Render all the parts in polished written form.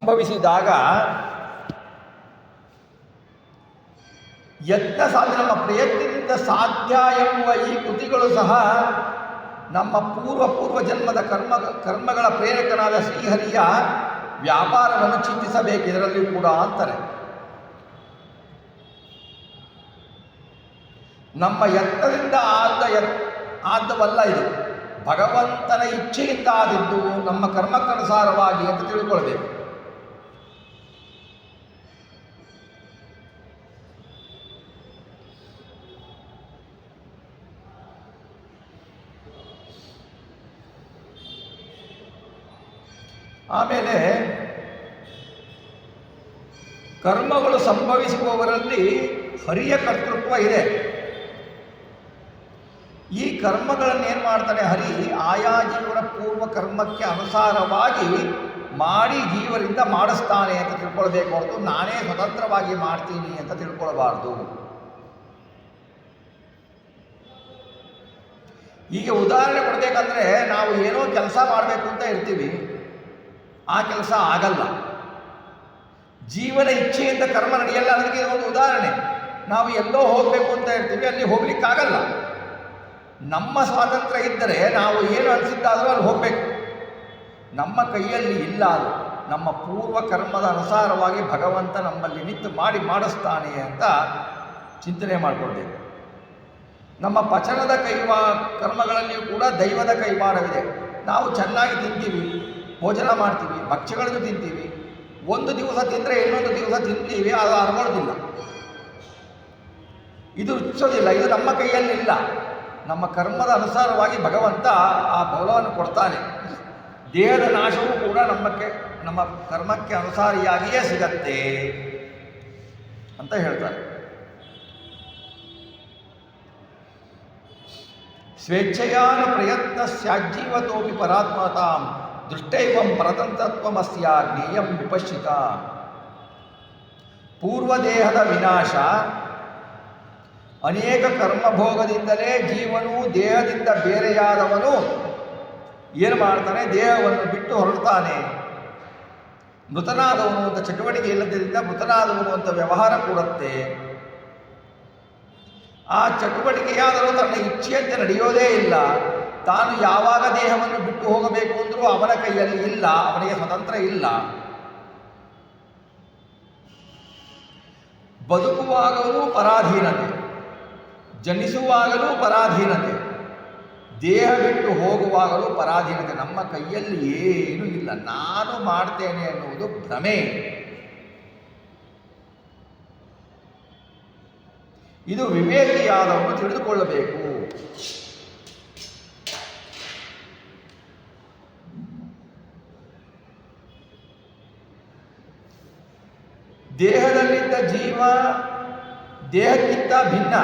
ಸಂಭವಿಸಿದಾಗ ಯತ್ನ ಸಾಧ್ಯ, ನಮ್ಮ ಪ್ರಯತ್ನದಿಂದ ಸಾಧ್ಯ ಎಂಬುವ ಈ ಕೃತಿಗಳು ಸಹ ನಮ್ಮ ಪೂರ್ವ ಜನ್ಮದ ಕರ್ಮಗಳ ಪ್ರೇರಕನಾದ ಶ್ರೀಹರಿಯ ವ್ಯಾಪಾರವನ್ನು ಚಿಂತಿಸಬೇಕು ಇದರಲ್ಲಿ ಕೂಡ ಅಂತಾರೆ. ನಮ್ಮ ಯತ್ನದಿಂದ ಆದವಲ್ಲ, ಇದು ಭಗವಂತನ ಇಚ್ಛೆಯಿಂದ ಆದಿದ್ದು ನಮ್ಮ ಕರ್ಮಕ್ಕನುಸಾರವಾಗಿ ಅಂತ ತಿಳ್ಕೊಳ್ಬೇಕು. ಆಮೇಲೆ ಕರ್ಮಗಳು ಸಂಭವಿಸುವವರಲ್ಲಿ ಹರಿಯ ಕರ್ತೃತ್ವ ಇದೆ. ಈ ಕರ್ಮಗಳನ್ನೇನು ಮಾಡ್ತಾನೆ ಹರಿ, ಆಯಾ ಜೀವನ ಪೂರ್ವ ಕರ್ಮಕ್ಕೆ ಅನುಸಾರವಾಗಿ ಮಾಡಿ ಜೀವರಿಂದ ಮಾಡಿಸ್ತಾನೆ ಅಂತ ತಿಳ್ಕೊಳ್ಬೇಕು ಹೊರತು ನಾನೇ ಸ್ವತಂತ್ರವಾಗಿ ಮಾಡ್ತೀನಿ ಅಂತ ತಿಳ್ಕೊಳ್ಬಾರ್ದು. ಈಗ ಉದಾಹರಣೆ ಕೊಡಬೇಕಂದ್ರೆ, ನಾವು ಏನೋ ಕೆಲಸ ಮಾಡಬೇಕು ಅಂತ ಇರ್ತೀವಿ, ಆ ಕೆಲಸ ಆಗಲ್ಲ. ಜೀವನ ಇಚ್ಛೆಯಿಂದ ಕರ್ಮ ನಡೆಯಲ್ಲ. ಅದಕ್ಕೆ ಒಂದು ಉದಾಹರಣೆ, ನಾವು ಎಲ್ಲೋ ಹೋಗಬೇಕು ಅಂತ ಇರ್ತೀವಿ, ಅಲ್ಲಿ ಹೋಗ್ಲಿಕ್ಕಾಗಲ್ಲ. ನಮ್ಮ ಸ್ವಾತಂತ್ರ್ಯ ಇದ್ದರೆ ನಾವು ಏನು ಅನಿಸಿದ್ದಾದರೂ ಅಲ್ಲಿ ಹೋಗಬೇಕು. ನಮ್ಮ ಕೈಯಲ್ಲಿ ಇಲ್ಲ. ಅದು ನಮ್ಮ ಪೂರ್ವ ಕರ್ಮದ ಅನುಸಾರವಾಗಿ ಭಗವಂತ ನಮ್ಮಲ್ಲಿ ನಿಂತು ಮಾಡಿಸ್ತಾನೆ ಅಂತ ಚಿಂತನೆ ಮಾಡಿಕೊಳ್ಬೇಕು. ನಮ್ಮ ಪಚನದ ಕರ್ಮಗಳಲ್ಲಿಯೂ ಕೂಡ ದೈವದ ಕೈವಾಡವಿದೆ. ನಾವು ಚೆನ್ನಾಗಿ ತಿಂತೀವಿ, ಭೋಜನ ಮಾಡ್ತೀವಿ, ಭಕ್ಷ್ಯಗಳನ್ನು ತಿಂತೀವಿ. ಒಂದು ದಿವಸ ತಿಂದರೆ ಇನ್ನೊಂದು ದಿವಸ ತಿಂತೀವಿ, ಅದು ಅರಗೋದಿಲ್ಲ, ಇದು ರುಚಿಸೋದಿಲ್ಲ. ಇದು ನಮ್ಮ ಕೈಯಲ್ಲಿಲ್ಲ. ನಮ್ಮ ಕರ್ಮದ ಅನುಸಾರವಾಗಿ ಭಗವಂತ ಆ ಫಲವನ್ನು ಕೊಡ್ತಾನೆ. ದೇಹದ ನಾಶವೂ ಕೂಡ ನಮ್ಮ ಕರ್ಮಕ್ಕೆ ಅನುಸಾರಿಯಾಗಿಯೇ ಸಿಗತ್ತೆ ಅಂತ ಹೇಳ್ತಾರೆ. ಸ್ವೇಚ್ಛೆಯಾನ ಪ್ರಯತ್ನ ಸ್ಯಾಜ್ಜೀವತೋಪಿ ಪರಾತ್ಮತಾಂ ದೃಷ್ಟೈವಂ ಪರತಂತ್ರತ್ವಮಸ್ಯ ಜ್ಞೇಯಂ ವಿಪಶ್ಚಿತ. ಪೂರ್ವದೇಹದ ವಿನಾಶ, ಅನೇಕ ಕರ್ಮಭೋಗದಿಂದಲೇ ಜೀವನು ದೇಹದಿಂದ ಬೇರೆಯಾದವನು ಏನು ಮಾಡ್ತಾನೆ, ದೇಹವನ್ನು ಬಿಟ್ಟು ಹೊರಡ್ತಾನೆ. ಮೃತನಾದವನು ಅಂತ ಚಟುವಟಿಕೆ ಇಲ್ಲದ್ದರಿಂದ ಮೃತನಾದವನು ಅಂತ ವ್ಯವಹಾರ ಕೊಡುತ್ತೆ. ಆ ಚಟುವಟಿಕೆಯಾದರೂ ತನ್ನ ಇಚ್ಛೆಯಂತೆ ನಡೆಯೋದೇ ಇಲ್ಲ. ತಾನು ಯಾವಾಗ ದೇಹವನ್ನು ಬಿಟ್ಟು ಹೋಗಬೇಕು ಅಂದರೂ ಅವನ ಕೈಯಲ್ಲಿ ಇಲ್ಲ, ಅವನಿಗೆ ಸ್ವತಂತ್ರ ಇಲ್ಲ. ಬದುಕುವಾಗಲೂ ಪರಾಧೀನತೆ, ಜನಿಸುವಾಗಲೂ ಪರಾಧೀನತೆ, ದೇಹ ಬಿಟ್ಟು ಹೋಗುವಾಗಲೂ ಪರಾಧೀನತೆ. ನಮ್ಮ ಕೈಯಲ್ಲಿ ಏನೂ ಇಲ್ಲ. ನಾನು ಮಾಡ್ತೇನೆ ಅನ್ನುವುದು ಭ್ರಮೆ. ಇದು ವಿವೇಕಿಯಾದವನು ತಿಳಿದುಕೊಳ್ಳಬೇಕು. ದೇಹದಲ್ಲಿದ್ದ ಜೀವ ದೇಹಕ್ಕಿಂತ ಭಿನ್ನ,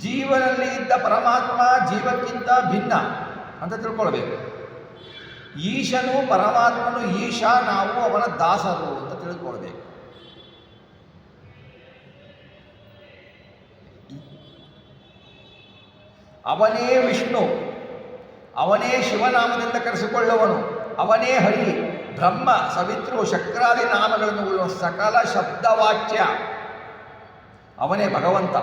ಜೀವನಲ್ಲಿ ಇದ್ದ ಪರಮಾತ್ಮ ಜೀವಕ್ಕಿಂತ ಭಿನ್ನ ಅಂತ ತಿಳ್ಕೊಳ್ಬೇಕು. ಈಶನು ಪರಮಾತ್ಮನು ಈಶ, ನಾವು ಅವನ ದಾಸರು ಅಂತ ತಿಳ್ಕೊಳ್ಬೇಕು. ಅವನೇ ವಿಷ್ಣು, ಅವನೇ ಶಿವನಾಮದಿಂದ ಕರೆಸಿಕೊಳ್ಳುವನು, ಅವನೇ ಹರಿ, ಬ್ರಹ್ಮ, ಸವಿತೃ, ಶಕ್ರಾದಿ ನಾಮಗಳನ್ನು ಉಳ್ಳುವ ಸಕಲ ಶಬ್ದವಾಚ್ಯ ಅವನೇ ಭಗವಂತ.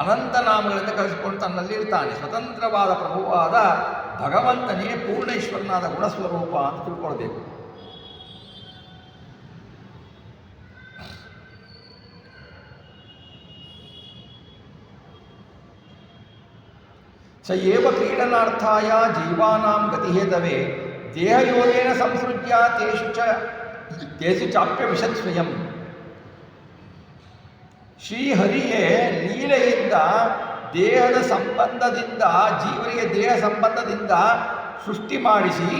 ಅನಂತ ನಾಮಗಳಿಂದ ಕರೆಸಿಕೊಂಡು ತನ್ನಲ್ಲಿರ್ತಾನೆ. ಸ್ವತಂತ್ರವಾದ ಪ್ರಭುವಾದ ಭಗವಂತನೇ ಪೂರ್ಣೇಶ್ವರನಾದ ಗುಣಸ್ವರೂಪ ಅಂತ ತಿಳ್ಕೊಳ್ಬೇಕು. ಸ ಏವ ಕ್ರೀಡನಾರ್ಥಾಯ ಜೀವಾನಾಂ ಗತಿಹೇತವೇ ದೇಹಯೋಗೇನ ಸಂಸೃಜ್ಯ ತೇಷು ಚಾಪ್ಯ ವಿಶತ್ ಸ್ವಯಂ. ಶ್ರೀಹರಿಯೇ ಲೀಲೆಯಿಂದ ದೇಹದ ಸಂಬಂಧದಿಂದ, ಜೀವನಿಗೆ ದೇಹ ಸಂಬಂಧದಿಂದ ಸೃಷ್ಟಿ ಮಾಡಿಸಿ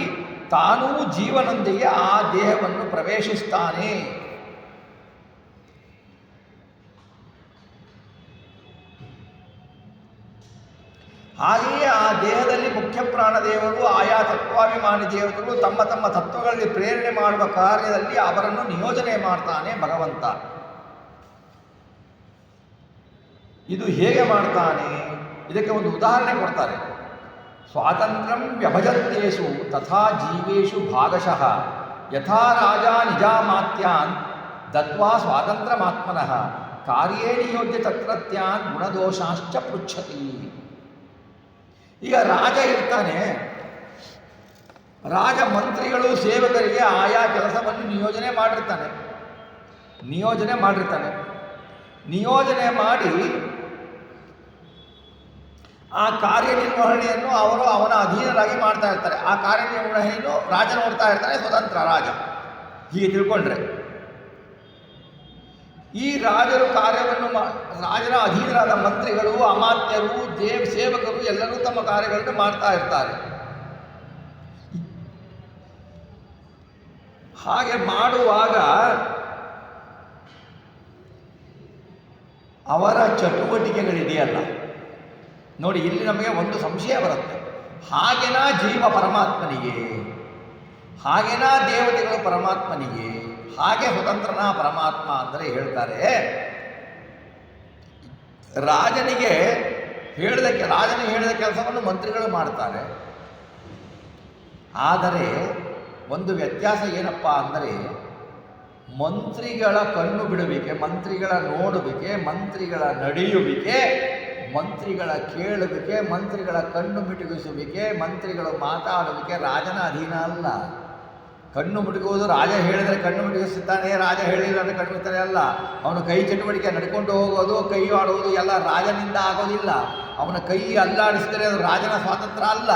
ತಾನೂ ಜೀವನೊಂದಿಗೆ ಆ ದೇಹವನ್ನು ಪ್ರವೇಶಿಸ್ತಾನೆ. ಹಾಗೆಯೇ ಆ ದೇಹದಲ್ಲಿ ಮುಖ್ಯ ಪ್ರಾಣದೇವರು, ಆಯಾ ತತ್ವಾಭಿಮಾನಿ ದೇವತೆಗಳು ತಮ್ಮ ತಮ್ಮ ತತ್ವಗಳಲ್ಲಿ ಪ್ರೇರಣೆ ಮಾಡುವ ಕಾರ್ಯದಲ್ಲಿ ಅವರನ್ನು ನಿಯೋಜನೆ ಮಾಡ್ತಾನೆ ಭಗವಂತ. ಇದು ಹೇಗೆ ಮಾಡ್ತಾನೆ? ಇದಕ್ಕೆ ಒಂದು ಉದಾಹರಣೆ ಕೊಡ್ತಾರೆ. ಸ್ವಾತಂತ್ರ್ಯಂ ವ್ಯಭಜತ್ಯೇಷು ತಥಾ ಜೀವೇಷು ಭಾಗಶಃ ಯಥಾ ರಾಜ ನಿಜಾಮಾತ್ಯಾನ್ ದತ್ವಾ ಸ್ವಾತಂತ್ರ್ಯಮಾತ್ಮನಃ ಕಾರ್ಯೇ ನಿಯೋಜ್ಯ ತತ್ರತ್ಯಾನ್ ಗುಣದೋಷಾಶ್ಚ ಪೃಚ್ಛತಿ. ಈಗ ರಾಜ ಇರ್ತಾನೆ, ರಾಜ ಮಂತ್ರಿಗಳು ಸೇವಕರಿಗೆ ಆಯಾ ಕೆಲಸವನ್ನು ನಿಯೋಜನೆ ಮಾಡಿರ್ತಾನೆ. ನಿಯೋಜನೆ ಮಾಡಿ ಆ ಕಾರ್ಯನಿರ್ವಹಣೆಯನ್ನು ಅವರು ಅವನ ಅಧೀನರಾಗಿ ಮಾಡ್ತಾ ಇರ್ತಾರೆ. ಆ ಕಾರ್ಯನಿರ್ವಹಣೆಯನ್ನು ರಾಜ ನೋಡ್ತಾ ಇರ್ತಾನೆ, ಸ್ವತಂತ್ರ ರಾಜ. ಹೀಗೆ ತಿಳ್ಕೊಂಡ್ರೆ ಈ ರಾಜರು ಕಾರ್ಯವನ್ನು ರಾಜರ ಅಧೀನರಾದ ಮಂತ್ರಿಗಳು, ಅಮಾತ್ಯರು, ಸೇವಕರು ಎಲ್ಲರೂ ತಮ್ಮ ಕಾರ್ಯಗಳನ್ನು ಮಾಡ್ತಾ ಇರ್ತಾರೆ. ಹಾಗೆ ಮಾಡುವಾಗ ಅವರ ಚಟುವಟಿಕೆಗಳಿದೆಯಲ್ಲ ನೋಡಿ, ಇಲ್ಲಿ ನಮಗೆ ಒಂದು ಸಂಶಯ ಬರುತ್ತೆ. ಹಾಗೆನಾ ಜೀವ ಪರಮಾತ್ಮನಿಗೆ, ಹಾಗೆನಾ ದೇವತೆಗಳು ಪರಮಾತ್ಮನಿಗೆ, ಹಾಗೆ ಸ್ವತಂತ್ರನ ಪರಮಾತ್ಮ ಅಂದರೆ ಹೇಳ್ತಾರೆ. ರಾಜನು ಹೇಳಿದ ಕೆಲಸವನ್ನು ಮಂತ್ರಿಗಳು ಮಾಡ್ತಾರೆ. ಆದರೆ ಒಂದು ವ್ಯತ್ಯಾಸ ಏನಪ್ಪ ಅಂದರೆ, ಮಂತ್ರಿಗಳ ಕಣ್ಣು ಬಿಡುವಿಕೆ, ಮಂತ್ರಿಗಳ ನೋಡುವಿಕೆ, ಮಂತ್ರಿಗಳ ನಡೆಯುವಿಕೆ, ಮಂತ್ರಿಗಳ ಕೇಳುವಿಕೆ, ಮಂತ್ರಿಗಳ ಕಣ್ಣು ಮಿಟುಕಿಸುವಿಕೆ, ಮಂತ್ರಿಗಳು ಮಾತಾಡುವಿಕೆ ರಾಜನ ಅಧೀನ ಅಲ್ಲ. ಕಣ್ಣು ಮಿಟುಕುವುದು ರಾಜ ಹೇಳಿದರೆ ಕಣ್ಣು ಮಿಟುಕಿಸುತ್ತಾನೆ, ರಾಜ ಹೇಳಿಲ್ಲ ಅಂದರೆ ಕಣ್ಣು ಮಿಟುತ್ತಾರೆ ಅಲ್ಲ. ಅವನು ಕೈ ಚಟುವಟಿಕೆ ನಡ್ಕೊಂಡು ಹೋಗೋದು, ಕೈ ಆಡುವುದು ಎಲ್ಲ ರಾಜನಿಂದ ಆಗೋದಿಲ್ಲ. ಅವನ ಕೈ ಅಲ್ಲಾಡಿಸಿದರೆ ಅದು ರಾಜನ ಸ್ವಾತಂತ್ರ್ಯ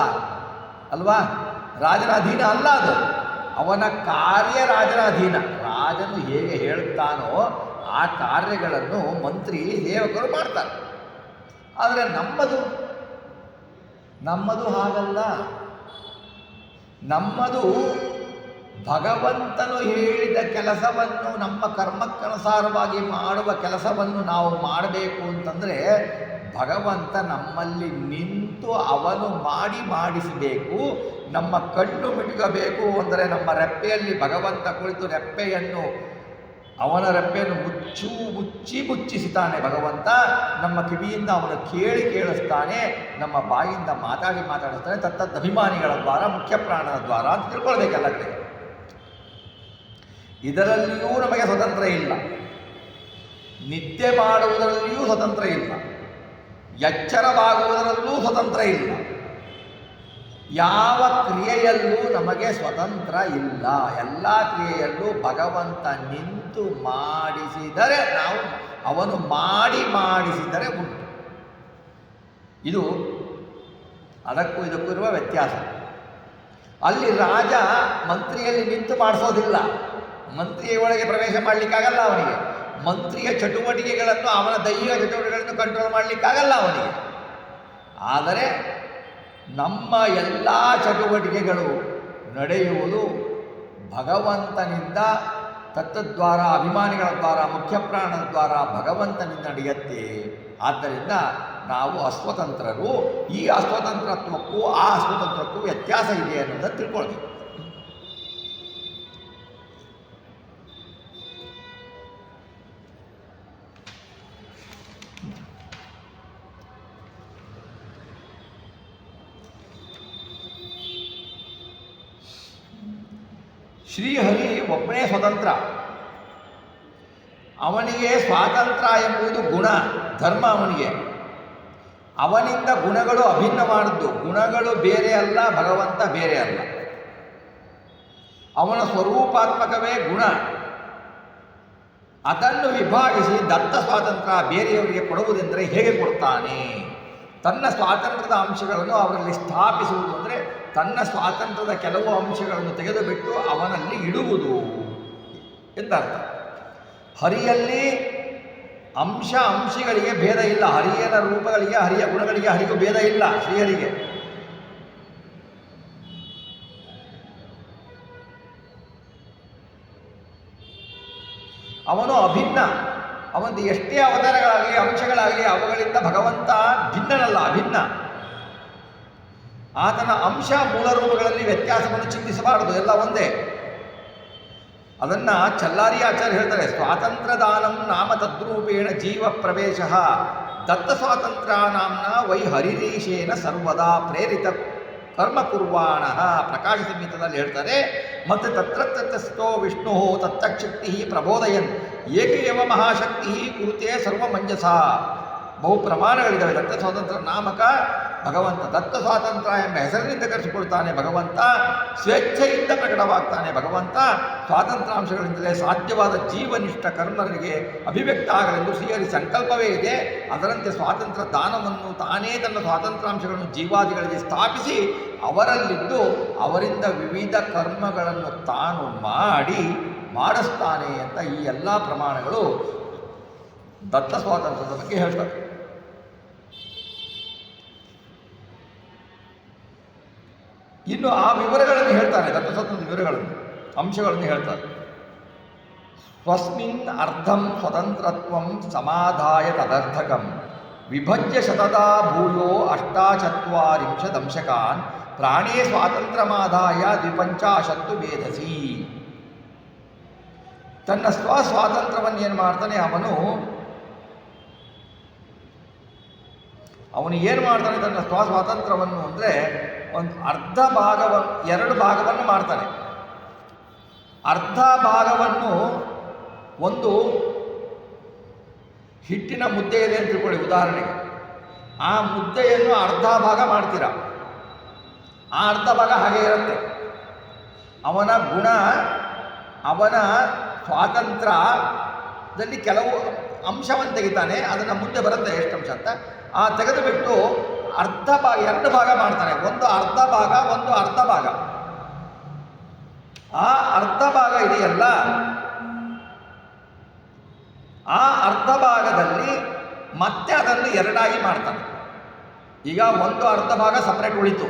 ಅಲ್ವಾ? ರಾಜನ ಅಧೀನ ಅಲ್ಲ ಅದು. ಅವನ ಕಾರ್ಯ ರಾಜನ ಅಧೀನ. ರಾಜನು ಹೇಗೆ ಹೇಳುತ್ತಾನೋ ಆ ಕಾರ್ಯಗಳನ್ನು ಮಂತ್ರಿ ಸೇವಕರು ಮಾಡ್ತಾರೆ. ಆದರೆ ನಮ್ಮದು ಹಾಗಲ್ಲ. ನಮ್ಮದು ಭಗವಂತನು ಹೇಳಿದ ಕೆಲಸವನ್ನು, ನಮ್ಮ ಕರ್ಮಕ್ಕನುಸಾರವಾಗಿ ಮಾಡುವ ಕೆಲಸವನ್ನು ನಾವು ಮಾಡಬೇಕು ಅಂತಂದರೆ ಭಗವಂತ ನಮ್ಮಲ್ಲಿ ನಿಂತು ಅವನು ಮಾಡಿಸಬೇಕು. ನಮ್ಮ ಕಣ್ಣು ಮಿಟುಕಬೇಕು ಅಂದರೆ ನಮ್ಮ ರೆಪ್ಪೆಯಲ್ಲಿ ಭಗವಂತ ಕುಳಿತು ಅವನ ರೆಪ್ಪೆಯನ್ನು ಮುಚ್ಚಿಸಿತಾನೆ ಭಗವಂತ. ನಮ್ಮ ಕಿವಿಯಿಂದ ಅವನು ಕೇಳಿಸ್ತಾನೆ, ನಮ್ಮ ಬಾಯಿಂದ ಮಾತಾಡಿಸ್ತಾನೆ. ತತ್ತದ ಅಭಿಮಾನಿಗಳ ದ್ವಾರ, ಮುಖ್ಯ ಪ್ರಾಣದ ದ್ವಾರ ಅಂತ ತಿಳ್ಕೊಳ್ಬೇಕೆಲ್ಲ ಕಡೆ. ಇದರಲ್ಲಿಯೂ ನಮಗೆ ಸ್ವತಂತ್ರ ಇಲ್ಲ. ನಿದ್ದೆ ಮಾಡುವುದರಲ್ಲಿಯೂ ಸ್ವತಂತ್ರ ಇಲ್ಲ. ಎಚ್ಚರವಾಗುವುದರಲ್ಲೂ ಸ್ವತಂತ್ರ ಇಲ್ಲ. ಯಾವ ಕ್ರಿಯೆಯಲ್ಲೂ ನಮಗೆ ಸ್ವತಂತ್ರ ಇಲ್ಲ. ಎಲ್ಲ ಕ್ರಿಯೆಯಲ್ಲೂ ಭಗವಂತ ನಿಂತು ಮಾಡಿಸಿದರೆ ನಾವು, ಅವನು ಮಾಡಿಸಿದರೆ ಉಂಟು. ಇದು ಅದಕ್ಕೂ ಇದಕ್ಕೂ ಇರುವ ವ್ಯತ್ಯಾಸ. ಅಲ್ಲಿ ರಾಜ ಮಂತ್ರಿಯಲ್ಲಿ ನಿಂತು ಮಾಡಿಸೋದಿಲ್ಲ. ಮಂತ್ರಿಯ ಒಳಗೆ ಪ್ರವೇಶ ಮಾಡಲಿಕ್ಕಾಗಲ್ಲ ಅವನಿಗೆ. ಮಂತ್ರಿಯ ಚಟುವಟಿಕೆಗಳನ್ನು, ಅವನ ದೈಹಿಕ ಚಟುವಟಿಕೆಗಳನ್ನು ಕಂಟ್ರೋಲ್ ಮಾಡಲಿಕ್ಕಾಗಲ್ಲ ಅವನಿಗೆ. ಆದರೆ ನಮ್ಮ ಎಲ್ಲ ಚಟುವಟಿಕೆಗಳು ನಡೆಯುವುದು ಭಗವಂತನಿಂದ, ತತ್ವದ್ವಾರ, ಅಭಿಮಾನಿಗಳ ದ್ವಾರ, ಮುಖ್ಯ ಪ್ರಾಣದ ದ್ವಾರ ಭಗವಂತನಿಂದ ನಡೆಯುತ್ತೆ. ಆದ್ದರಿಂದ ನಾವು ಅಸ್ವತಂತ್ರರು. ಈ ಅಸ್ವತಂತ್ರತ್ವಕ್ಕೂ ಆ ಅಸ್ವತಂತ್ರಕ್ಕೂ ವ್ಯತ್ಯಾಸ ಇದೆ ಅನ್ನೋದನ್ನು ತಿಳ್ಕೊಳ್ಬೇಕು. ಶ್ರೀಹರಿ ಒಬ್ಬನೇ ಸ್ವತಂತ್ರ. ಅವನಿಗೆ ಸ್ವಾತಂತ್ರ್ಯ ಎಂಬುದು ಗುಣ, ಧರ್ಮ ಅವನಿಗೆ. ಅವನಿಂದ ಗುಣಗಳು ಅಭಿನ್ನವಾದದ್ದು. ಗುಣಗಳು ಬೇರೆ ಅಲ್ಲ, ಭಗವಂತ ಬೇರೆ ಅಲ್ಲ. ಅವನ ಸ್ವರೂಪಾತ್ಮಕವೇ ಗುಣ. ಅದನ್ನು ವಿಭಾಗಿಸಿ ದತ್ತ ಸ್ವಾತಂತ್ರ್ಯ ಬೇರೆಯವರಿಗೆ ಕೊಡುವುದೆಂದರೆ ಹೇಗೆ ಕೊಡ್ತಾನೆ? ತನ್ನ ಸ್ವಾತಂತ್ರ್ಯದ ಅಂಶಗಳನ್ನು ಅವರಲ್ಲಿ ಸ್ಥಾಪಿಸುವುದು ಅಂದರೆ ತನ್ನ ಸ್ವಾತಂತ್ರ್ಯದ ಕೆಲವು ಅಂಶಗಳನ್ನು ತೆಗೆದುಬಿಟ್ಟು ಅವನಲ್ಲಿ ಇಡುವುದು ಎಂದರ್ಥ. ಹರಿಯಲ್ಲಿ ಅಂಶಗಳಿಗೆ ಭೇದ ಇಲ್ಲ. ಹರಿಯನ ರೂಪಗಳಿಗೆ, ಹರಿಯ ಗುಣಗಳಿಗೆ, ಹರಿಗೂ ಭೇದ ಇಲ್ಲ. ಶ್ರೀಹರಿಗೆ ಅವನು ಅಭಿನ್ನ. ಅವನದು ಎಷ್ಟೇ ಅವತಾರಗಳಾಗಲಿ, ಅಂಶಗಳಾಗಲಿ, ಅವುಗಳಿಂದ ಭಗವಂತ ಭಿನ್ನನಲ್ಲ, ಅಭಿನ್ನ. ಆತನ ಅಂಶ ಮೂಲ ರೂಪಗಳಲ್ಲಿ ವ್ಯತ್ಯಾಸವನ್ನು ಚಿಂತಿಸಬಾರದು, ಎಲ್ಲ ಒಂದೇ. ಅದನ್ನು ಚಲ್ಲಾರಿ ಆಚಾರ್ಯ ಹೇಳ್ತಾರೆ, ಸ್ವಾತಂತ್ರ್ಯದಾನಂ ನಾಮ ತದ್ರೂಪೇಣ ಜೀವ ಪ್ರವೇಶ ದತ್ತ ಸ್ವಾತಂತ್ರ್ಯ ನಾಮ್ನ ವೈ ಹರಿರೀಶೇನ ಸರ್ವದಾ ಕರ್ಮ ಕುರ್ವಾಣ ಪ್ರಕಾಶ ಸಂಹಿತದಲ್ಲಿ ಹೇಳ್ತಾರೆ. ಮತ್ತು ತತ್ರಸ್ಥೋ ವಿಷ್ಣು ತತ್ತಶಕ್ತಿ ಪ್ರಬೋಧಯನ್ ಏಕೇವ ಮಹಾಶಕ್ತಿ ಕುರುತೆ ಸರ್ವಮಂಜಸ. ಬಹು ಪ್ರಮಾಣಗಳಿದ್ದಾವೆ. ದತ್ತ ಸ್ವಾತಂತ್ರ್ಯ ನಾಮಕ ಭಗವಂತ ದತ್ತ ಸ್ವಾತಂತ್ರ್ಯ ಎಂಬ ಹೆಸರಿನಿಂದ ಕರೆಸಿಕೊಳ್ತಾನೆ ಭಗವಂತ. ಸ್ವೇಚ್ಛೆಯಿಂದ ಪ್ರಕಟವಾಗ್ತಾನೆ ಭಗವಂತ. ಸ್ವಾತಂತ್ರ್ಯಾಂಶಗಳಿಂದಲೇ ಸಾಧ್ಯವಾದ ಜೀವನಿಷ್ಠ ಕರ್ಮರಿಗೆ ಅಭಿವ್ಯಕ್ತ ಆಗಲೆಂದು ಶ್ರೀಹರಿ ಸಂಕಲ್ಪವೇ ಇದೆ. ಅದರಂತೆ ಸ್ವಾತಂತ್ರ್ಯ ದಾನವನ್ನು ತಾನೇ ತನ್ನ ಸ್ವಾತಂತ್ರ್ಯಾಂಶಗಳನ್ನು ಜೀವಾದಿಗಳಿಗೆ ಸ್ಥಾಪಿಸಿ ಅವರಲ್ಲಿದ್ದು ಅವರಿಂದ ವಿವಿಧ ಕರ್ಮಗಳನ್ನು ತಾನು ಮಾಡಿಸ್ತಾನೆ ಅಂತ ಈ ಎಲ್ಲ ಪ್ರಮಾಣಗಳು ದತ್ತ ಸ್ವಾತಂತ್ರ್ಯದ ಬಗ್ಗೆ ಹೇಳ್ತಾರೆ. ಇನ್ನು ಆ ವಿವರಗಳನ್ನು ಹೇಳ್ತಾನೆ, ದತ್ತ ಸ್ವಾತಂತ್ರ್ಯ ವಿವರಗಳನ್ನು, ಅಂಶಗಳನ್ನು ಹೇಳ್ತಾರೆ. ಸ್ವಸ್ಮಿನ್ ಅರ್ಧಂ ಸ್ವತಂತ್ರತ್ವಂ ಸಮಾಧಾಯ ತದರ್ಥಕಂ ವಿಭಜ್ಯ ಶತದಾ ಭೂಯೋ ಅಷ್ಟಾಚತ್ವಾರಿಂಶದಂಶಕಾನ್ ಪ್ರಾಣೇ ಸ್ವಾತಂತ್ರ್ಯಮಾದಾಯ ದ್ವಿಪಂಚಾಶತ್ತು ವೇದಸಿ. ತನ್ನ ಸ್ವಾತಂತ್ರ್ಯವನ್ನು ಏನು ಮಾಡ್ತಾನೆ ಅವನು ಏನು ಮಾಡ್ತಾನೆ ತನ್ನ ಸ್ವಾತಂತ್ರ್ಯವನ್ನು ಅಂದರೆ ಒಂದು ಅರ್ಧ ಭಾಗವನ್ನು, 2 ಭಾಗವನ್ನು ಮಾಡ್ತಾನೆ. ಅರ್ಧ ಭಾಗವನ್ನು ಒಂದು ಹಿಟ್ಟಿನ ಮುದ್ದೆ ಇದೆ ಅಂತ ತಿಳ್ಕೊಳ್ಳಿ ಉದಾಹರಣೆಗೆ. ಆ ಮುದ್ದೆಯನ್ನು ಅರ್ಧ ಭಾಗ ಮಾಡ್ತೀರ, ಆ ಅರ್ಧ ಭಾಗ ಹಾಗೆ ಇರುತ್ತೆ. ಅವನ ಗುಣ, ಅವನ ಸ್ವಾತಂತ್ರ್ಯದಲ್ಲಿ ಕೆಲವು ಅಂಶವನ್ನು ತೆಗಿತಾನೆ, ಅದನ್ನು ಮುಂದೆ ಬರುತ್ತೆ ಎಷ್ಟು ಅಂಶ ಅಂತ. ಆ ತೆಗೆದುಬಿಟ್ಟು ಅರ್ಧ ಭಾಗ, 2 ಭಾಗ ಮಾಡ್ತಾನೆ. ಒಂದು ಅರ್ಧ ಭಾಗ, ಒಂದು ಅರ್ಧ ಭಾಗ. ಆ ಅರ್ಧ ಭಾಗ ಇದೆಯಲ್ಲ, ಆ ಅರ್ಧ ಭಾಗದಲ್ಲಿ ಮತ್ತೆ ಅದನ್ನು 2 ಆಗಿ ಮಾಡ್ತಾನೆ. ಈಗ ಒಂದು ಅರ್ಧ ಭಾಗ ಸಪ್ರೇಟ್ ಉಳಿತು,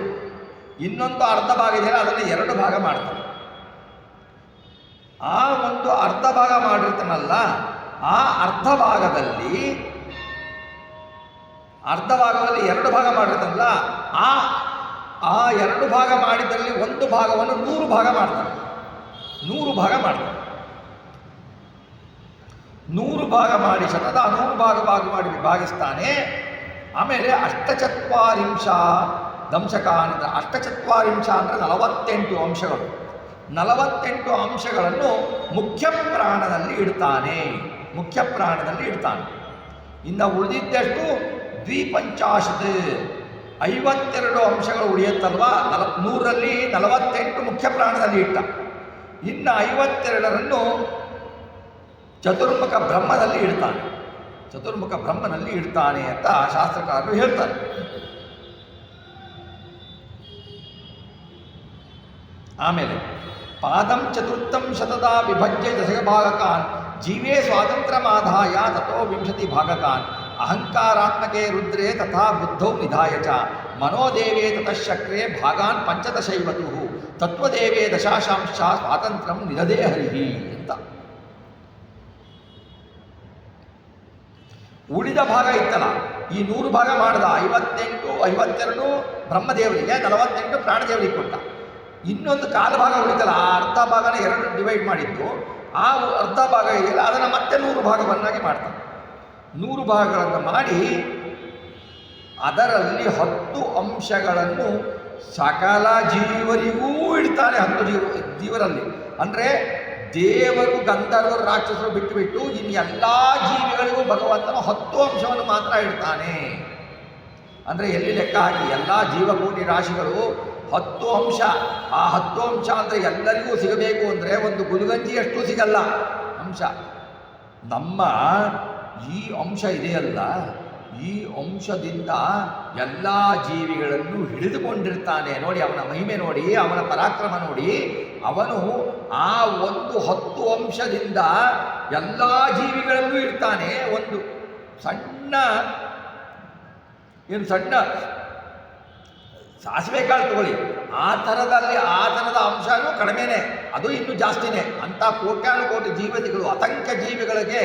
ಇನ್ನೊಂದು ಅರ್ಧ ಭಾಗ ಇದೆಯಲ್ಲ ಅದನ್ನು 2 ಭಾಗ ಮಾಡ್ತಾನೆ. ಆ ಒಂದು ಅರ್ಧ ಭಾಗ ಮಾಡಿರ್ತಾನಲ್ಲ, ಆ ಅರ್ಧ ಭಾಗದಲ್ಲಿ 2 ಭಾಗ ಮಾಡಿರ್ತಾನಲ್ಲ, ಆ 2 ಭಾಗ ಮಾಡಿದ್ದಲ್ಲಿ ಒಂದು ಭಾಗವನ್ನು 100 ಭಾಗ ಮಾಡ್ತಾನೆ. 100 ಭಾಗ ಮಾಡ್ತಾನೆ. 100 ಭಾಗ ಮಾಡಿ ಶತದ 100 ಭಾಗ ಮಾಡಿ ವಿಭಾಗಿಸ್ತಾನೆ. ಆಮೇಲೆ ಅಷ್ಟಚತ್ವಾರಿಂಶ ದಂಶಕ ಅಂದರೆ ಅಷ್ಟಚತ್ವಾರಿಂಶ ಅಂದರೆ 48 ಅಂಶಗಳು. 48 ಅಂಶಗಳನ್ನು ಮುಖ್ಯ ಪ್ರಾಣದಲ್ಲಿ ಇಡ್ತಾನೆ. ಇನ್ನು ಉಳಿದಿದ್ದಷ್ಟು ದ್ವಿಪಂಚಾಶತ್ 52 ಅಂಶಗಳು ಉಳಿಯುತ್ತಲ್ವ. 100ರಲ್ಲಿ 48 ಮುಖ್ಯ ಪ್ರಾಣದಲ್ಲಿ ಇಟ್ಟ. ಇನ್ನು 52ರನ್ನು ಚತುರ್ಮುಖ ಬ್ರಹ್ಮದಲ್ಲಿ ಇಡ್ತಾನೆ. ಚತುರ್ಮುಖ ಬ್ರಹ್ಮನಲ್ಲಿ ಇಡ್ತಾನೆ ಅಂತ ಶಾಸ್ತ್ರಕಾರರು ಹೇಳ್ತಾರೆ. ಆಮೇಲೆ ಪಾದಂ ಚತುರ್ಥಂ ಶತದಾ ವಿಭಜ್ಯ ದಶಕಭಾಗಕಾನ್ ಜೀವೇ ಸ್ವಾತಂತ್ರ್ಯಮಾದಾಯ ತಥೋ 20 ಭಾಗಕಾನ್ ಅಹಂಕಾರಾತ್ಮಕೆ ರುದ್ರೇ ತಥಾ ಬುದ್ಧೌ ನಿಧಾಯ ಚ ಮನೋದೇವೇ ತತಃಶಕ್ರೇ ಭಾಗಾನ್ 15 ತತ್ವದೇವೇ ದಶಾಶಾಂಶ ಸ್ವಾತಂತ್ರ್ಯಂ ನಿಧದೇ ಹರಿಹಿ ಅಂತ. ಉಳಿದ ಭಾಗ ಇತ್ತಲ್ಲ, ಈ 100 ಭಾಗ ಮಾಡಿದ 52 ಬ್ರಹ್ಮದೇವರಿಗೆ, 48 ಪ್ರಾಣದೇವರಿಗೆ ಕೊಟ್ಟ. ಇನ್ನೊಂದು ಕಾಲು ಭಾಗ ಉಳಿತಲ್ಲ, ಆ ಅರ್ಧ ಭಾಗನ 2 ಡಿವೈಡ್ ಮಾಡಿದ್ದು. ಆ ಅರ್ಧ ಭಾಗ ಇದೆಯಲ್ಲ ಅದನ್ನು ಮತ್ತೆ 100 ಭಾಗವನ್ನಾಗಿ ಮಾಡ್ತಾನೆ. 100 ಭಾಗಗಳನ್ನು ಮಾಡಿ ಅದರಲ್ಲಿ 10 ಅಂಶಗಳನ್ನು ಸಕಲ ಜೀವರಿಗೂ ಇಡ್ತಾನೆ. 10 ಜೀವರಲ್ಲಿ ಅಂದರೆ ದೇವರು, ಗಂಧರ್ವರು, ರಾಕ್ಷಸರು ಬಿಟ್ಟು ಇನ್ನು ಎಲ್ಲ ಜೀವಿಗಳಿಗೂ ಭಗವಂತನು 10 ಅಂಶವನ್ನು ಮಾತ್ರ ಇಡ್ತಾನೆ. ಅಂದರೆ ಎಲ್ಲಿ ಲೆಕ್ಕ ಹಾಕಿ ಎಲ್ಲ ಜೀವಕೋಟಿ ರಾಶಿಗಳು 10 ಅಂಶ. ಆ 10 ಅಂಶ ಅಂದರೆ ಎಲ್ಲರಿಗೂ ಸಿಗಬೇಕು ಅಂದರೆ ಒಂದು ಗುಲಗಂಜಿಯಷ್ಟು ಸಿಗಲ್ಲ ಅಂಶ. ನಮ್ಮ ಈ ಅಂಶ ಇದೆಯಲ್ಲ, ಈ ಅಂಶದಿಂದ ಎಲ್ಲ ಜೀವಿಗಳನ್ನು ಹಿಡಿದುಕೊಂಡಿರ್ತಾನೆ. ನೋಡಿ ಅವನ ಮಹಿಮೆ ನೋಡಿ, ಅವನ ಪರಾಕ್ರಮ ನೋಡಿ. ಅವನು ಆ ಒಂದು 10 ಅಂಶದಿಂದ ಎಲ್ಲ ಜೀವಿಗಳಲ್ಲೂ ಇರ್ತಾನೆ. ಒಂದು ಸಣ್ಣ ಸಾಸಿವೆ ಕಾಳು ತಗೊಳ್ಳಿ, ಆ ಥರದ ಅಂಶನೂ ಕಡಿಮೆನೇ, ಅದು ಇನ್ನೂ ಜಾಸ್ತಿನೇ. ಅಂಥ ಕೋಟ್ಯಾನುಕೋಟಿ ಜೀವಿಗಳು, ಅಸಂಖ್ಯ ಜೀವಿಗಳಿಗೆ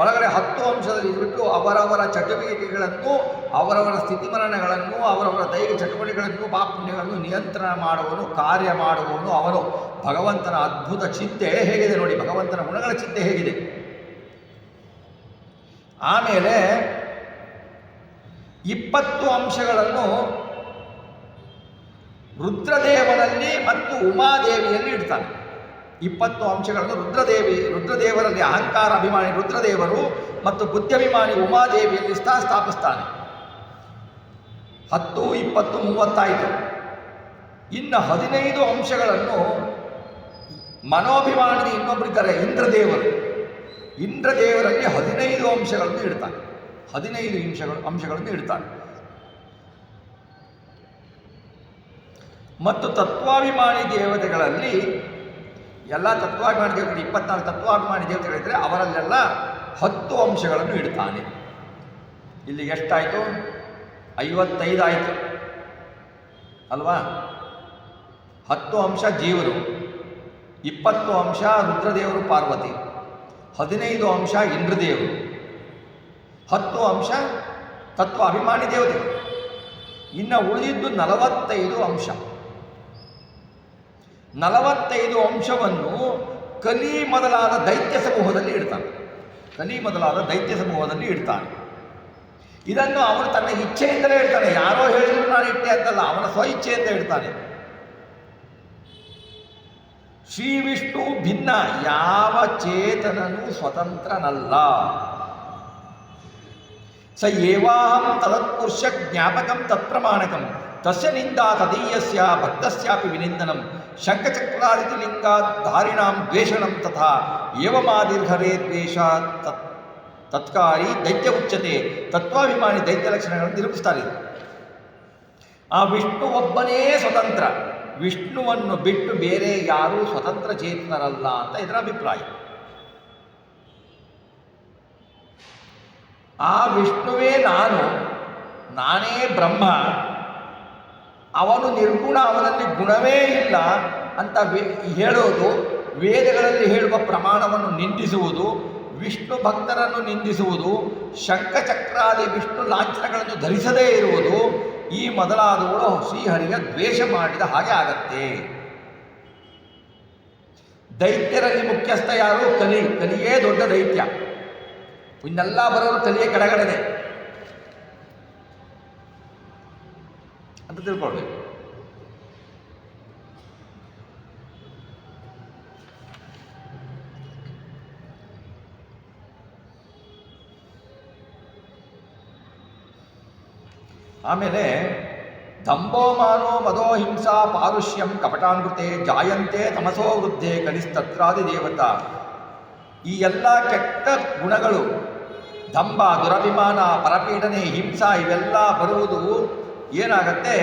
ಒಳಗಡೆ 10 ಅಂಶದಲ್ಲಿ ಇದ್ಬಿಟ್ಟು ಅವರವರ ಚಟುವಟಿಕೆಗಳನ್ನು, ಅವರವರ ಸ್ಥಿತಿಮರಣಗಳನ್ನು, ಅವರವರ ದೈಹಿಕ ಚಟುವಟಿಕೆಗಳನ್ನು, ಪಾಪುಣ್ಯಗಳನ್ನು ನಿಯಂತ್ರಣ ಮಾಡುವನು, ಕಾರ್ಯ ಮಾಡುವವನು ಅವನು. ಭಗವಂತನ ಅದ್ಭುತ ಚಿಂತೆ ಹೇಗಿದೆ ನೋಡಿ, ಭಗವಂತನ ಗುಣಗಳ ಚಿಂತೆ ಹೇಗಿದೆ. ಆಮೇಲೆ 20 ಅಂಶಗಳನ್ನು ರುದ್ರದೇವನಲ್ಲಿ ಮತ್ತು ಉಮಾದೇವಿಯಲ್ಲಿ ಇಡ್ತಾನೆ. 20 ಅಂಶಗಳನ್ನು ರುದ್ರದೇವರಲ್ಲಿ ಅಹಂಕಾರ ಅಭಿಮಾನಿ ರುದ್ರದೇವರು ಮತ್ತು ಬುದ್ಧಭಿಮಾನಿ ಉಮಾದೇವಿಯಲ್ಲಿ ಸ್ಥಾಪಿಸ್ತಾನೆ. 10, 20, 30 ಆಯಿತು. ಇನ್ನು 15 ಅಂಶಗಳನ್ನು ಮನೋಭಿಮಾನದ ಇನ್ನೊಬ್ಬರಿದ್ದಾರೆ ಇಂದ್ರದೇವರು. ಇಂದ್ರದೇವರಲ್ಲಿ 15 ಅಂಶಗಳನ್ನು ಇಡ್ತಾನೆ. 15 ಅಂಶಗಳನ್ನು ಇಡ್ತಾನೆ. ಮತ್ತು ತತ್ವಾಭಿಮಾನಿ ದೇವತೆಗಳಲ್ಲಿ ಎಲ್ಲ ತತ್ವಾಭಿಮಾನಿ ದೇವತೆಗಳು 24 ತತ್ವಾಭಿಮಾನಿ ದೇವತೆಗಳಿದ್ದರೆ ಅವರಲ್ಲೆಲ್ಲ 10 ಅಂಶಗಳನ್ನು ಇಡ್ತಾನೆ. ಇಲ್ಲಿ ಎಷ್ಟಾಯಿತು? 55 ಆಯಿತು ಅಲ್ವಾ? 10 ಅಂಶ ಜೀವರು, 20 ಅಂಶ ರುದ್ರದೇವರು ಪಾರ್ವತಿ, 15 ಅಂಶ ಇಂದ್ರದೇವರು, 10 ಅಂಶ ತತ್ವಾಭಿಮಾನಿ ದೇವತೆಗಳು. ಇನ್ನು ಉಳಿದಿದ್ದು 45 ಅಂಶ. 45 ಅಂಶವನ್ನು ಕಲಿ ಮೊದಲಾದ ದೈತ್ಯ ಸಮೂಹದಲ್ಲಿ ಇಡ್ತಾನೆ. ಇದನ್ನು ಅವನು ತನ್ನ ಇಚ್ಛೆಯಿಂದಲೇ ಇಡ್ತಾನೆ. ಯಾರೋ ಹೇಳಿದ್ರು ನಾನು ಇಟ್ಟೆ ಅಂತಲ್ಲ, ಅವನ ಸ್ವ ಇಚ್ಛೆಯಿಂದ ಇಡ್ತಾನೆ. ಶ್ರೀ ವಿಷ್ಣು ಭಿನ್ನ, ಯಾವ ಚೇತನನು ಸ್ವತಂತ್ರನಲ್ಲ. ಸ ಏವಾಹಂ ತದತ್ಪುರುಷ ಜ್ಞಾಪಕಂ ತತ್ಪ್ರಮಾಣಕಂ ತಸ್ಯ ನಿಂದಾ ತದೀಯಸ್ಯ ಭಕ್ತಸ್ಯಾಪಿ ವಿನಿಂದನಂ ಶಂಖಚಕ್ರಾದಿತಿ ಲಿಂಗಾತ್ ಧಾರಿಣಾಂ ದ್ವೇಷಣಂ ತಥಾ ಏವಮಾದಿರ್ಹರೇ ದ್ವೇಷ ತತ್ಕಾರಿ ದೈತ್ಯ ಉಚ್ಯತೆ. ತತ್ವಾಭಿಮಾನಿ ದೈತ್ಯ ಲಕ್ಷಣಗಳನ್ನು ನಿರೂಪಿಸ್ತಾರೆ. ಆ ವಿಷ್ಣು ಒಬ್ಬನೇ ಸ್ವತಂತ್ರ. ವಿಷ್ಣುವನ್ನು ಬಿಟ್ಟು ಬೇರೆ ಯಾರೂ ಸ್ವತಂತ್ರ ಚೇತನರಲ್ಲ ಅಂತ ಇದರ ಅಭಿಪ್ರಾಯ. ಆ ವಿಷ್ಣುವೇ ನಾನೇ ಬ್ರಹ್ಮ, ಅವನು ನಿರ್ಗುಣ, ಅವನಲ್ಲಿ ಗುಣವೇ ಇಲ್ಲ ಅಂತ ಹೇಳೋದು, ವೇದಗಳಲ್ಲಿ ಹೇಳುವ ಪ್ರಮಾಣವನ್ನು ನಿಂದಿಸುವುದು, ವಿಷ್ಣು ಭಕ್ತರನ್ನು ನಿಂದಿಸುವುದು, ಶಂಖಚಕ್ರಾದಿ ವಿಷ್ಣು ಲಾಂಛನಗಳನ್ನು ಧರಿಸದೇ ಇರುವುದು, ಈ ಮೊದಲಾದವುಗಳು ಶ್ರೀಹರಿಯ ದ್ವೇಷ ಮಾಡಿದ ಹಾಗೆ ಆಗತ್ತೆ. ದೈತ್ಯರಲ್ಲಿ ಮುಖ್ಯಸ್ಥ ಯಾರು? ಕಲಿಯೇ ದೊಡ್ಡ ದೈತ್ಯ. ಇನ್ನೆಲ್ಲ ಬರೋರು ಕಲಿಯ ಕೆಳಗಡೆನೆ ಅಂತ ತಿಳ್ಕೊಳ್ಬೇಕು. ಆಮೇಲೆ ದಂಭೋಮಾನೋ ಮದೋಹಿಂಸಾ ಪಾರುಷ್ಯಂ ಕಪಟಾನ್ವೃತೆ ಜಾಯಂತೆ ತಮಸೋ ವೃದ್ಧೆ ಕಲಿಸ್ತತ್ರಾದಿ ದೇವತಾ. ಈ ಎಲ್ಲ ಕೆಟ್ಟ ಗುಣಗಳು, ದಂಭ, ದುರಭಿಮಾನ, ಪರಪೀಡನೆ, ಹಿಂಸಾ ಇವೆಲ್ಲ ಬರುವುದು ಏನಾಗತ್ತೆ?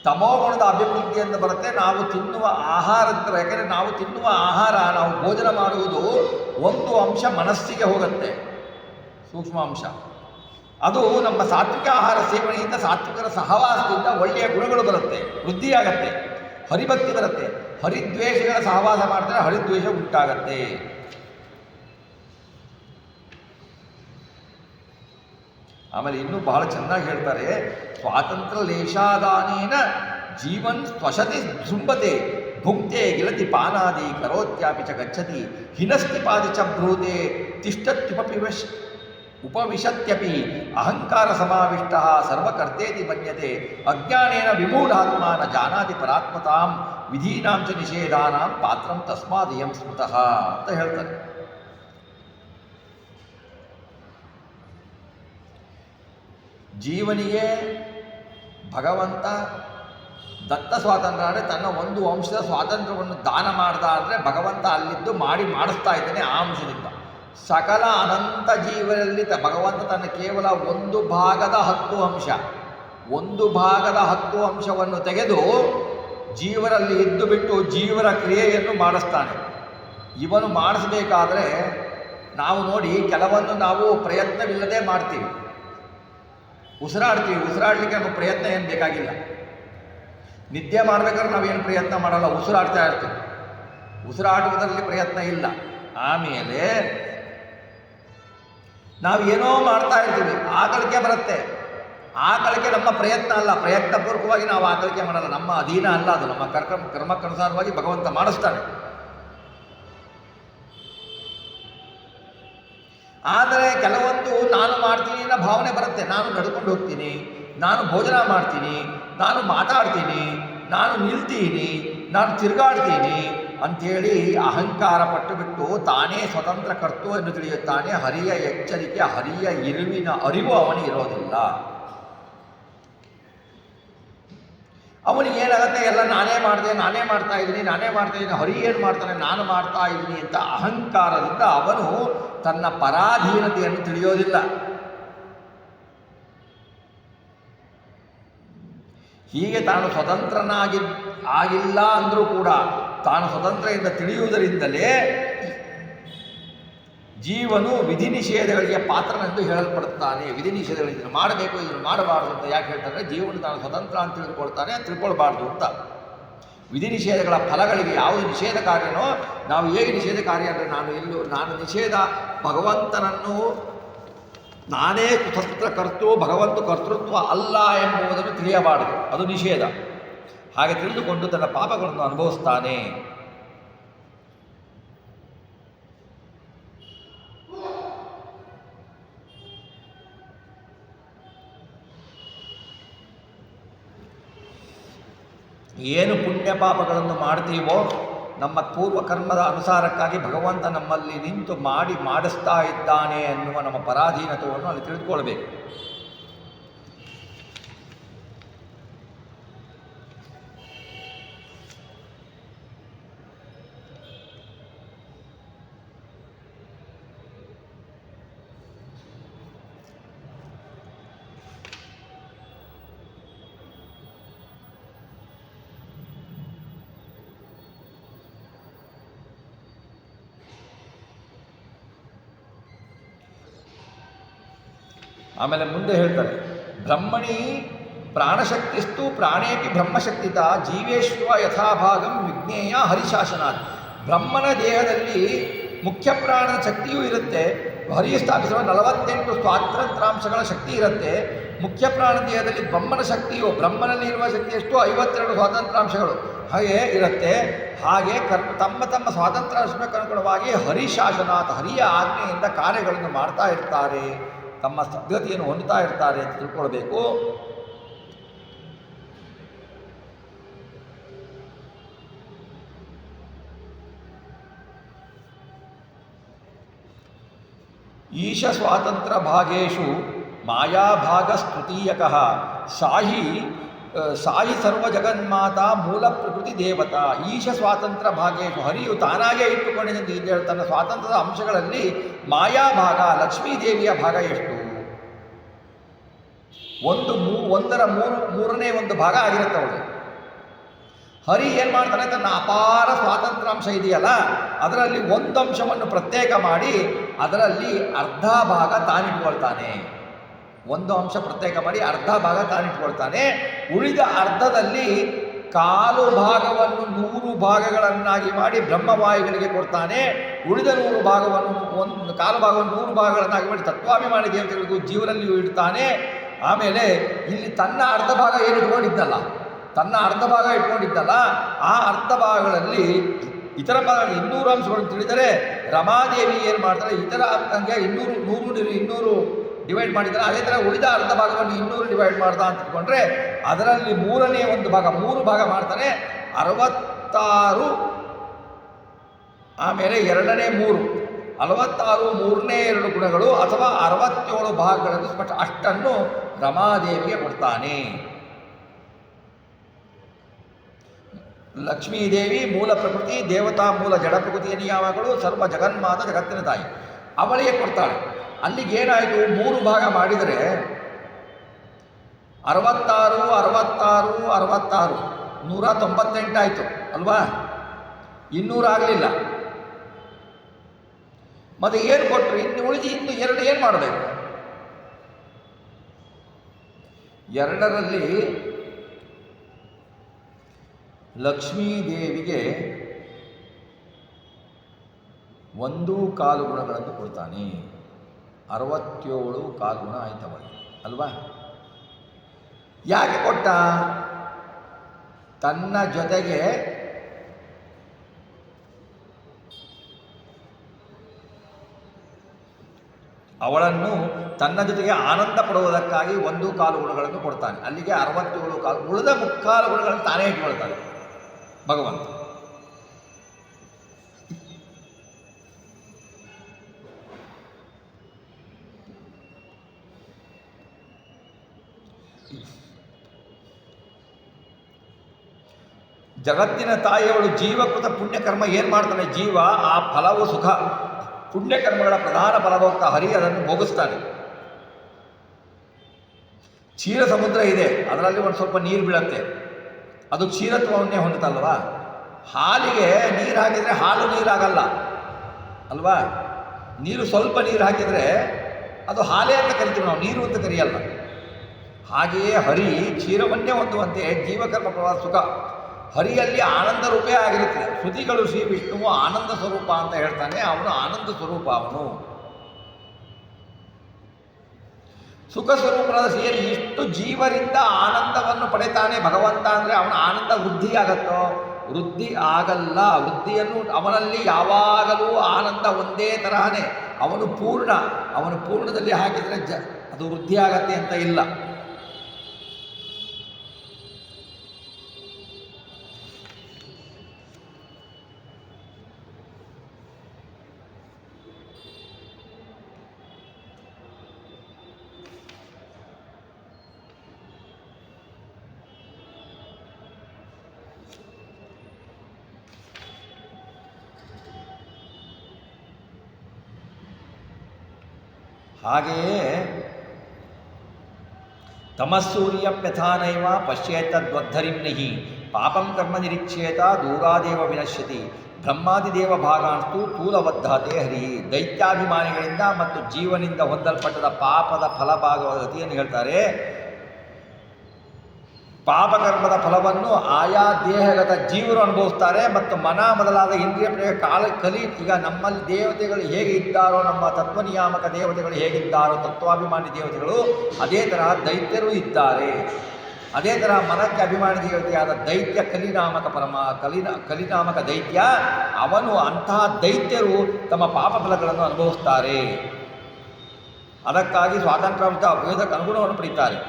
ತಮೋಗುಣದ ಅಭಿವೃದ್ಧಿಯಿಂದ ಬರುತ್ತೆ. ನಾವು ತಿನ್ನುವ ಆಹಾರದಿಂದ, ಯಾಕೆಂದರೆ ನಾವು ತಿನ್ನುವ ಆಹಾರ, ನಾವು ಭೋಜನ ಮಾಡುವುದು ಒಂದು ಅಂಶ ಮನಸ್ಸಿಗೆ ಹೋಗುತ್ತೆ, ಸೂಕ್ಷ್ಮ ಅಂಶ. ಅದು ನಮ್ಮ ಸಾತ್ವಿಕ ಆಹಾರ ಸೇವನೆಯಿಂದ, ಸಾತ್ವಿಕರ ಸಹವಾಸದಿಂದ ಒಳ್ಳೆಯ ಗುಣಗಳು ಬರುತ್ತೆ, ವೃದ್ಧಿಯಾಗತ್ತೆ, ಹರಿಭಕ್ತಿ ಬರುತ್ತೆ. ಹರಿದ್ವೇಷಗಳ ಸಹವಾಸ ಮಾಡಿದ್ರೆ ಹರಿದ್ವೇಷ ಉಂಟಾಗತ್ತೆ. ಆಮೇಲೆ ಇನ್ನೂ ಬಹಳ ಚೆನ್ನಾಗಿ ಹೇಳ್ತಾರೆ, ಸ್ವಾತಂತ್ರ್ಯ ಲೇಷಾದಾನೇನ ಜೀವನ್ ಸ್ವಶತಿ ಶೃಂಭತೆ ಭುಂಕ್ತೆ ಗಿಲತಿ ಪಾನಾದಿ ಕರೋತ್ಯಾಪಿ ಚ ಗಚ್ಚತಿ ಹಿನಸ್ತಿ ಪಾದಿ ಚ ಬ್ರೂತೆ ಉಪವಿಶತ್ಯಪಿ ಅಹಂಕಾರ ಸಮಾವಿಷ್ಟ ಸರ್ವಕರ್ತೇತಿ ಮನ್ಯತೆ ಅಜ್ಞಾನೇನ ವಿಮೂಢಾತ್ಮ ನ ಜಾನಾತಿ ಪರಾತ್ಮತಾಂ ವಿಧೀನಾಂ ಚ ನಿಷೇಧಾನಾಂ ಪಾತ್ರಂ ತಸ್ಮಾದಿಯಂ ಸ್ಮೃತಃ ಅಂತ ಹೇಳ್ತಾರೆ. ಜೀವನಿಗೆ ಭಗವಂತ ದತ್ತ ಸ್ವಾತಂತ್ರ್ಯ ಅಂದರೆ ತನ್ನ ಒಂದು ಅಂಶದ ಸ್ವಾತಂತ್ರ್ಯವನ್ನು ದಾನ ಮಾಡ್ದ ಅಂದರೆ ಭಗವಂತ ಅಲ್ಲಿದ್ದು ಮಾಡಿಸ್ತಾ ಇದ್ದಾನೆ. ಆ ಅಂಶದಿಂದ ಸಕಲ ಅನಂತ ಜೀವರಲ್ಲಿ ಭಗವಂತ ತನ್ನ ಕೇವಲ ಒಂದು ಭಾಗದ 10 ಅಂಶವನ್ನು ತೆಗೆದು ಜೀವರಲ್ಲಿ ಇದ್ದು ಬಿಟ್ಟು ಜೀವರ ಕ್ರಿಯೆಯನ್ನು ಮಾಡಿಸ್ತಾನೆ. ಇವನು ಮಾಡಿಸಬೇಕಾದ್ರೆ ನಾವು ನೋಡಿ, ಕೆಲವನ್ನು ನಾವು ಪ್ರಯತ್ನವಿಲ್ಲದೆ ಮಾಡ್ತೀವಿ. ಉಸಿರಾಡಲಿಕ್ಕೆ ನಮ್ಮ ಪ್ರಯತ್ನ ಏನು ಬೇಕಾಗಿಲ್ಲ. ನಿದ್ದೆ ಮಾಡಬೇಕಾದ್ರೆ ನಾವೇನು ಪ್ರಯತ್ನ ಮಾಡಲ್ಲ, ಉಸಿರಾಡ್ತಾ ಇರ್ತೀವಿ. ಉಸಿರಾಡುವುದರಲ್ಲಿ ಪ್ರಯತ್ನ ಇಲ್ಲ. ಆಮೇಲೆ ನಾವು ಏನೋ ಮಾಡ್ತಾ ಇರ್ತೀವಿ, ಆಕಳಿಕೆ ಬರುತ್ತೆ. ಆಕಳಿಕೆ ನಮ್ಮ ಪ್ರಯತ್ನ ಅಲ್ಲ, ಪ್ರಯತ್ನಪೂರ್ವಕವಾಗಿ ನಾವು ಆಕಳಿಕೆ ಮಾಡಲ್ಲ, ನಮ್ಮ ಅಧೀನ ಅಲ್ಲ, ಅದು ನಮ್ಮ ಕರ್ಮಕ್ಕನುಸಾರವಾಗಿ ಭಗವಂತ ಮಾಡಿಸ್ತಾನೆ. ಆದರೆ ಕೆಲವೊಂದು ನಾನು ಮಾಡ್ತೀನಿ ಅನ್ನೋ ಭಾವನೆ ಬರುತ್ತೆ. ನಾನು ನಡ್ಕೊಂಡು ಹೋಗ್ತೀನಿ, ನಾನು ಭೋಜನ ಮಾಡ್ತೀನಿ, ನಾನು ಮಾತಾಡ್ತೀನಿ, ನಾನು ನಿಲ್ತೀನಿ, ನಾನು ತಿರುಗಾಡ್ತೀನಿ ಅಂಥೇಳಿ ಅಹಂಕಾರ ಪಟ್ಟು ಬಿಟ್ಟು ತಾನೇ ಸ್ವತಂತ್ರ ಕರ್ತೃ ಎಂದು ತಿಳಿಯುತ್ತಾನೆ. ಹರಿಯ ಎಚ್ಚರಿಕೆ, ಹರಿಯ ಇರುವಿನ ಅರಿವು ಅವನಿಗೆ ಇರೋದಿಲ್ಲ. ಅವನಿಗೆ ಏನಾಗುತ್ತೆ, ಎಲ್ಲ ನಾನೇ ಮಾಡಿದೆ, ನಾನೇ ಮಾಡ್ತಾ ಇದ್ದೀನಿ, ಹರಿ ಏನು ಮಾಡ್ತಾನೆ, ನಾನು ಮಾಡ್ತಾ ಇದ್ದೀನಿ ಅಂತ ಅಹಂಕಾರದಿಂದ ಅವನು ತನ್ನ ಪರಾಧೀನತೆಯನ್ನು ತಿಳಿಯೋದಿಲ್ಲ. ಹೀಗೆ ತಾನು ಆಗಿಲ್ಲ ಅಂದರೂ ಕೂಡ ತಾನು ಸ್ವತಂತ್ರದಿಂದ ತಿಳಿಯುವುದರಿಂದಲೇ ಜೀವನು ವಿಧಿ ನಿಷೇಧಗಳಿಗೆ ಪಾತ್ರನೆಂದು ಹೇಳಲ್ಪಡುತ್ತಾನೆ. ವಿಧಿ ನಿಷೇಧಗಳು ಇದನ್ನು ಮಾಡಬೇಕು, ಇದನ್ನು ಮಾಡಬಾರ್ದು ಅಂತ ಯಾಕೆ ಹೇಳ್ತಾರೆ? ಜೀವನು ತಾನು ಸ್ವತಂತ್ರ ಅಂತ ತಿಳಿದುಕೊಳ್ತಾನೆ, ತಿಳ್ಕೊಳ್ಬಾರ್ದು ಅಂತ. ವಿಧಿ ನಿಷೇಧಗಳ ಫಲಗಳಿಗೆ ಯಾವುದು ನಿಷೇಧ ಕಾರ್ಯನೋ, ನಾವು ಹೇಗೆ ನಿಷೇಧ ಕಾರ್ಯ ಅಂದರೆ ನಾನು ನಿಷೇಧ ಭಗವಂತನನ್ನು ನಾನೇ ಸ್ವತಂತ್ರ ಭಗವಂತ ಕರ್ತೃತ್ವ ಅಲ್ಲ ಎಂಬುದನ್ನು ತಿಳಿಯಬಾರದು, ಅದು ನಿಷೇಧ. ಹಾಗೆ ತಿಳಿದುಕೊಂಡು ತನ್ನ ಪಾಪಗಳನ್ನು ಅನುಭವಿಸ್ತಾನೆ. ಏನು ಪುಣ್ಯ ಪಾಪಗಳನ್ನು ಮಾಡ್ತೀವೋ ನಮ್ಮ ಪೂರ್ವ ಕರ್ಮದ ಅನುಸಾರಕ್ಕಾಗಿ ಭಗವಂತ ನಮ್ಮಲ್ಲಿ ನಿಂತು ಮಾಡಿಸ್ತಾ ಇದ್ದಾನೆ ಎನ್ನುವ ನಮ್ಮ ಪರಾಧೀನತ್ವವನ್ನು ಅಲ್ಲಿ ತಿಳಿದುಕೊಳ್ಬೇಕು. ಆಮೇಲೆ ಮುಂದೆ ಹೇಳ್ತಾರೆ, ಬ್ರಹ್ಮಣಿ ಪ್ರಾಣಶಕ್ತಿಸ್ತು ಪ್ರಾಣೇಪಿ ಬ್ರಹ್ಮಶಕ್ತಿತ ಜೀವೇಶ್ವ ಯಥಾಭಾಗಂ ವಿಜ್ಞೇಯ ಹರಿಶಾಸನಾತ್. ಬ್ರಹ್ಮನ ದೇಹದಲ್ಲಿ ಮುಖ್ಯ ಪ್ರಾಣದ ಶಕ್ತಿಯೂ ಇರುತ್ತೆ, ಹರಿಯು ಸ್ಥಾಪಿಸುವ 48 ಸ್ವಾತಂತ್ರ್ಯಾಂಶಗಳ ಶಕ್ತಿ ಇರುತ್ತೆ. ಮುಖ್ಯ ಪ್ರಾಣ ದೇಹದಲ್ಲಿ ಬ್ರಹ್ಮನ ಶಕ್ತಿಯು, ಬ್ರಹ್ಮನಲ್ಲಿ ಇರುವ ಶಕ್ತಿ ಎಷ್ಟು? 52 ಸ್ವಾತಂತ್ರ್ಯಾಂಶಗಳು ಹಾಗೆ ಇರುತ್ತೆ. ಹಾಗೆ ತಮ್ಮ ಸ್ವಾತಂತ್ರ್ಯಾಂಶಕ್ಕೆ ಅನುಗುಣವಾಗಿ ಹರಿಶಾಸನಾತ್, ಹರಿಯ ಆಜ್ಞೆಯಿಂದ ಕಾರ್ಯಗಳನ್ನು ಮಾಡ್ತಾ ಇರ್ತಾರೆ, ತಮ್ಮ ಸದ್ಗತಿಯನ್ನು ಹೊಂದುತ್ತಾ ಇರ್ತಾರೆ ಅಂತ ತಿಳ್ಕೊಳ್ಬೇಕು. ಈಶ ಸ್ವಾತಂತ್ರ್ಯ ಭಾಗೇಶು ಮಾಯಾಭಾಗಸ್ತೃತೀಯಕಃ ಸಾಯಿ ಸರ್ವ ಜಗನ್ಮಾತಾ ಮೂಲ ಪ್ರಕೃತಿ ದೇವತಾ. ಈಶ ಸ್ವಾತಂತ್ರ್ಯ ಭಾಗೇಶು, ಹರಿಯು ತಾನಾಗೇ ಇಟ್ಟುಕೊಂಡಿದ್ದ ತನ್ನ ಸ್ವಾತಂತ್ರ್ಯದ ಅಂಶಗಳಲ್ಲಿ ಮಾಯಾಭಾಗ, ಲಕ್ಷ್ಮೀದೇವಿಯ ಭಾಗ ಎಷ್ಟು? ಒಂದರ ಮೂರನೇ ಒಂದು ಭಾಗ ಆಗಿರುತ್ತೆ ಅವಳು. ಹರಿ ಏನು ಮಾಡ್ತಾನೆ, ತನ್ನ ಅಪಾರ ಸ್ವಾತಂತ್ರ್ಯಾಂಶ ಇದೆಯಲ್ಲ ಅದರಲ್ಲಿ ಒಂದು ಅಂಶವನ್ನು ಪ್ರತ್ಯೇಕ ಮಾಡಿ ಅದರಲ್ಲಿ ಅರ್ಧ ಭಾಗ ತಾನಿಟ್ಕೊಳ್ತಾನೆ. ಒಂದು ಅಂಶ ಪ್ರತ್ಯೇಕ ಮಾಡಿ ಅರ್ಧ ಭಾಗ ತಾನಿಟ್ಕೊಳ್ತಾನೆ. ಉಳಿದ ಅರ್ಧದಲ್ಲಿ ಕಾಲು ಭಾಗವನ್ನು 100 ಭಾಗಗಳನ್ನಾಗಿ ಮಾಡಿ ಬ್ರಹ್ಮವಾಯುಗಳಿಗೆ ಕೊಡ್ತಾನೆ. ಉಳಿದ 100 ಭಾಗವನ್ನು ಕಾಲು ಭಾಗವನ್ನು 100 ಭಾಗಗಳನ್ನಾಗಿ ಮಾಡಿ ತತ್ವಾಭಿಮಾನಿ ದೇವತೆಗಳಿಗೂ ಜೀವನಲ್ಲಿಯೂ ಇಡ್ತಾನೆ. ಆಮೇಲೆ ಇಲ್ಲಿ ತನ್ನ ಅರ್ಧ ಭಾಗ ಏನು ಇಟ್ಕೊಂಡಿದ್ದಲ್ಲ, ಆ ಅರ್ಧ ಭಾಗಗಳಲ್ಲಿ ಇತರ ಭಾಗಗಳು 200 ಅಂಶಗಳನ್ನು ತಿಳಿದರೆ ರಮಾದೇವಿ ಏನು ಮಾಡ್ತಾರೆ, ಇತರ ಅಂಗೆ 200 ಡಿವೈಡ್ ಮಾಡಿದ್ದಾರೆ. ಅದೇ ಥರ ಉಳಿದ ಅರ್ಧ ಭಾಗವನ್ನು 200 ಡಿವೈಡ್ ಮಾಡ್ದ ಅಂತ ಇಟ್ಕೊಂಡ್ರೆ ಅದರಲ್ಲಿ ಮೂರನೇ ಒಂದು ಭಾಗ 3 ಭಾಗ ಮಾಡ್ತಾನೆ. 66 ಆಮೇಲೆ ಎರಡನೇ 3 46 ಮೂರನೇ 2 ಗುಣಗಳು ಅಥವಾ 67 ಭಾಗಗಳನ್ನು ಸ್ಪಷ್ಟ ಅಷ್ಟನ್ನು ರಮಾದೇವಿಗೆ ಕೊಡ್ತಾನೆ. ಲಕ್ಷ್ಮೀದೇವಿ ಮೂಲ ಪ್ರಕೃತಿ, ದೇವತಾ ಮೂಲ ಜಡ ಪ್ರಕೃತಿಯ ನಿಯಾಮಗಳು, ಸರ್ವ ಜಗನ್ಮಾತ ಜಗತ್ತಿನ ತಾಯಿ, ಅವಳಿಗೆ ಕೊಡ್ತಾಳೆ. ಅಲ್ಲಿಗೆ ಏನಾಯಿತು, 3 ಭಾಗ ಮಾಡಿದರೆ 66 66 66 198 ಆಯಿತು ಅಲ್ವಾ? 200 ಆಗಲಿಲ್ಲ. ಮತ್ತು ಏನು ಕೊಟ್ಟರು? ಇನ್ನು 2 ಏನು ಮಾಡಬೇಕು? 2ರಲ್ಲಿ ಲಕ್ಷ್ಮೀದೇವಿಗೆ 1/4 ಗುಣಗಳನ್ನು ಕೊಡ್ತಾನೆ. 67 ಕಾಲು ಗುಣ ಆಯ್ತವಲ್ಲಿ ಅಲ್ವಾ? ಯಾಕೆ ಕೊಟ್ಟ? ತನ್ನ ಜೊತೆಗೆ ಅವಳನ್ನು ತನ್ನ ಜೊತೆಗೆ ಆನಂದ ಪಡುವುದಕ್ಕಾಗಿ 1 ಗುಣಗಳನ್ನು ಕೊಡ್ತಾನೆ. ಅಲ್ಲಿಗೆ 67 ಕಾಲು, ಉಳಿದ 3 ಗುಣಗಳನ್ನು ತಾನೇ ಇಟ್ಕೊಳ್ತಾನೆ ಭಗವಂತ. ಜಗತ್ತಿನ ತಾಯಿಯವಳು ಜೀವಕೃತ ಪುಣ್ಯಕರ್ಮ ಏನು ಮಾಡ್ತಾನೆ, ಜೀವ ಆ ಫಲವು ಸುಖ, ಪುಣ್ಯಕರ್ಮಗಳ ಪ್ರಧಾನ ಫಲಭೋಕ್ತ ಹರಿ ಅದನ್ನು ಭೋಗಿಸ್ತಾನೆ. ಕ್ಷೀರ ಸಮುದ್ರ ಇದೆ, ಅದರಲ್ಲಿ ಒಂದು ಸ್ವಲ್ಪ ನೀರು ಬೀಳುತ್ತೆ, ಅದು ಕ್ಷೀರತ್ವವನ್ನೇ ಹೊಂದುತ್ತಲ್ವಾ. ಹಾಲಿಗೆ ನೀರು ಹಾಕಿದರೆ ಹಾಲು ನೀರಾಗಲ್ಲ ಅಲ್ವಾ. ನೀರು ಸ್ವಲ್ಪ ನೀರು ಹಾಕಿದರೆ ಅದು ಹಾಲೇ ಅಂತ ಕರಿತೀವಿ ನಾವು, ನೀರು ಅಂತ ಕರೆಯಲ್ಲ. ಹಾಗೆಯೇ ಹರಿ ಕ್ಷೀರವನ್ನೇ ಹೊಂದುವಂತೆ ಜೀವಕರ್ಮ ಪ್ರವಾಹ ಸುಖ ಹರಿಯಲ್ಲಿ ಆನಂದ ರೂಪೇ ಆಗಿರುತ್ತದೆ. ಶ್ರುತಿಗಳು ಶ್ರೀ ವಿಷ್ಣುವು ಆನಂದ ಸ್ವರೂಪ ಅಂತ ಹೇಳ್ತಾನೆ, ಅವನು ಆನಂದ ಸ್ವರೂಪ. ಅವನು ಸುಖ ಸ್ವರೂಪನಾದ ಸೇರಿ ಇಷ್ಟು ಜೀವರಿಂದ ಆನಂದವನ್ನು ಪಡೆತಾನೆ ಭಗವಂತ. ಅಂದರೆ ಅವನ ಆನಂದ ವೃದ್ಧಿ ಆಗತ್ತೋ? ವೃದ್ಧಿ ಆಗಲ್ಲ. ವೃದ್ಧಿಯನ್ನು ಅವನಲ್ಲಿ ಯಾವಾಗಲೂ ಆನಂದ ಒಂದೇ ತರಹನೇ, ಅವನು ಪೂರ್ಣ. ಅವನು ಪೂರ್ಣದಲ್ಲಿ ಹಾಕಿದರೆ ಅದು ವೃದ್ಧಿ ಆಗತ್ತೆ ಅಂತ ಇಲ್ಲ. ಹಾಗೆಯೇ ತಮಸ್ಸೂರ್ಯಪ್ಯಥಾನೈವ ಪಶ್ಯೇತದ್ವದ್ಧರಿಂ ನಹಿ ಪಾಪಂ ಕರ್ಮ ನಿರೀಕ್ಷೇತ ದೂರಾದೇವ ವಿನಶ್ಯತಿ ಬ್ರಹ್ಮಾದಿದೇವ ಭಾಗಾಂಸ್ತು ತೂಲಬದ್ಧತೆ ಹರಿ. ದೈತ್ಯಾಭಿಮಾನಿಗಳಿಂದ ಮತ್ತು ಜೀವನಿಂದ ಹೊಂದಲ್ಪಟ್ಟದ ಪಾಪದ ಫಲಭಾಗವಾದ ಗತಿಯನ್ನು ಹೇಳ್ತಾರೆ. ಪಾಪಕರ್ಮದ ಫಲವನ್ನು ಆಯಾ ದೇಹಗತ ಜೀವರು ಅನುಭವಿಸ್ತಾರೆ ಮತ್ತು ಮನ ಮೊದಲಾದ ಇಂದ್ರಿಯ ಪ್ರಯೋಗ ಕಲಿ. ಈಗ ನಮ್ಮಲ್ಲಿ ದೇವತೆಗಳು ಹೇಗೆ ಇದ್ದಾರೋ, ನಮ್ಮ ತತ್ವನಿಯಾಮಕ ದೇವತೆಗಳು ಹೇಗಿದ್ದಾರೋ, ತತ್ವಾಭಿಮಾನಿ ದೇವತೆಗಳು ಅದೇ ತರಹ ದೈತ್ಯರು ಇದ್ದಾರೆ. ಅದೇ ತರಹ ಮನಕ್ಕೆ ಅಭಿಮಾನಿ ದೇವತೆಯಾದ ದೈತ್ಯ ಕಲಿನಾಮಕ ದೈತ್ಯ, ಅವನು ಅಂತಹ ದೈತ್ಯರು ತಮ್ಮ ಪಾಪ ಫಲಗಳನ್ನು ಅನುಭವಿಸ್ತಾರೆ. ಅದಕ್ಕಾಗಿ ಸ್ವಾತಂತ್ರ್ಯ ವೇದಕ್ಕೆ ಅನುಗುಣವನ್ನು ಪಡೀತಾರೆ.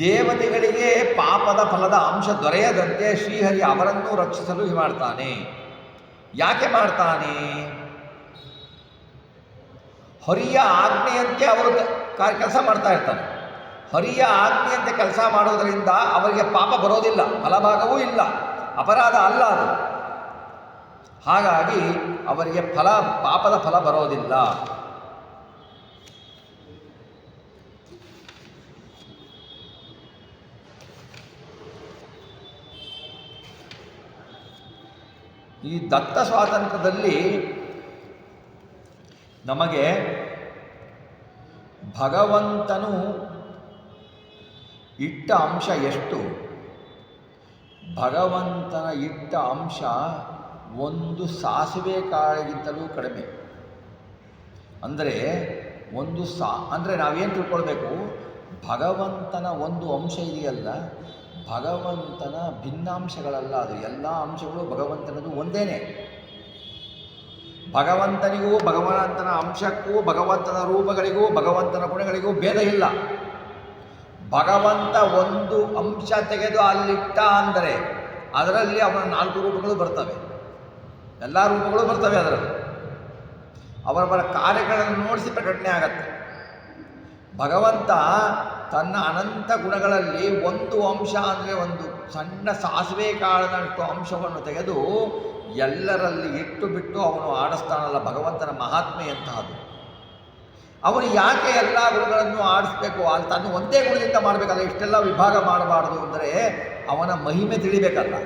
ದೇವತೆಗಳಿಗೆ ಪಾಪದ ಫಲದ ಅಂಶ ದೊರೆಯದಂತೆ ಶ್ರೀಹರಿ ಅವರನ್ನು ರಕ್ಷಿಸಲು ಮಾಡ್ತಾನೆ. ಯಾಕೆ ಮಾಡ್ತಾನೆ? ಹರಿಯ ಆಜ್ಞೆಯಂತೆ ಅವರು ಕೆಲಸ ಮಾಡ್ತಾ ಇರ್ತಾರೆ. ಹರಿಯ ಆಜ್ಞೆಯಂತೆ ಕೆಲಸ ಮಾಡೋದರಿಂದ ಅವರಿಗೆ ಪಾಪ ಬರೋದಿಲ್ಲ, ಫಲಭಾಗವೂ ಇಲ್ಲ, ಅಪರಾಧ ಅಲ್ಲ ಅದು. ಹಾಗಾಗಿ ಅವರಿಗೆ ಪಾಪದ ಫಲ ಬರೋದಿಲ್ಲ. ಈ ದತ್ತ ಸ್ವಾತಂತ್ರ್ಯದಲ್ಲಿ ನಮಗೆ ಭಗವಂತನು ಇಟ್ಟ ಅಂಶ ಎಷ್ಟು? ಭಗವಂತನ ಇಟ್ಟ ಅಂಶ ಒಂದು ಸಾಸಿವೆ ಕಾಳಿಗಿಂತಲೂ ಕಡಿಮೆ. ಅಂದರೆ ಅಂದರೆ ನಾವೇನು ತಿಳ್ಕೊಳ್ಬೇಕು, ಭಗವಂತನ ಒಂದು ಅಂಶ ಇದೆಯಲ್ಲ, ಭಗವಂತನ ಭಿನ್ನಾಂಶಗಳಲ್ಲ ಅದು. ಎಲ್ಲ ಅಂಶಗಳು ಭಗವಂತನದು ಒಂದೇನೆ. ಭಗವಂತನಿಗೂ ಭಗವಂತನ ಅಂಶಕ್ಕೂ ಭಗವಂತನ ರೂಪಗಳಿಗೂ ಭಗವಂತನ ಗುಣಗಳಿಗೂ ಭೇದ ಇಲ್ಲ. ಭಗವಂತ ಒಂದು ಅಂಶ ತೆಗೆದು ಅಲ್ಲಿಟ್ಟ ಅಂದರೆ ಅದರಲ್ಲಿ ಅವನ 4 ರೂಪಗಳು ಬರ್ತವೆ, ಎಲ್ಲ ರೂಪಗಳು ಬರ್ತವೆ ಅದರಲ್ಲಿ. ಅವರವರ ಕಾರ್ಯಗಳನ್ನು ನೋಡಿಸಿ ಪ್ರಕಟಣೆ ಆಗತ್ತೆ. ಭಗವಂತ ತನ್ನ ಅನಂತ ಗುಣಗಳಲ್ಲಿ ಒಂದು ಅಂಶ ಅಂದರೆ ಒಂದು ಸಣ್ಣ ಸಾಸಿವೆ ಕಾಳಿನಷ್ಟು ಅಂಶವನ್ನು ತೆಗೆದು ಎಲ್ಲರಲ್ಲಿ ಇಟ್ಟು ಬಿಟ್ಟು ಅವನು ಆಡಿಸ್ತಾನಲ್ಲ. ಭಗವಂತನ ಮಹಾತ್ಮೆ ಎಂತಹದ್ದು. ಅವನು ಯಾಕೆ ಎಲ್ಲ ಗುಣಗಳನ್ನು ಆಡಿಸ್ಬೇಕು? ಅಲ್ಲಿ ತನ್ನ ಒಂದೇ ಗುಣದಿಂದ ಮಾಡಬೇಕಲ್ಲ, ಇಷ್ಟೆಲ್ಲ ವಿಭಾಗ ಮಾಡಬಾರ್ದು ಅಂದರೆ ಅವನ ಮಹಿಮೆ ತಿಳಿಬೇಕಲ್ಲ.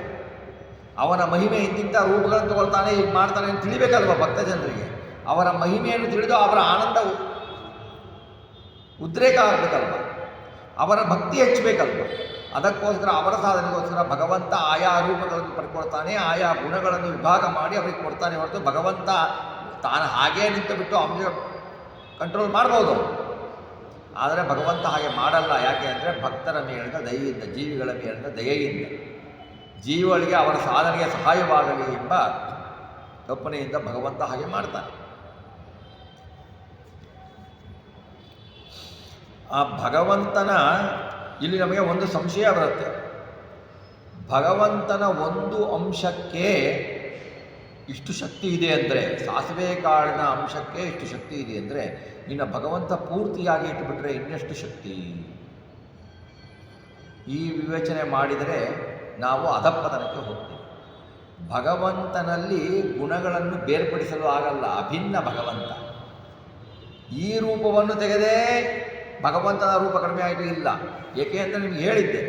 ಅವನ ಮಹಿಮೆ ಇಂತಿಂಥ ರೂಪಗಳನ್ನು ತಗೊಳ್ತಾನೆ, ಈಗ ಮಾಡ್ತಾನೆ ಅಂತ ತಿಳಿಬೇಕಲ್ವ ಭಕ್ತ ಜನರಿಗೆ. ಅವರ ಮಹಿಮೆಯನ್ನು ತಿಳಿದು ಅವರ ಆನಂದ ಉದ್ರೇಕ ಆಗಬೇಕಲ್ವ, ಅವರ ಭಕ್ತಿ ಹೆಚ್ಚಬೇಕಲ್ವ. ಅದಕ್ಕೋಸ್ಕರ ಅವರ ಸಾಧನೆಗೋಸ್ಕರ ಭಗವಂತ ಆಯಾ ರೂಪಗಳನ್ನು ಪಡ್ಕೊಳ್ತಾನೆ, ಆಯಾ ಗುಣಗಳನ್ನು ವಿಭಾಗ ಮಾಡಿ ಅವರಿಗೆ ಕೊಡ್ತಾನೆ ಹೊರತು ಭಗವಂತ ತಾನು ಹಾಗೇ ನಿಂತು ಬಿಟ್ಟು ಅಂಶ ಕಂಟ್ರೋಲ್ ಮಾಡ್ಬೋದು. ಆದರೆ ಭಗವಂತ ಹಾಗೆ ಮಾಡಲ್ಲ. ಯಾಕೆ ಅಂದರೆ ಭಕ್ತರ ಮೇಲಿನ ದಯೆಯಿಂದ, ಜೀವಿಗಳ ಮೇಲಿನ ದಯೆಯಿಂದ. ಜೀವಗಳಿಗೆ ಅವರ ಸಾಧನೆಗೆ ಸಹಾಯವಾಗಲಿ ಎಂಬ ಕಲ್ಪನೆಯಿಂದ ಭಗವಂತ ಹಾಗೆ ಮಾಡ್ತಾನೆ. ಆ ಭಗವಂತನ ಇಲ್ಲಿ ನಮಗೆ ಒಂದು ಸಂಶಯ ಬರುತ್ತೆ. ಭಗವಂತನ ಒಂದು ಅಂಶಕ್ಕೆ ಇಷ್ಟು ಶಕ್ತಿ ಇದೆ ಅಂದರೆ, ಸಾಸಿವೆ ಕಾಳಿನ ಅಂಶಕ್ಕೆ ಇಷ್ಟು ಶಕ್ತಿ ಇದೆ ಅಂದರೆ, ಇನ್ನು ಭಗವಂತ ಪೂರ್ತಿಯಾಗಿ ಇಟ್ಟುಬಿಟ್ರೆ ಇನ್ನೆಷ್ಟು ಶಕ್ತಿ? ಈ ವಿವೇಚನೆ ಮಾಡಿದರೆ ನಾವು ಅಧಃಪತನಕ್ಕೆ ಹೋಗ್ತೀವಿ. ಭಗವಂತನಲ್ಲಿ ಗುಣಗಳನ್ನು ಬೇರ್ಪಡಿಸಲು ಆಗಲ್ಲ, ಅಭಿನ್ನ ಭಗವಂತ. ಈ ರೂಪವನ್ನು ತೆಗೆದೇ ಭಗವಂತನ ರೂಪ ಕಡಿಮೆ ಆಯಿತು ಇಲ್ಲ. ಏಕೆ ಅಂತ ನಿಮಗೆ ಹೇಳಿದ್ದೆ,